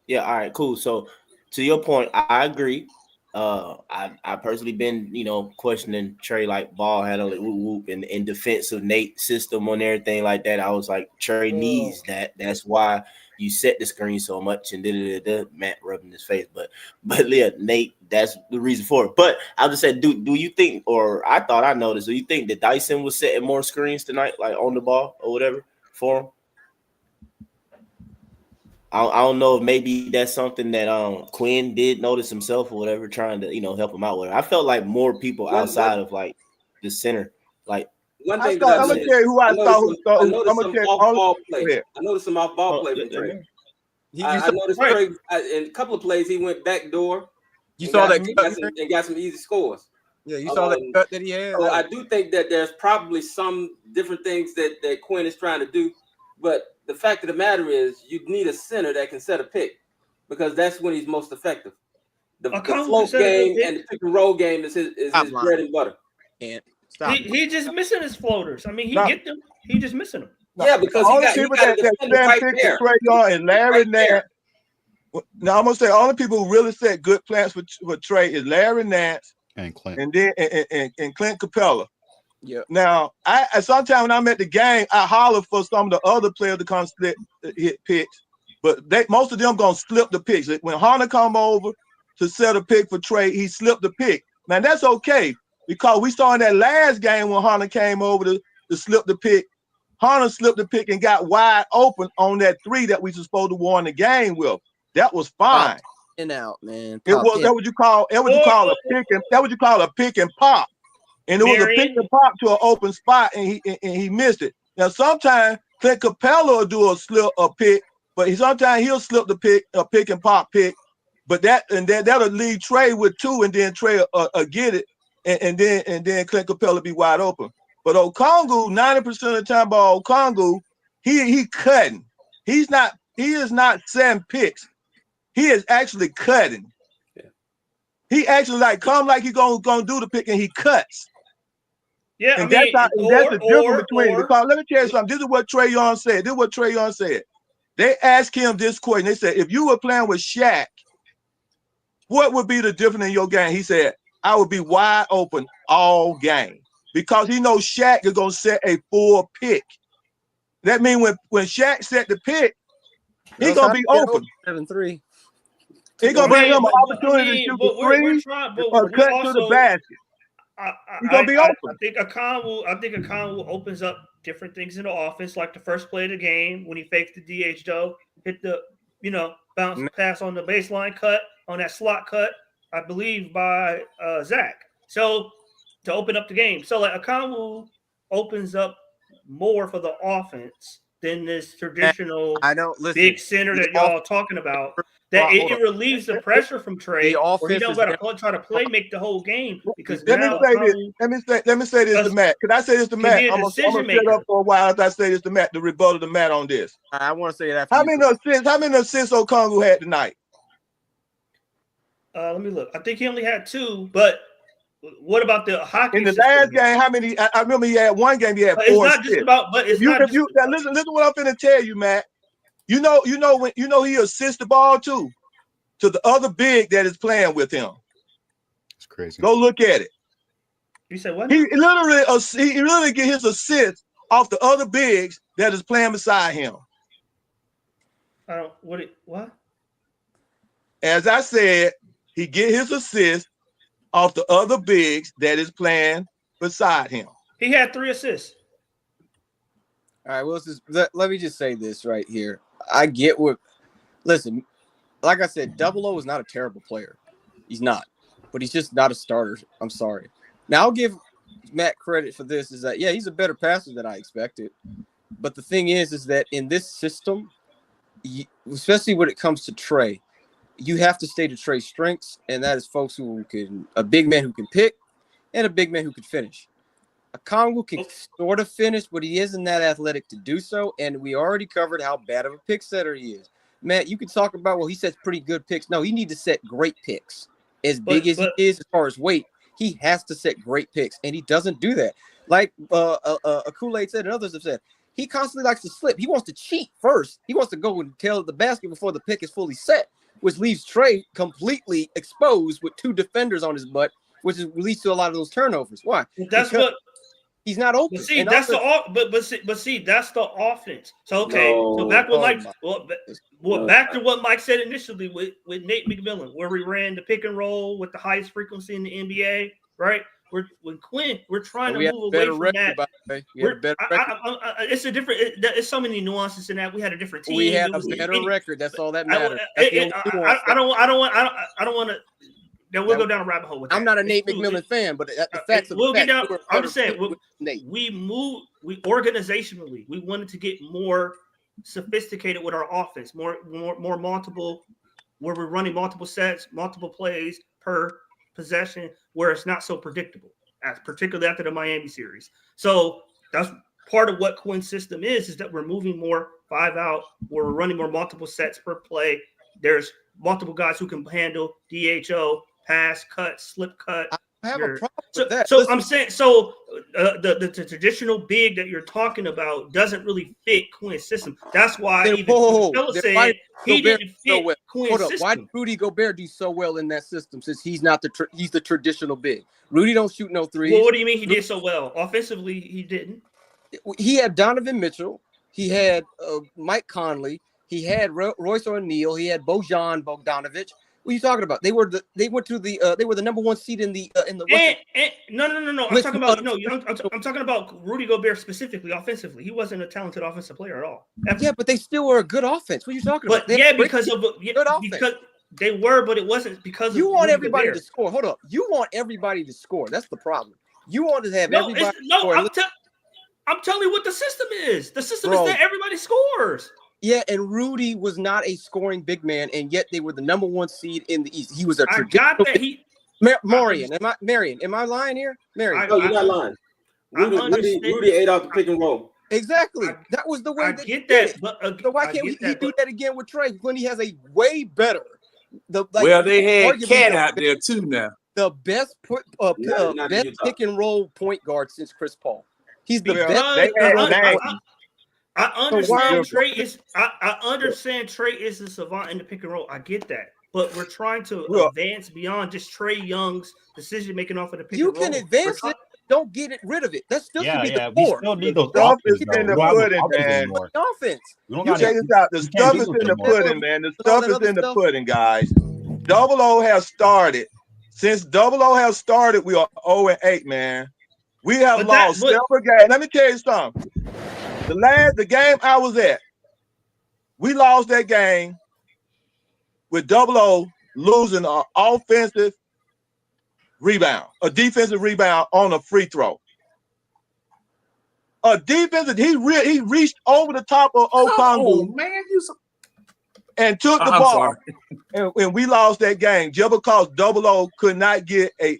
Yeah, all right, cool. So to your point, I agree. I personally been, questioning Trey like ball handling, whoop whoop, and in defense of Nate's system on everything like that. I was like, Trey needs that. That's why you set the screen so much and Matt rubbing his face. But yeah, Nate, that's the reason for it. But I just said, do you think, or I thought I noticed, do you think that Dyson was setting more screens tonight, like on the ball or whatever for him? I don't know if maybe that's something that Quinn did notice himself or whatever, trying to help him out with it. I felt like more people outside of like the center, like One I thing that saw. I I'm gonna noticed, tell you who I saw. I I'm noticed gonna some tell off all. ball Go play. ahead. I noticed some off ball play from Trey. I saw noticed right. Trey in a couple of plays he went back door. You and saw got, that and cut, got some, and got some easy scores. Yeah, you saw that cut that he had. So I do think that there's probably some different things that Quinn is trying to do, but the fact of the matter is you need a center that can set a pick because that's when he's most effective. The float game and the pick and roll game is his bread and butter. And he just missing his floaters. I mean, he get them. He just missing them. Yeah, because the he only got people a that defender stand right pick there. for Trey Young and Larry Right Nance. there. Now I'm gonna say all the people who really set good plans for Trey is Larry Nance and Clint, and then and Clint Capella. Yeah. Now I sometimes when I'm at the game, I holler for some of the other players to come hit picks, but most of them gonna slip the picks. When Hunter come over to set a pick for Trey, he slipped the pick. Now that's okay because we saw in that last game when Hunter came over to slip the pick. Hunter slipped the pick and got wide open on that three that we were supposed to win the game with. That was fine. And out, man. It was that what you call a pick and that what you call a pick and pop. And it was a pick and pop to an open spot, and he missed it. Now sometimes Clint Capella will do a pick, but sometimes he'll slip a pick and pop pick. But that'll leave Trey with two, and then Trey get it, and then Clint Capella be wide open. But Okongu, 90% of the time by Okongu, he cutting. He is not setting picks. He is actually cutting. Yeah. He actually come like he gonna do the pick and he cuts. Yeah, and that's the difference between because let me tell you something. This is what Trey Young said. They asked him this question. They said, if you were playing with Shaq, what would be the difference in your game? He said, I would be wide open all game because he knows Shaq is gonna set a full pick. That means when Shaq set the pick, he's gonna be open. 7-3. He's gonna bring him an opportunity to shoot the three or cut to the basket. He's gonna be open. I think Akan opens up different things in the offense, like the first play of the game when he fakes the DH hit the bounce pass on the baseline cut on that slot cut, I believe by Zach. So to open up the game, so like Akan opens up more for the offense than this traditional big center that y'all talking about. That it relieves the pressure from Trey, or he don't got to try to make the whole game because Let me say this to Matt. Could I say this to Matt? I'm gonna shut up for a while after I say this to Matt. The rebuttal to Matt on this. I want to say that. How many assists Okongu had tonight? Let me look. I think he only had 2, but what about the hockey? In the last game, how many? I remember he had one game. He had 4 it's not assists. just about. But it's not. Listen what I'm finna tell you, Matt. You know he assists the ball too to the other big that is playing with him. It's crazy. Go look at it. You said what? He literally get his assist off the other bigs that is playing beside him. I don't. What? As I said, he get his assist off the other bigs that is playing beside him. He had 3 assists. All right, well, let me just say this right here. I get what. Listen, like I said, Double O is not a terrible player. He's not, but he's just not a starter. I'm sorry. Now I'll give Matt credit for this. Is that he's a better passer than I expected. But the thing is that in this system, especially when it comes to Trey, you have to stay to Trey's strengths, and that is folks a big man who can pick, and a big man who can finish. Okongwu can sort of finish, but he isn't that athletic to do so, and we already covered how bad of a pick setter he is. Matt, you can talk about, well, he sets pretty good picks. No, he needs to set great picks. As big as he is as far as weight, he has to set great picks, and he doesn't do that. Like Kool-Aid said and others have said, he constantly likes to slip. He wants to cheat first. He wants to go and tail the basket before the pick is fully set, which leaves Trey completely exposed with 2 defenders on his butt, which leads to a lot of those turnovers. Why? That's because what. He's not open. But see, and that's also, but see, that's the offense. So okay, No. so back what Mike, No. back to what Mike said initially with Nate McMillan, where we ran the pick and roll with the highest frequency in the NBA, right? When Quinn, we're trying to move away from that. It's a different. It's so many nuances in that. We had a different team. We had a better record. That's all that matters. I don't want to. Then we'll go down a rabbit hole with that. I'm not a Nate McMillan fan, but the facts of we'll the get facts. down. I'm just saying, we organizationally, we wanted to get more sophisticated with our offense, more multiple, where we're running multiple sets, multiple plays per possession, where it's not so predictable, particularly after the Miami series. So that's part of what Quinn's system is that we're moving more 5 out, where we're running more multiple sets per play. There's multiple guys who can handle DHO, pass, cut, slip cut. I have a problem with that. So I'm saying, the traditional big that you're talking about doesn't really fit Quinn's system. That's why said he didn't fit Quinn's system. Why did Rudy Gobert do so well in that system? Since he's not he's the traditional big. Rudy don't shoot no threes. Well, what do you mean he did so well? Offensively, he didn't. He had Donovan Mitchell. He had Mike Conley. He had Royce O'Neal. He had Bojan Bogdanovic. What are you talking about? They were the number 1 seed in the No. I'm talking about Rudy Gobert specifically offensively. He wasn't a talented offensive player at all. Yeah, but they still were a good offense. What are you talking about? Because they were, but it wasn't because you of want Rudy everybody Gobert. to score. Hold up. You want everybody to score. That's the problem. You want to have everybody score. I'm telling you what the system is. The system is that everybody scores. Yeah, and Rudy was not a scoring big man, and yet they were the number 1 seed in the East. He was a traditional. Marion, am I lying here? Marion, no, you're not lying. Rudy ate off the pick and roll. Exactly. That was the way. I get that, but so why can't he do that again with Trey when he has a way better? They had Cat out there too now. The best best pick and roll point guard since Chris Paul. He's the best. I understand Trey is. I understand Trey is a savant in the pick and roll. I get that, but we're trying to advance beyond just Trey Young's decision making off of the pick and roll. You can advance it. Don't get rid of it. That's still should be the we core. still need those offense in the pudding, man. Offense. You check this out. The stuff is in the pudding, man. The stuff is in the pudding, guys. Double O has started. Since Double O has started, we are 0-8, man. We have lost several games. Let me tell you something. The game I was at, we lost that game with Double O losing an offensive rebound, a defensive rebound on a free throw. A defensive, he reached over the top of Okongwu, and took the ball, and we lost that game just because Double O could not get a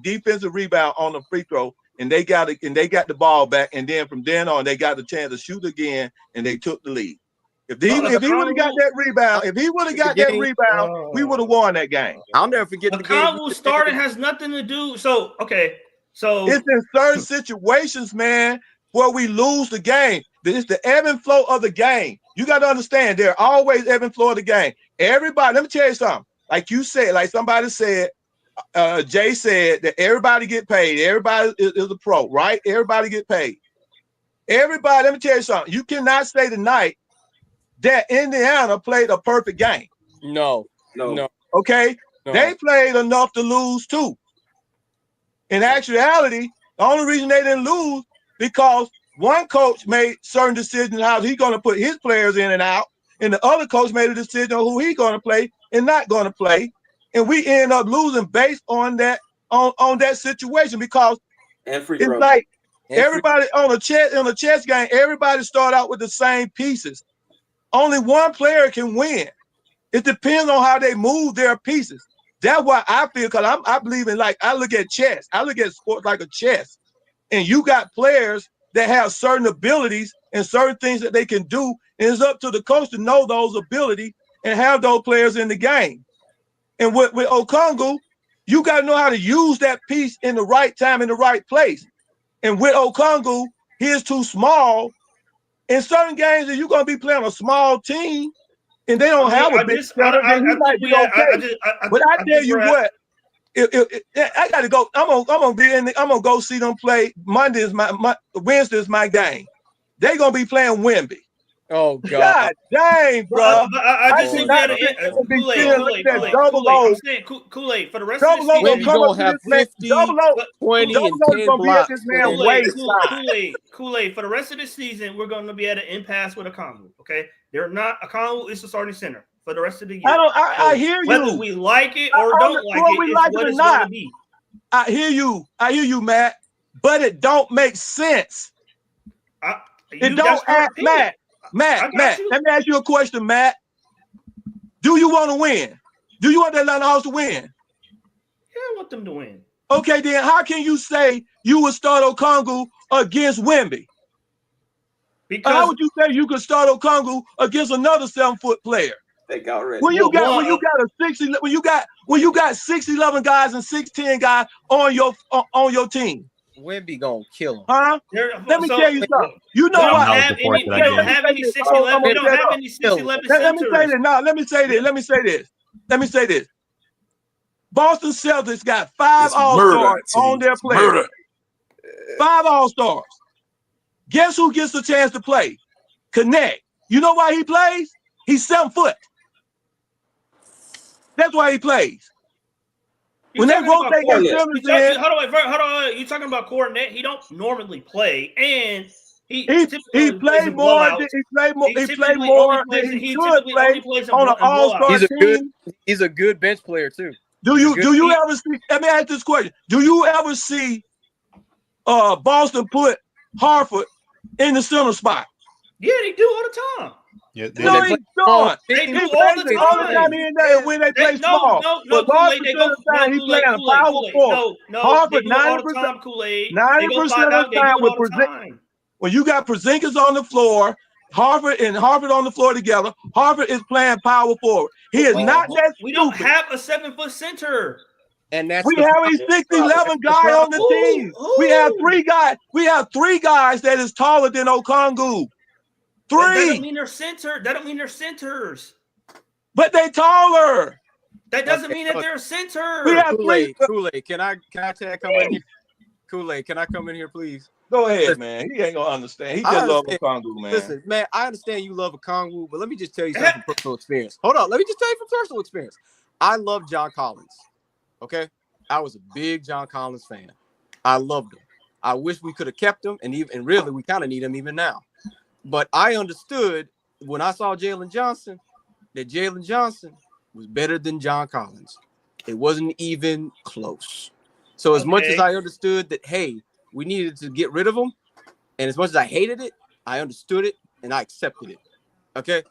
defensive rebound on a free throw. And they got the ball back, and then from then on, they got the chance to shoot again, and they took the lead. If he would have got that rebound, we would have won that game. I'll never forget the game. Starting has nothing to do. So it's in certain situations, man, where we lose the game. It's the ebb and flow of the game. You got to understand, there are always ebb and flow of the game. Everybody, let me tell you something. Like you said, like somebody said. Jay said that everybody get paid. Everybody is a pro, right? Everybody get paid. Everybody, let me tell you something. You cannot say tonight that Indiana played a perfect game. No. Okay? No. They played enough to lose too. In actuality, the only reason they didn't lose because one coach made certain decisions how he's going to put his players in and out, and the other coach made a decision on who he's going to play and not going to play. And we end up losing based on that that situation because it's like everybody on a chess game, everybody start out with the same pieces. Only one player can win. It depends on how they move their pieces. That's why I feel because I believe in I look at chess. I look at sports like a chess. And you got players that have certain abilities and certain things that they can do And it's up to the coach to know those ability and have those players in the game. And with Okongwu, you got to know how to use that piece in the right time, in the right place. And with Okongwu, he is too small. In certain games, if you're going to be playing a small team and they don't have a big center, then he might be okay. But I tell you what, I got to go. I'm gonna go see them play. Wednesday is my game. They're gonna be playing Wemby. Oh God! Dang, bro! I just think we had Kool-Aid. I'm saying Kool-Aid for the rest of the season. Wemby gonna have 50, 20, and 10 blocks. Kool-Aid. For the rest of the season, we're going to be at an impasse with Okongwu. Okay, Okongwu is the starting center for the rest of the year. I hear you. Whether we like it or don't like it, it's what it's going to be. I hear you, Matt. But it don't make sense. It don't act, Matt, let me ask you a question, Matt. Do you want to win? Do you want the Atlanta Hawks to win? Yeah, I want them to win. Okay, then how can you say you would start Okongwu against Wemby? Because how would you say you could start Okongwu against another 7-foot player? They got ready. When you got 6'11" guys and 6'10" guys on your team. Wemby gonna kill him. Huh? Let me tell you something. You know what? We don't have any 6'11". We don't have any 6'11" centers. Let me say this. Boston Celtics got 5 All-Stars on their players. 5 All-Stars. Guess who gets the chance to play? Connect. You know why he plays? He's 7 foot. That's why he plays. When they rotate their centers in, hold on. You talking about Cornet? He don't normally play, and he played more than he should play on an all-star team. He's a good bench player too. Do you ever see? Let me ask this question: do you ever see Boston put Hartford in the center spot? Yeah, they do all the time. Yeah, no, he don't. They do all the time. When they play small. No, Kool-Aid. He playing a power forward. Hartford 90% of the time with Porzingis. When you got Porzingis on the floor, Hartford on the floor together, Hartford is playing power forward. He is not that. We don't have a 7-foot center. And that's we have a 6'11" guy on the team. We have 3 guys. We have 3 guys that is taller than Okongwu. 3. That don't mean they're center. That don't mean they're centers. But they taller. That doesn't mean that they're center. We have Kool-Aid. Can I come in here? Kool-Aid, can I come in here, please? Go ahead, man. He ain't gonna understand. He just love Okongwu, man. Listen, man, I understand you love Okongwu, but let me just tell you something from personal experience. Hold on, let me just tell you from personal experience. I love John Collins. Okay, I was a big John Collins fan. I loved him. I wish we could have kept him, and really, we kind of need him even now. But I understood when I saw Jalen Johnson that Jalen Johnson was better than John Collins. It wasn't even close. So as much as I understood that, hey, we needed to get rid of him, and as much as I hated it, I understood it and I accepted it. Okay?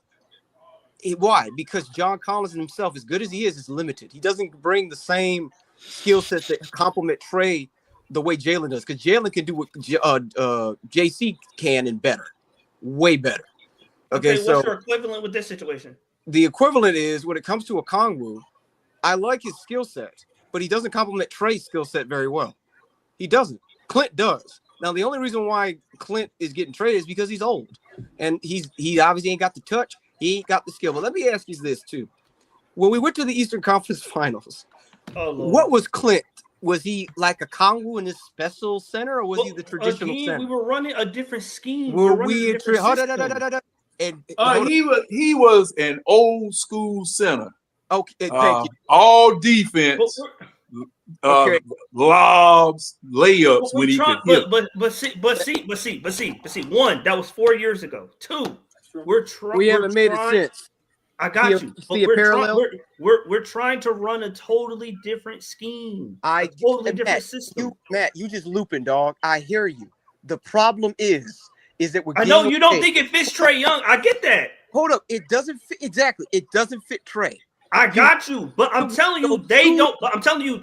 Why? Because John Collins himself, as good as he is limited. He doesn't bring the same skill sets that complement Trey the way Jalen does. Because Jalen can do what JC can and better. Way better. Okay, so what's your equivalent with this situation? The equivalent is when it comes to Okongwu, I like his skill set, but he doesn't complement Trey's skill set very well. He doesn't. Clint does. Now, the only reason why Clint is getting traded is because he's old. And he obviously ain't got the touch. He ain't got the skill. But let me ask you this, too. When we went to the Eastern Conference Finals, what was Clint? Was he like a Okongwu in his special center, or was he the traditional center? We were running a different scheme. He was an old school center. Okay, thank you. All defense, lobs, layups when he could hit. But see. 1, that was 4 years ago. 2, we haven't made it since. I got you. But we're trying to run a totally different scheme. Different system. Matt, you just looping, dog. I hear you. The problem is that we're. I know you don't think it fits Trey Young. I get that. Hold up, it doesn't fit exactly. It doesn't fit Trey. I got you, but I'm telling you, they don't. I'm telling you.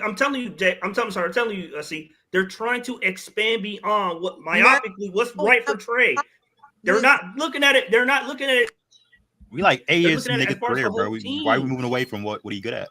See, they're trying to expand beyond what myopically what's right for Trey. They're not looking at it. They're not looking at it We like 8 They're years looking in at it nigga as far as the career, bro. whole Why are we team. moving away from what are you good at?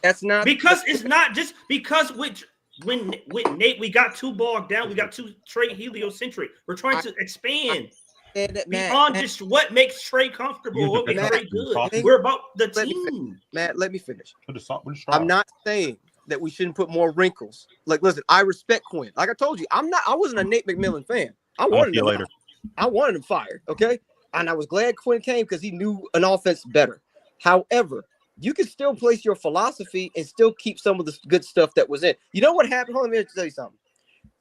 That's not Because it's not just because with Nate we got too bogged down. We got too Trey heliocentric. We're trying to expand beyond just what makes Trey comfortable, what makes Trey good. We're about the team. Matt, let me finish. What the I'm not saying that we shouldn't put more wrinkles. Like, listen, I respect Quinn. Like I told you, I wasn't a Nate McMillan fan. I wanted him later. I wanted him fired. Okay. And I was glad Quinn came because he knew an offense better. However, you can still place your philosophy and still keep some of the good stuff that was in. You know what happened? Hold on, let me tell you something.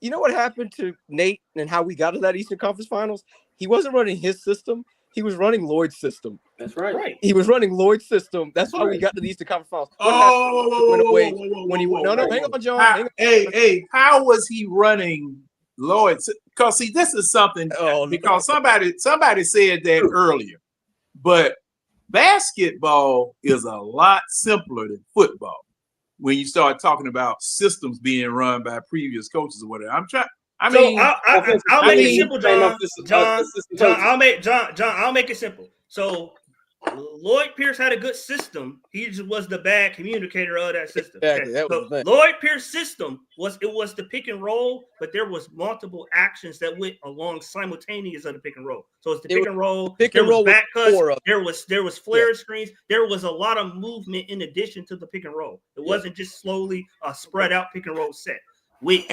You know what happened to Nate and how we got to that Eastern Conference Finals? He wasn't running his system. He was running Lloyd's system. That's right. He was running Lloyd's system. That's how we got to the Eastern Conference Finals. What happened? Went away when he no, hang on, John. Hang on. Hey, how was he running Lloyd's? Because see, this is something because somebody said that earlier, but basketball is a lot simpler than football when you start talking about systems being run by previous coaches or whatever. I'll make it simple, John. I'll make it simple. So Lloyd Pierce had a good system. He just was the bad communicator of that system. Exactly. Okay. So Lloyd Pierce's system was the pick and roll, but there was multiple actions that went along simultaneous of the pick and roll. So it's the pick and roll. There was back cuts. There was flare screens. There was a lot of movement in addition to the pick and roll. It wasn't just slowly a spread out pick and roll set. Something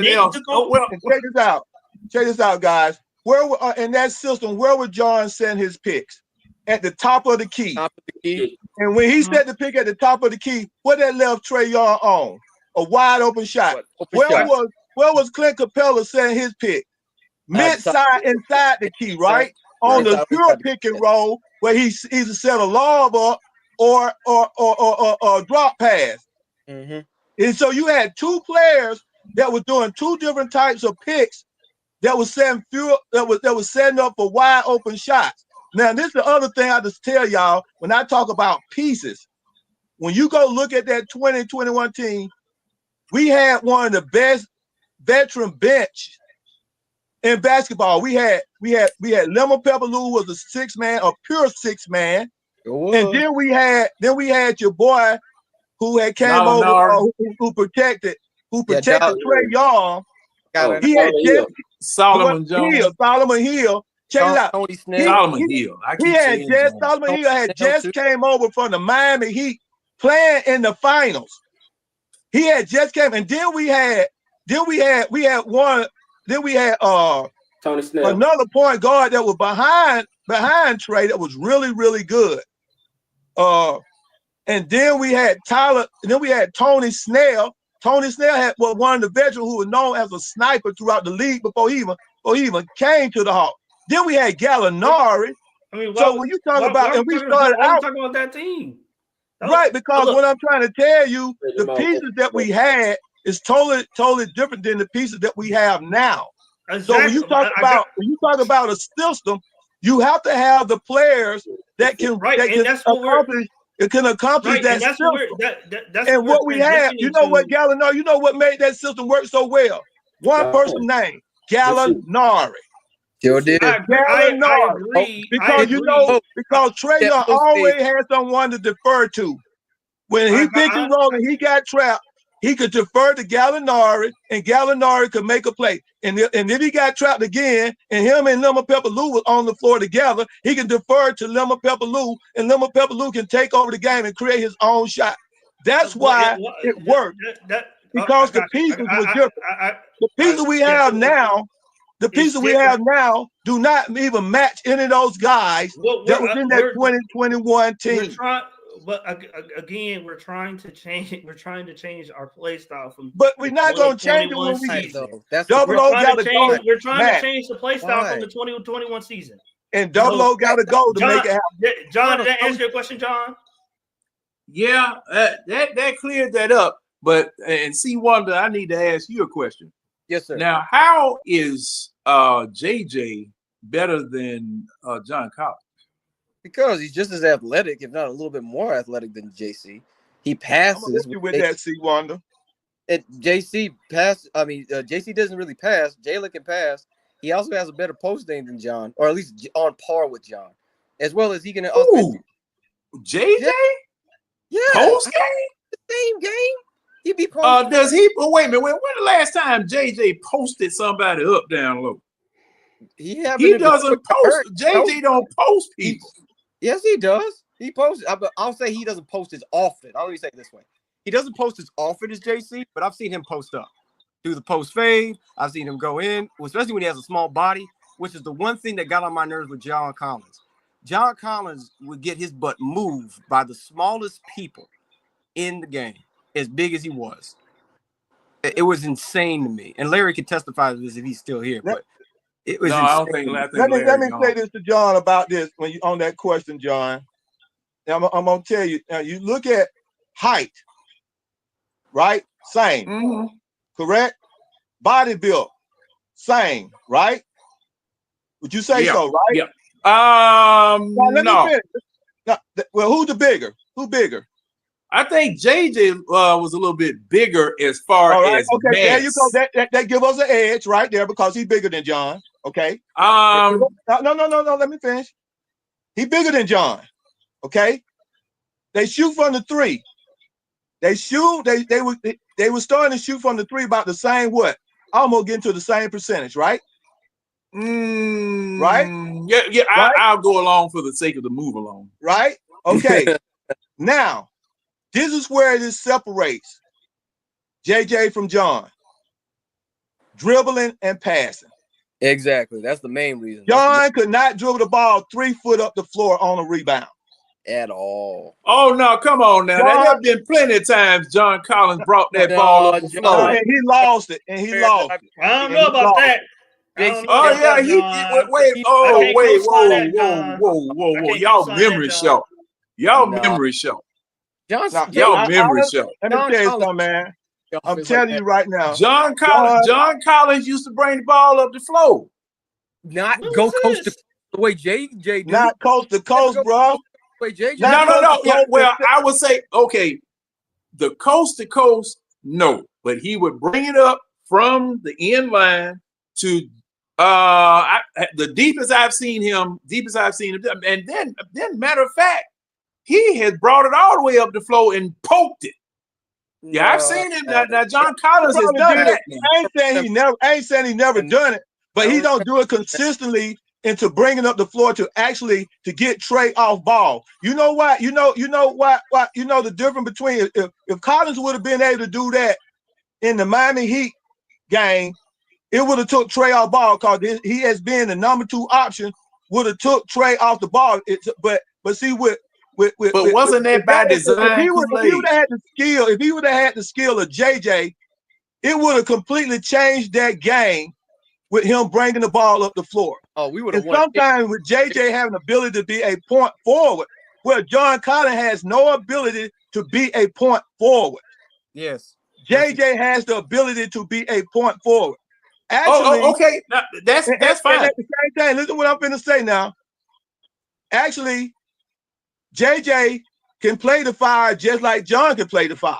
else. Check this out. Check this out, guys. Where in that system, where would John send his picks? At the top of the key. And when he set the pick at the top of the key, what that left Trey Young on? A wide open shot. Where was Clint Capella setting his pick? Mid-side inside the key, right? On the pure pick and roll, where he's either set a lob up or drop pass. And so you had two players that were doing two different types of picks that was setting setting up for wide open shots. Now, this is the other thing I just tell y'all when I talk about pieces. When you go look at that 2021 team, we had one of the best veteran bench in basketball. We had Lemon Pepper Lou was a 6-man, a pure 6-man. And then we had your boy who had came over who protected Trey Young. He had Solomon Jones. Solomon Hill. Check it out. Solomon Hill. Solomon Hill had just came over from the Miami Heat playing in the finals. He had just came, and then we had Tony Snell, another point guard that was behind Trey that was really, really good. And then we had Tyler, and then we had Tony Snell. Tony Snell was one of the veterans who was known as a sniper throughout the league before he even came to the Hawks. Then we had Gallinari. I mean, so when you talk about, and we started out talking about that team, right? Because what I'm trying to tell you, the pieces that we had is totally different than the pieces that we have now. Exactly. So when you talk about a system, you have to have the players that can accomplish. It can accomplish that system. And what we have, you know what, Gallinari, you know what made that system work so well? One person name, Gallinari. Sure did. I agree. Because Trey Young always had someone to defer to. When he picked and rolled and he got trapped, he could defer to Gallinari, and Gallinari could make a play. And if he got trapped again, and him and Lemon Pepper Lou was on the floor together, he can defer to Lemon Pepper Lou, and Lemon Pepper Lou can take over the game and create his own shot. That's why it worked. Because the pieces were different. The pieces we have now, do not even match any of those guys that was in that 2021 team. But again, we're trying to change our play style from. But we're not going to change it when we We're trying to change the play style from the 2021 season. And Double O got to go to make it happen. John, did that answer your question, John? Yeah, that cleared that up. But and see, Wanda, I need to ask you a question. Yes, sir. Now, how is JJ better than John Collins? Because he's just as athletic, if not a little bit more athletic than JC. He passes. With that, C. Wanda. JC doesn't really pass. Jalen can pass, He also has a better post game than John, or at least on par with John, as well as he can. Ooh, JJ? Yeah, Post game? The same game. He be posting. Does he? Oh, wait a minute. When the last time JJ posted somebody up down low? He doesn't post. JJ don't post people. Yes, he does. He posts. I'll say he doesn't post as often. I'll say it this way: he doesn't post as often as JC, but I've seen him post up, do the post fade. I've seen him go in, especially when he has a small body, which is the one thing that got on my nerves with John Collins. John Collins would get his butt moved by the smallest people in the game, as big as he was. It was insane to me, and Larry could testify to this if he's still here. But it was. No, I don't think. Let me say this to John about this when you on that question, John. Now, I'm gonna tell you. Now, you look at height, right? Same, correct? Body build, same, right? Would you say so, right? Yeah. Now, let me No. finish. Now, well, who's the bigger? Who bigger? I think JJ was a little bit bigger as far All right, as okay, mass. there you go. That give us an edge right there because he's bigger than John. Okay. No. Let me finish. He bigger than John. Okay. They shoot from the three. They were starting to shoot from the three about the same what? Almost getting to the same percentage, right? Right? Yeah. Right? I'll go along for the sake of the move along. Right? Okay. Now, this is where this separates JJ from John. Dribbling and passing. Exactly. That's the main reason. John could not dribble the ball 3 foot up the floor on a rebound. At all. Oh no, come on now. There have been plenty of times John Collins brought that ball up the floor. And he lost it. And he lost it. I don't know about that. Oh yeah, whoa. Y'all memory short. Y'all memory short. Y'all memory short. Let me tell you something, man. I'm telling you right now. John Collins used to bring the ball up the floor. Not go coast to the way JJ did. Not coast to coast, bro. Wait, JJ. No. Well, I would say, okay, the coast to coast, no, but he would bring it up from the end line to the deepest I've seen him, and then matter of fact, he has brought it all the way up the floor and poked it. Yeah, I've seen him. Now John Collins has done that. I ain't saying he never done it, but he don't do it consistently into bringing up the floor to get Trey off ball. You know what? You know the difference between if Collins would have been able to do that in the Miami Heat game, it would have took Trey off ball because he has been the number 2 option. Would have took Trey off the ball. But see wasn't that by design? If he would have had the skill of JJ, it would have completely changed that game with him bringing the ball up the floor. Oh, we would have won. Sometimes with JJ having the ability to be a point forward, where John Collins has no ability to be a point forward. Yes. JJ has the ability to be a point forward. Actually, okay. Now, that's fine. At the same time, listen to what I'm going to say now. Actually, JJ can play the 5 just like John can play the 5.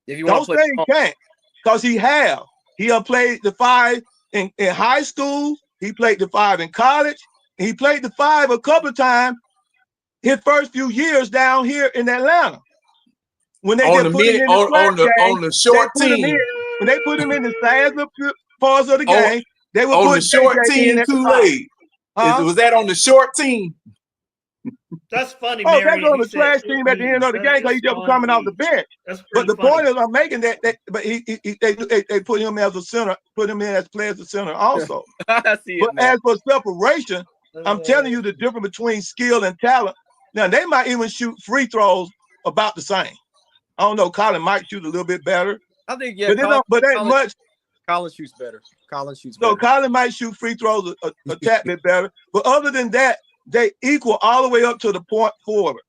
If you don't say he can't, because he have. He played the 5 in high school. He played the 5 in college. And he played the 5 a couple of times his first few years down here in Atlanta. When they put him in on the short team. When they put him in the last parts of the game, they were on put the short team Kool-Aid. Was that on the short team? That's funny. Oh, that's on the trash team at the end of the game because he just was coming off the bench. But the point is, I'm making that they put him as a center, put him in as player as a center also. I see it, but as for separation, I'm telling you the difference between skill and talent. Now they might even shoot free throws about the same. I don't know. Colin might shoot a little bit better. I think but ain't much. Colin shoots better. So Colin might shoot free throws a tad bit better, but other than that, they equal all the way up to the point forward.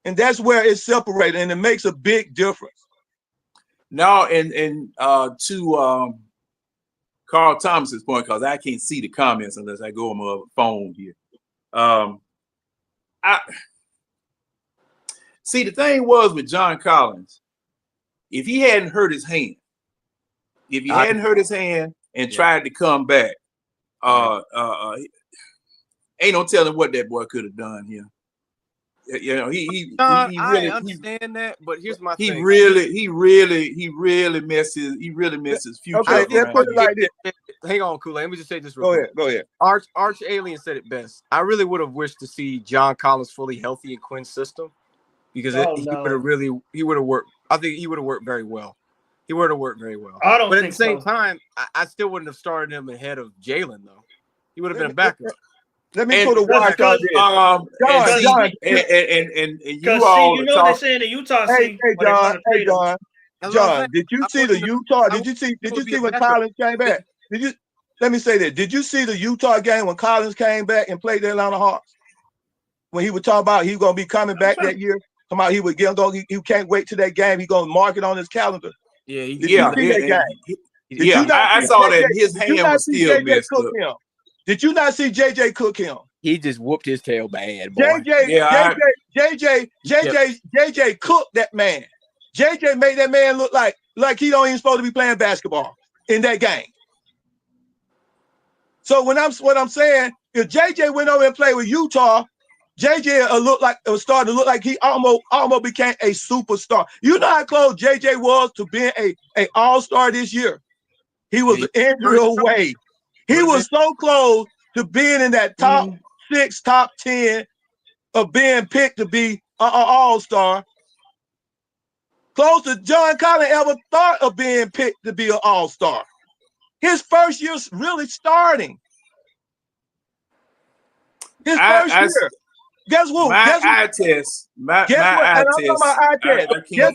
And that's where it's separated, and it makes a big difference. No, and to Carl Thomas's point, because I can't see the comments unless I go on my phone here. I see the thing was with John Collins, if he hadn't hurt his hand, and tried to come back, Ain't no telling what that boy could have done here. You know, he I really understand that, but here's my he thing. really misses future. Okay, let's put it like this. Hang on, Kool-Aid. Let me just say this real quick. Go ahead. Arch Alien said it best. I really would have wished to see John Collins fully healthy in Quinn's system because he would have worked. I think he would have worked very well. He would have worked very well. I don't But at think the same so. time, I still wouldn't have started him ahead of Jalen though. He would have been a backup. Let me put a watch on this. John, and you Because all you know they're saying the Utah. Hey, John, did you see the Utah? Did you see when Collins came back? Let me say that. Did you see the Utah game when Collins came back and played the Atlanta Hawks? When he would talk about he was gonna be coming back that year, come out, he would he can't wait to that game. He's gonna mark it on his calendar. Yeah, Did you see that game? I saw that his hand was still messed up. Did you not see JJ cook him? He just whooped his tail bad, boy. JJ cooked that man. JJ made that man look like he don't even supposed to be playing basketball in that game. So what I'm saying, if JJ went over and played with Utah, JJ was starting to look like he almost became a superstar. You know how close JJ was to being a all-star this year. He was injury away. He was so close to being in that top 6, top 10 of being picked to be an all-star. Close to John Collins ever thought of being picked to be an all-star. His first year really starting. His first year. Guess what? Guess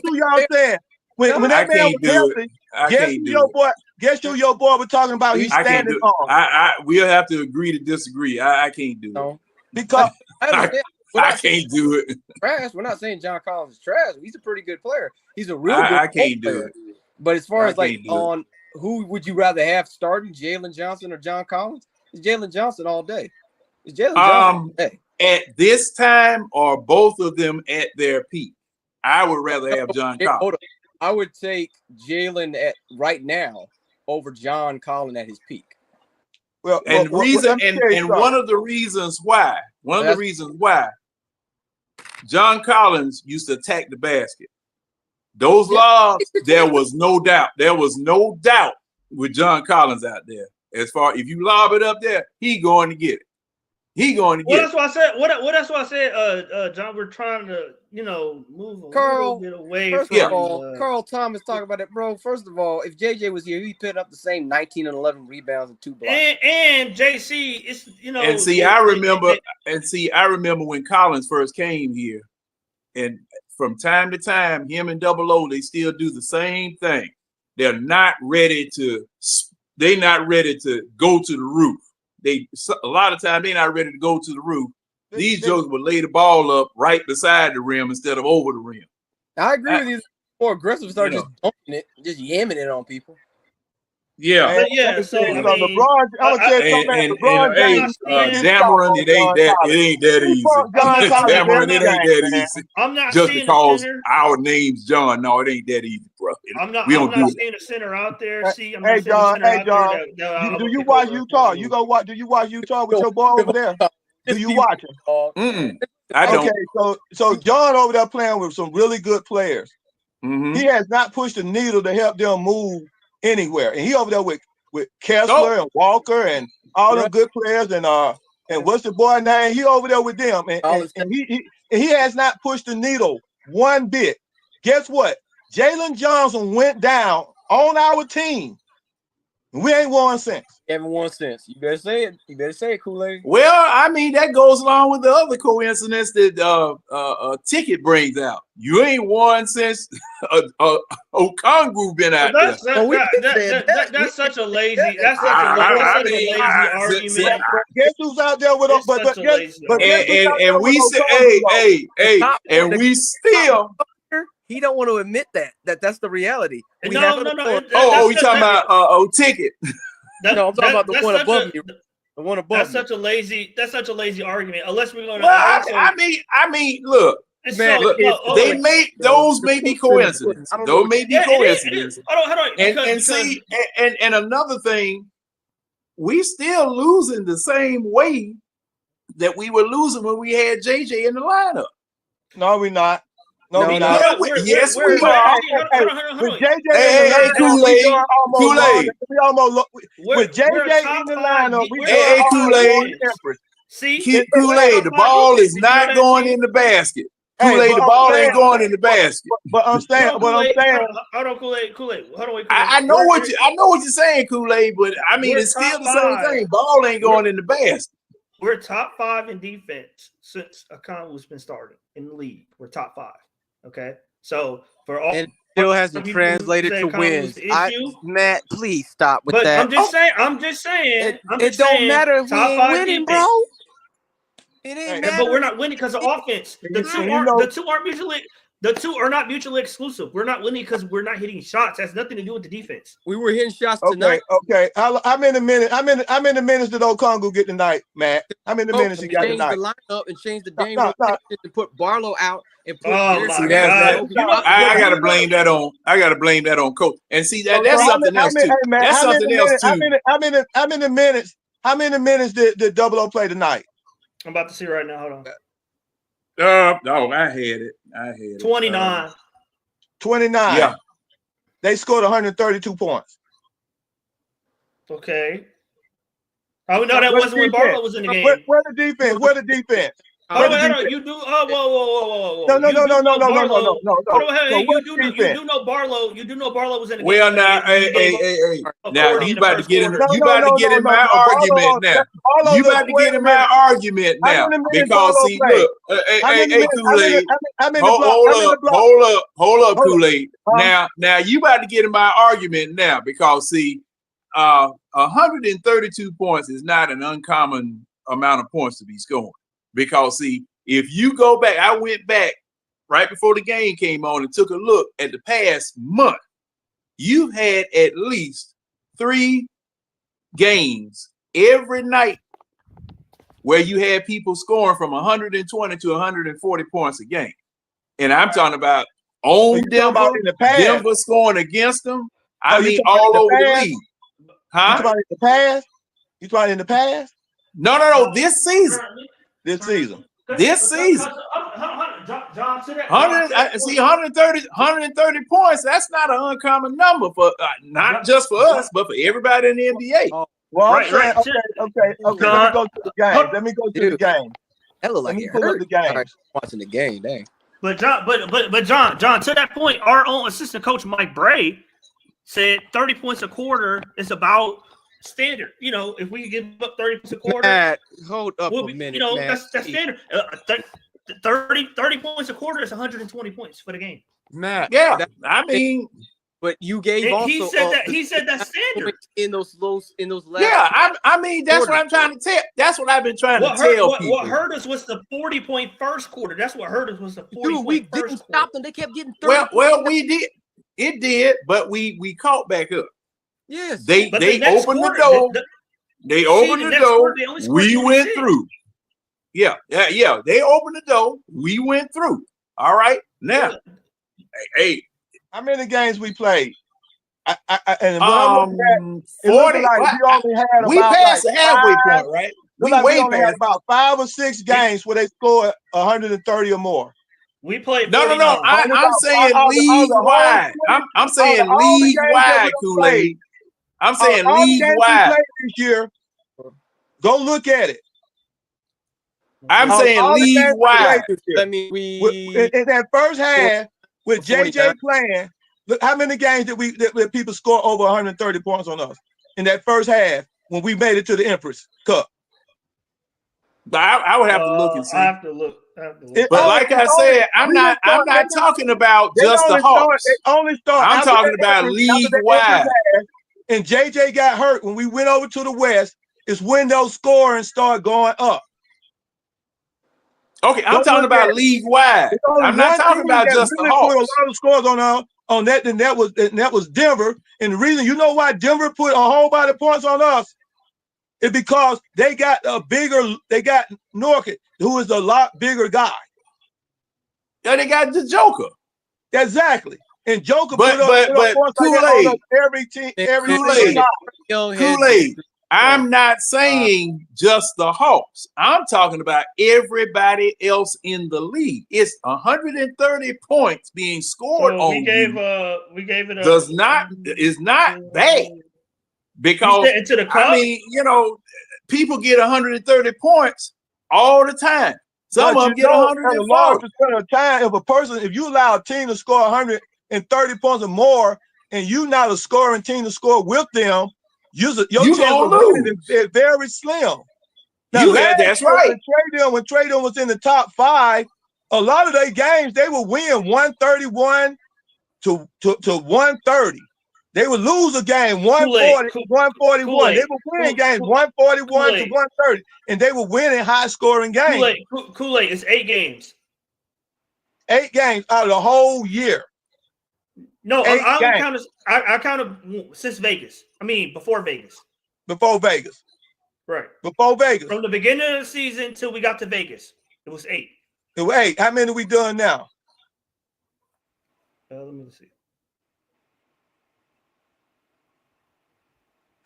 who y'all saying? When that man was healthy, guess who your boy was talking about? He's standing on. We'll have to agree to disagree. I can't do it. Because I can't do it. Trash. We're not saying John Collins is trash. He's a pretty good player. He's a real good I can't do player. it. But as far as on who would you rather have starting, Jalen Johnson or John Collins? It's Jalen Johnson all day. It's Jalen Johnson all day. At this time, or both of them at their peak, I would rather have John Collins. I would take Jalen at right now over John Collins at his peak. Well, and one of the reasons why John Collins used to attack the basket. Those lobs, there was no doubt. There was no doubt with John Collins out there. As far if you lob it up there, he going to get it. He going to get that's why I said. That's why I said, John. We're trying to, move a little bit away from. Carl Thomas talking about it, bro. First of all, if JJ was here, he'd put up the same 19 and 11 rebounds and 2 blocks. And JC, it's And see, I remember when Collins first came here, and from time to time, him and Double O, they still do the same thing. They're not ready to. They're not ready to go to the roof. A lot of time they're not ready to go to the roof. These jokers would lay the ball up right beside the rim instead of over the rim. I agree with you. More aggressive, start just dumping it, just yamming it on people. Yeah, so LeBron, I would say something. LeBron James, Dameron, it ain't that easy. Dameron, it ain't that easy. I'm not just seeing because our name's John. No, it ain't that easy, bro. I'm not seeing a center out there. Hey, John. Do you watch Utah? Do you watch Utah with your boy over there? Do you watch him? I don't. Okay, so John over there playing with some really good players. Mm-hmm. He has not pushed the needle to help them move anywhere, and he over there with Kessler and Walker and all them good players, and what's the boy name? He over there with them, and he has not pushed the needle one bit. Guess what? Jalen Johnson went down on our team. We ain't won since. Haven't won since. You better say it. You better say it, Kool-Aid. Well, I mean, that goes along with the other coincidence that Ticket brings out. You ain't won since Okongwu been out there. That's such a lazy. That's such a lazy argument. Guess who's out there with us? And we say, hey, and we still. He don't want to admit that's the reality. No. You talking about Ticket? No, I'm talking about the one above you. The one above. That's such a lazy argument. Unless we're going to. Well, I mean, look. Man, look, they make those may be coincidences. Those may be coincidences. Hold on. And another thing, we still losing the same way that we were losing when we had JJ in the lineup. No, we're not. No, we're Yeah, not. yes, we With are. JJ in the lineup, we doing almost Kool-Aid. we almost with JJ in the lineup, we doing Hey, Kool-Aid. See, Kool-Aid, the ball is not going in the basket. Kool-Aid, the ball ain't going in the basket. But I'm saying, Hold on, Kool-Aid. Hold on, wait. I know what you're saying, Kool-Aid, but I mean it's still the same thing. Ball ain't going in the basket. We're top 5 in defense since Okongwu's been starting in the league. We're top 5. Okay, so for all and still hasn't translated to wins. Matt, please stop with but that. I'm just saying. It don't matter if we ain't winning, bro. It ain't matter. But we're not winning because of offense. The two are not mutually exclusive. We're not winning because we're not hitting shots. That's nothing to do with the defense. We were hitting shots tonight. Okay. I'm in the minute. I'm in the minutes that Okongwu get tonight, Matt. I'm in the minutes he got tonight. Change the lineup and change the game rotation to put Barlow out and put. I gotta blame that on. I gotta blame that on coach. And see that's something else too. That's something else too. I'm in the minutes. How many minutes did Double O play tonight? I'm about to see right now. Hold on. I had it. 29. 29. Yeah. They scored 132 points. Okay. I would know that wasn't when Barlow was in the game. Where the defense? Where the defense? Hold on. You do. Whoa. No. You do know Barlow. You do know Barlow was in the game. Well, now, hey. Now you about to get in. You about to get in my argument now. You about to get in my argument now because see, look, hey, Kool-Aid. Hold up, Kool-Aid. Now you about to get in my argument now because see, 132 points is not an uncommon amount of points to be scoring. Because see, if you go back, I went back right before the game came on and took a look at the past month. You had at least 3 games every night where you had people scoring from 120 to 140 points a game. And I'm talking about on Denver, Denver scoring against them. I mean, all over the league. Huh? You talking in the past? You talking in the past? No. This season. This season. John, 130 points. That's not an uncommon number for not just for us, but for everybody in the NBA. Well, okay. Let me go to the game. Let me go to the game. That look like Let me pull up the game. Watching the game, dang. But John, to that point, our own assistant coach Mike Bray said 30 points a quarter is about standard. You know, if we give up 30 points a quarter, Matt, hold up a minute. You know, Matt. that's standard. 30 points a quarter is 120 points for the game. Matt, yeah, I mean, but you gave he said that's standard in those last. Yeah, I mean that's what I'm trying to tell. That's what I've been trying to tell people. What hurt us was the 40-point first quarter. That's what hurt us was the 40. Dude, we didn't stop them. They kept getting 30. Well, we did. It did, but we caught back up. Yes, they opened the door. They opened the door. We went through. Yeah. They opened the door. We went through. All right. Now, hey, how many games we played? 40. We passed the halfway point, right? We only had about 5 or 6 games where they scored 130 or more. We played. No. I'm saying league wide. I'm saying league wide, Kool-Aid. I'm saying league wide this year. Go look at it. I'm saying league wide. I mean, in that first half with JJ playing, look how many games that people score over 130 points on us in that first half when we made it to the Empress Cup. I would have to look and see. I have to look. But like I said, I'm not talking about just the Hawks. I'm talking about league wide. And JJ got hurt when we went over to the West. It's when those scoring started going up. Okay, I'm talking about league wide. I'm not talking about just the Hawks. Put a lot of scores on that, and that was Denver. And the reason you know why Denver put a whole lot of points on us is because they got Norkett, who is a lot bigger guy. Yeah, they got the Joker. Exactly. And Joker but put up points Kool-Aid. like every team, every Kool-Aid. I'm not saying just the Hawks. I'm talking about everybody else in the league. It's 130 points being scored So on we gave it a is not bad because into the I cup. mean, people get 130 points all the time. Some But of them get at a large 140. percent of the time, if you allow a team to score 130 points or more, and you not a scoring team to score with them, your You chance of gonna winning lose. is very slim. Now, last That's year right. when Trey Young was in the top 5, a lot of their games they would win 131 to 130. They would lose a game 140 to 141. They would win games 141 to 130, and they would win in high scoring games. Kool-Aid, it's 8 games. 8 games out of the whole year. No, 8 I games. counted since Vegas. I mean, before Vegas. Before Vegas. Right. Before Vegas. From the beginning of the season till we got to Vegas, it was 8. It was 8. How many are we doing now? Let me see.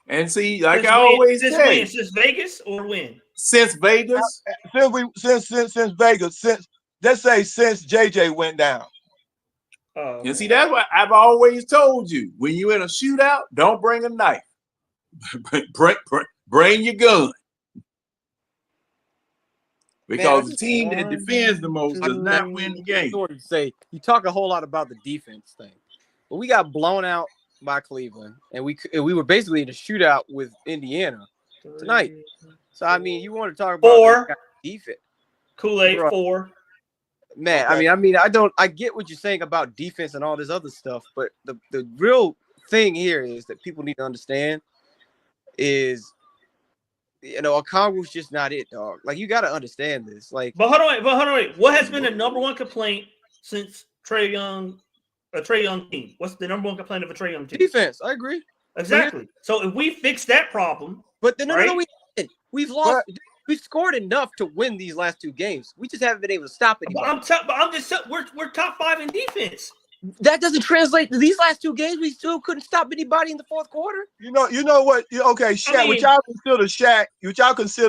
And see, like I always say, since Vegas or when? Since Vegas. Since Vegas. Let's say since JJ went down. And see, that's what I've always told you. When you're in a shootout, don't bring a knife. bring your gun. Because the team that defends the most does not win the game. Shorty say you talk a whole lot about the defense thing, but we got blown out by Cleveland, and we were basically in a shootout with Indiana tonight. So I mean, you want to talk about 4 defense? Kool-Aid 4. Man, Okay. I get what you're saying about defense and all this other stuff, but the real thing here is that people need to understand is, Okongwu's just not it, dog. Like, you got to understand this. Like, But hold on, wait. What has been the number one complaint since Trey Young team? What's the number one complaint of a Trey Young team? Defense. I agree. Exactly. So if we fix that problem, but no, we didn't. We've lost. We've scored enough to win these last 2 games. We just haven't been able to stop anybody. We're top 5 in defense. That doesn't translate to these last 2 games. We still couldn't stop anybody in the fourth quarter. You know what? Okay, Shaq. What y'all consider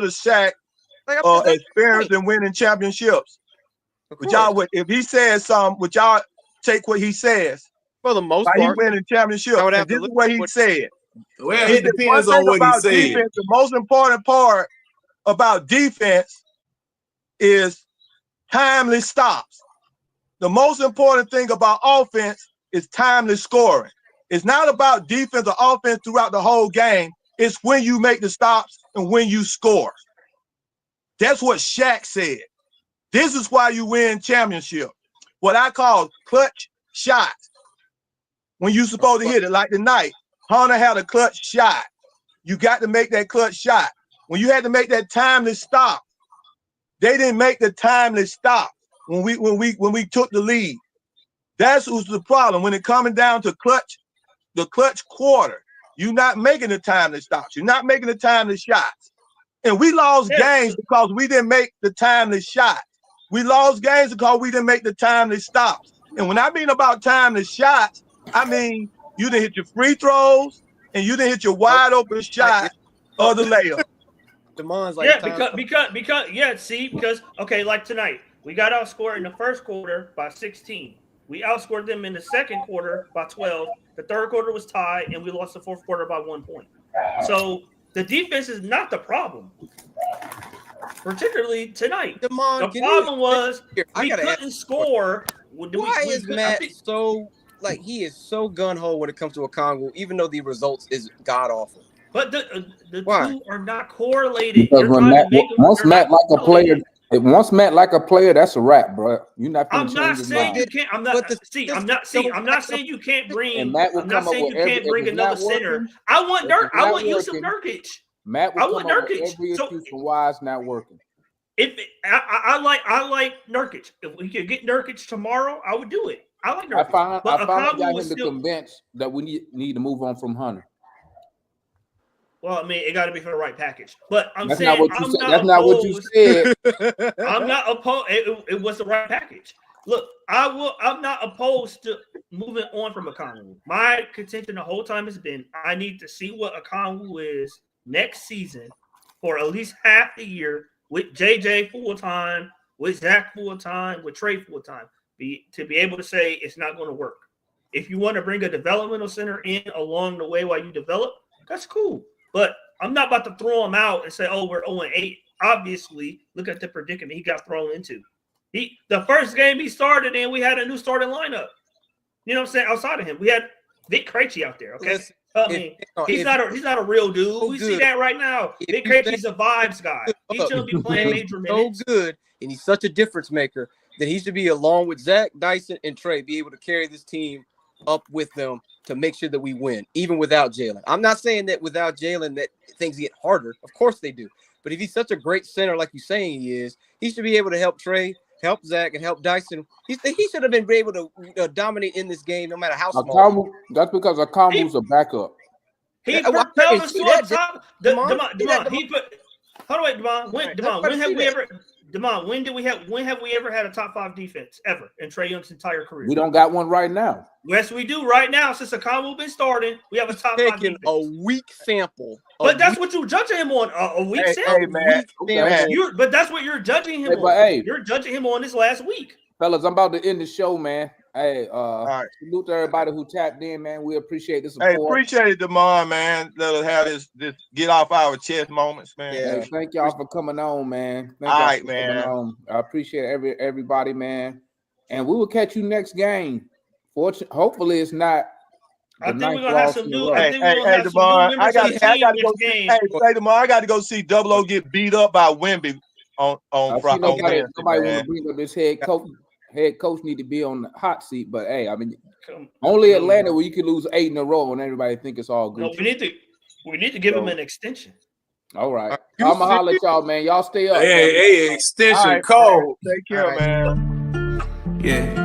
Shaq experience in winning championships? But y'all, if he says something, would y'all take what he says? For the most part, he winning championships. And this is what he said. Well, it depends on what he said. Defense, the most important part about defense is timely stops. The most important thing about offense is timely scoring. It's not about defense or offense throughout the whole game. It's when you make the stops and when you score. That's what Shaq said. This is why you win championship. What I call clutch shots. When you're supposed to hit it, like tonight, Hunter had a clutch shot. You got to make that clutch shot. When you had to make that timely stop, they didn't make the timely stop when we took the lead. That's what's the problem. When it coming down to the clutch quarter, you're not making the timely stops. You're not making the timely shots. And we lost games because we didn't make the timely shots. We lost games because we didn't make the timely stops. And when I mean about timely shots, I mean you didn't hit your free throws and you didn't hit your wide open shot or the layup. Demon's like, because like tonight, we got outscored in the first quarter by 16. We outscored them in the second quarter by 12. The third quarter was tied, and we lost the fourth quarter by 1 point. So the defense is not the problem, particularly tonight. The problem was we couldn't score. Why is Matt so like he is so gun ho when it comes to Okongwu, even though the results is god awful? But the two are not correlated. Because when once Matt like a player, that's a wrap, bro. You're not. I'm not saying you can't. I'm not saying you can't bring. I'm not saying you can't bring another center. I want Yusuf Nurkic. Matt will come up with every excuse for why it's not working. I like Nurkic. If we could get Nurkic tomorrow, I would do it. I like Nurkic. I finally got him to convince that we need to move on from Hunter. Well, I mean, it got to be for the right package. But That's not what you said. I'm not opposed. It was the right package. Look, I'm not opposed to moving on from Okongwu. My contention the whole time has been I need to see what Okongwu is next season for at least half the year with JJ full time, with Zach full time, with Trey full time, to be able to say it's not going to work. If you want to bring a developmental center in along the way while you develop, that's cool. But I'm not about to throw him out and say, oh, we're 0-8. Obviously, look at the predicament he got thrown into. The first game he started in, we had a new starting lineup. You know what I'm saying? Outside of him, we had Vic Krejci out there. Okay, he's not a real dude. We see that right now. Vic Krejci's a vibes guy. He shouldn't be playing major minutes. So good, and he's such a difference maker that he should be, along with Zach, Dyson, and Trey, be able to carry this team up with them to make sure that we win, even without Jalen. I'm not saying that without Jalen that things get harder. Of course they do. But if he's such a great center like you're saying he is, he should be able to help Trey, help Zach, and help Dyson. He should have been able to dominate in this game no matter how small. That's because Akamu's a backup. He propelled us to a top. Demond, he put. Hold on, wait, Demond. When have we ever had a top 5 defense ever in Trey Young's entire career? We don't got one right now. Yes, we do right now. Since Akamu been starting, we have a top 5 defense. A weak sample. But that's what you're judging him on. A weak sample. But that's what you're judging him on. You're judging him on this last week. Fellas, I'm about to end the show, man. Hey, salute to everybody who tapped in, man. We appreciate the support. Hey, appreciate it, Demond, man. Let us have this get off our chest moments, man. Yeah, thank y'all for coming on, man. All right, man. I appreciate everybody, man. And we will catch you next game. Hopefully, it's not. I think we're gonna have some new. I think we're gonna have some new I members gotta of go. the team. Hey, Demond, I got to go see Double O get beat up by Wemby on Friday. Nobody want to bring up this head coach. Head coach need to be on the hot seat, but hey, I mean, only Atlanta where you can lose 8 in a row and everybody think it's all good. No, we need to give him an extension. All right, I'm gonna holler at y'all, man. Y'all stay up. Hey, extension right, code. Take care, man. Yeah.